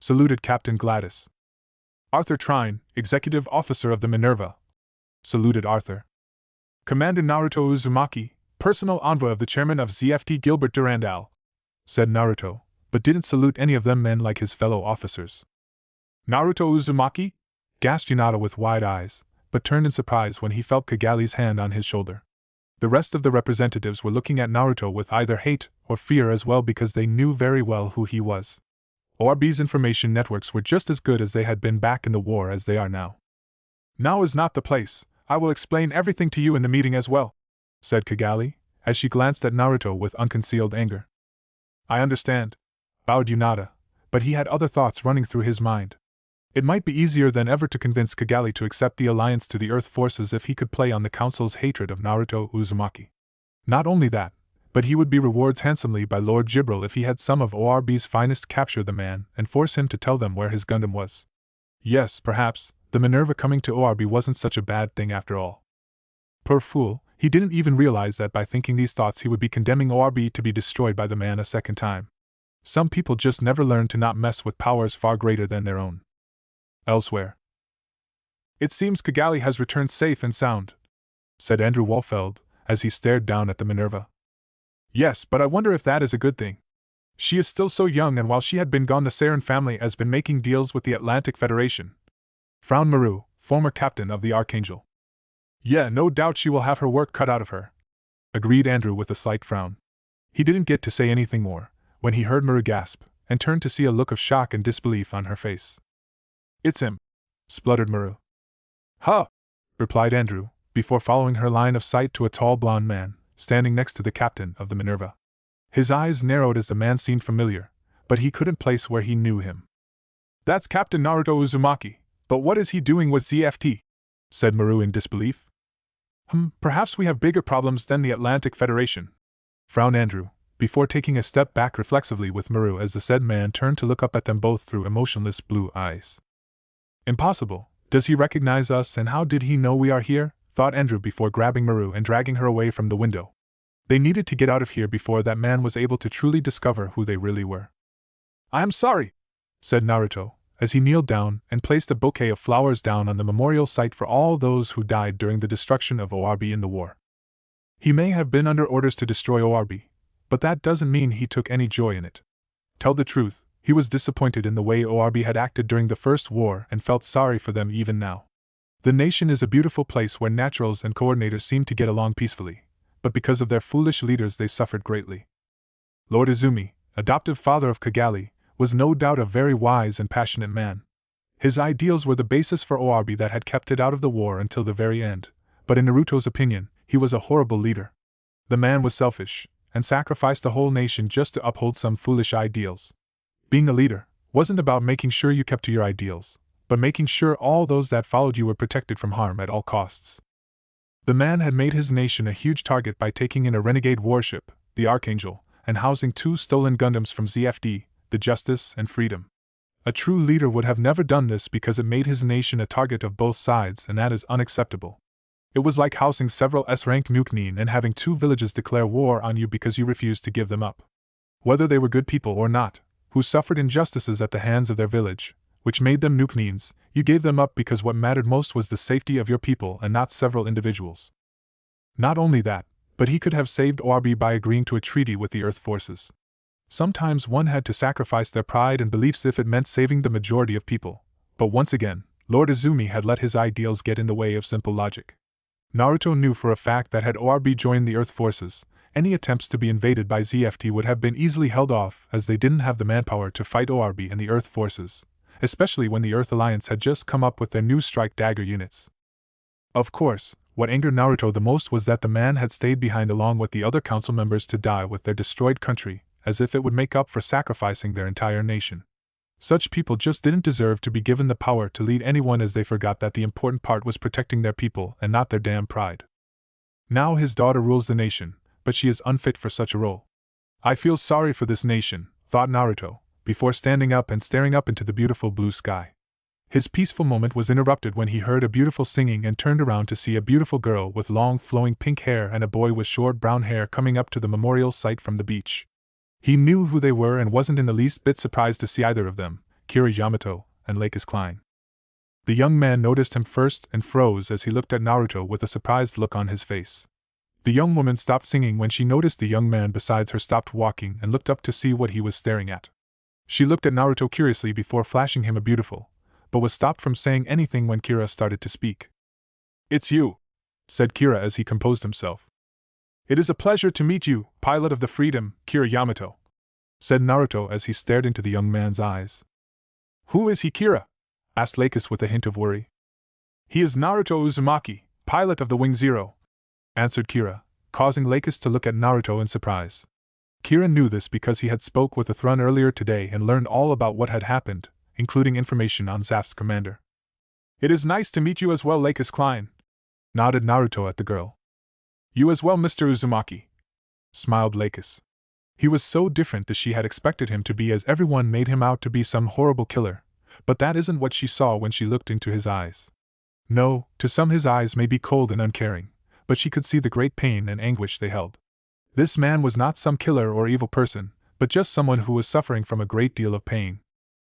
saluted Captain Gladys. Arthur Trine, Executive Officer of the Minerva, saluted Arthur. Commander Naruto Uzumaki, personal envoy of the chairman of ZFT Gilbert Durandal, said Naruto, but didn't salute any of them men like his fellow officers. Naruto Uzumaki? Gasped Yunada with wide eyes, but turned in surprise when he felt Kigali's hand on his shoulder. The rest of the representatives were looking at Naruto with either hate or fear as well because they knew very well who he was. ORB's information networks were just as good as they had been back in the war as they are now. Now is not the place. I will explain everything to you in the meeting as well, said Kigali, as she glanced at Naruto with unconcealed anger. I understand, bowed Yunada, but he had other thoughts running through his mind. It might be easier than ever to convince Kigali to accept the alliance to the Earth forces if he could play on the Council's hatred of Naruto Uzumaki. Not only that, but he would be rewarded handsomely by Lord Jibril if he had some of ORB's finest capture the man and force him to tell them where his Gundam was. Yes, perhaps, the Minerva coming to ORB wasn't such a bad thing after all. Poor fool, He didn't even realize that by thinking these thoughts he would be condemning ORB to be destroyed by the man a second time. Some people just never learn to not mess with powers far greater than their own. Elsewhere. It seems Kigali has returned safe and sound, said Andrew Walfeld, as he stared down at the Minerva. Yes, but I wonder if that is a good thing. She is still so young, and while she had been gone the Saren family has been making deals with the Atlantic Federation. Frowned Maru, former captain of the Archangel. Yeah, no doubt she will have her work cut out of her, agreed Andrew with a slight frown. He didn't get to say anything more, when he heard Maru gasp, and turned to see a look of shock and disbelief on her face. It's him, spluttered Maru. Huh, replied Andrew, before following her line of sight to a tall blond man, standing next to the captain of the Minerva. His eyes narrowed as the man seemed familiar, but he couldn't place where he knew him. That's Captain Naruto Uzumaki, but what is he doing with ZFT? Said Maru in disbelief. Perhaps we have bigger problems than the Atlantic Federation, frowned Andrew, before taking a step back reflexively with Maru as the said man turned to look up at them both through emotionless blue eyes. Impossible. Does he recognize us, and how did he know we are here? Thought Andrew before grabbing Maru and dragging her away from the window. They needed to get out of here before that man was able to truly discover who they really were. I am sorry, said Naruto, as he kneeled down and placed a bouquet of flowers down on the memorial site for all those who died during the destruction of ORB in the war. He may have been under orders to destroy ORB, but that doesn't mean he took any joy in it. Tell the truth, he was disappointed in the way ORB had acted during the First War and felt sorry for them even now. The nation is a beautiful place where naturals and coordinators seem to get along peacefully, but because of their foolish leaders they suffered greatly. Lord Izumi, adoptive father of Kigali, was no doubt a very wise and passionate man. His ideals were the basis for ORB that had kept it out of the war until the very end, but in Naruto's opinion, he was a horrible leader. The man was selfish, and sacrificed the whole nation just to uphold some foolish ideals. Being a leader wasn't about making sure you kept to your ideals, but making sure all those that followed you were protected from harm at all costs. The man had made his nation a huge target by taking in a renegade warship, the Archangel, and housing 2 stolen Gundams from ZFD, the Justice and Freedom. A true leader would have never done this because it made his nation a target of both sides, and that is unacceptable. It was like housing several S-ranked Muknin and having 2 villages declare war on you because you refused to give them up. Whether they were good people or not, who suffered injustices at the hands of their village, which made them Muknins, you gave them up because what mattered most was the safety of your people and not several individuals. Not only that, but he could have saved ORB by agreeing to a treaty with the Earth forces. Sometimes one had to sacrifice their pride and beliefs if it meant saving the majority of people, but once again, Lord Izumi had let his ideals get in the way of simple logic. Naruto knew for a fact that had ORB joined the Earth forces, any attempts to be invaded by ZFT would have been easily held off, as they didn't have the manpower to fight ORB and the Earth forces, especially when the Earth Alliance had just come up with their new strike dagger units. Of course, what angered Naruto the most was that the man had stayed behind along with the other council members to die with their destroyed country, as if it would make up for sacrificing their entire nation. Such people just didn't deserve to be given the power to lead anyone, as they forgot that the important part was protecting their people and not their damn pride. Now his daughter rules the nation, but she is unfit for such a role. I feel sorry for this nation, thought Naruto, before standing up and staring up into the beautiful blue sky. His peaceful moment was interrupted when he heard a beautiful singing and turned around to see a beautiful girl with long flowing pink hair and a boy with short brown hair coming up to the memorial site from the beach. He knew who they were and wasn't in the least bit surprised to see either of them, Kira Yamato and Lakis Klein. The young man noticed him first and froze as he looked at Naruto with a surprised look on his face. The young woman stopped singing when she noticed the young man beside her stopped walking and looked up to see what he was staring at. She looked at Naruto curiously before flashing him a beautiful, but was stopped from saying anything when Kira started to speak. "It's you," said Kira as he composed himself. "It is a pleasure to meet you, pilot of the Freedom, Kira Yamato," said Naruto as he stared into the young man's eyes. "Who is he, Kira?" asked Lakis with a hint of worry. "He is Naruto Uzumaki, pilot of the Wing Zero," answered Kira, causing Lakis to look at Naruto in surprise. Kira knew this because he had spoke with the Thrun earlier today and learned all about what had happened, including information on Zaf's commander. "It is nice to meet you as well, Lakis Klein," nodded Naruto at the girl. "You as well, Mr. Uzumaki," smiled Lakis. He was so different as she had expected him to be, as everyone made him out to be some horrible killer, but that isn't what she saw when she looked into his eyes. No, to some his eyes may be cold and uncaring, but she could see the great pain and anguish they held. This man was not some killer or evil person, but just someone who was suffering from a great deal of pain.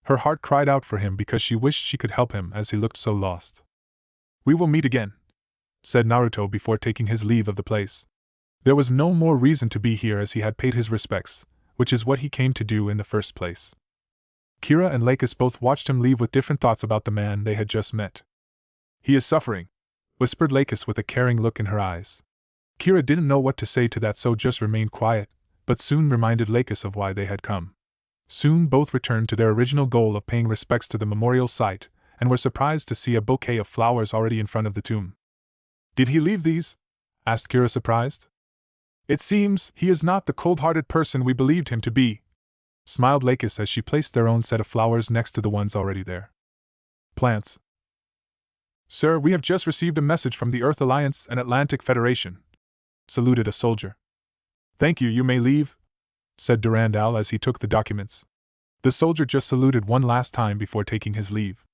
Her heart cried out for him because she wished she could help him as he looked so lost. "We will meet again," said Naruto before taking his leave of the place. There was no more reason to be here as he had paid his respects, which is what he came to do in the first place. Kira and Lakis both watched him leave with different thoughts about the man they had just met. "He is suffering," whispered Lakis with a caring look in her eyes. Kira didn't know what to say to that, so just remained quiet, but soon reminded Lakis of why they had come. Soon both returned to their original goal of paying respects to the memorial site, and were surprised to see a bouquet of flowers already in front of the tomb. "Did he leave these?" asked Kira, surprised. "It seems he is not the cold-hearted person we believed him to be," smiled Lakis as she placed their own set of flowers next to the ones already there. "Plants. Sir, we have just received a message from the Earth Alliance and Atlantic Federation," saluted a soldier. "Thank you, you may leave," said Durandal as he took the documents. The soldier just saluted one last time before taking his leave.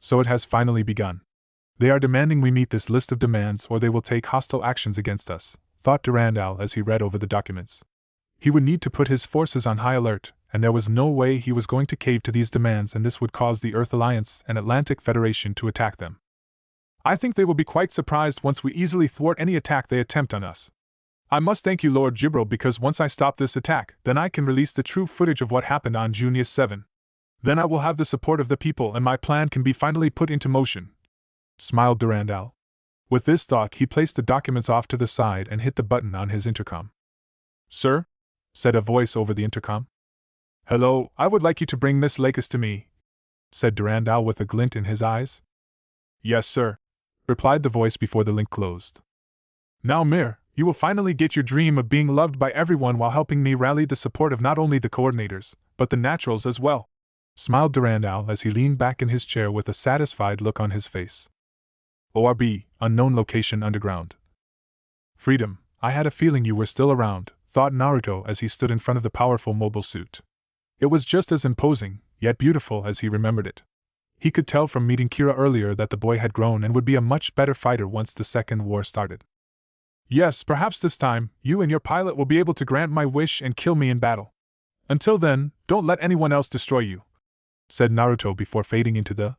So it has finally begun. They are demanding we meet this list of demands or they will take hostile actions against us, thought Durandal as he read over the documents. He would need to put his forces on high alert, and there was no way he was going to cave to these demands, and this would cause the Earth Alliance and Atlantic Federation to attack them. "I think they will be quite surprised once we easily thwart any attack they attempt on us. I must thank you, Lord Jibril, because once I stop this attack, then I can release the true footage of what happened on June 7. Then I will have the support of the people and my plan can be finally put into motion," smiled Durandal. With this thought, he placed the documents off to the side and hit the button on his intercom. "Sir?" said a voice over the intercom. "Hello, I would like you to bring Miss Lakis to me," said Durandal with a glint in his eyes. "Yes, sir," replied the voice before the link closed. "Now, Mir, you will finally get your dream of being loved by everyone while helping me rally the support of not only the coordinators, but the naturals as well," smiled Durandal as he leaned back in his chair with a satisfied look on his face. "ORB, unknown location underground." "Freedom, I had a feeling you were still around," thought Naruto as he stood in front of the powerful mobile suit. It was just as imposing, yet beautiful as he remembered it. He could tell from meeting Kira earlier that the boy had grown and would be a much better fighter once the Second War started. "Yes, perhaps this time, you and your pilot will be able to grant my wish and kill me in battle. Until then, don't let anyone else destroy you," said Naruto before fading into the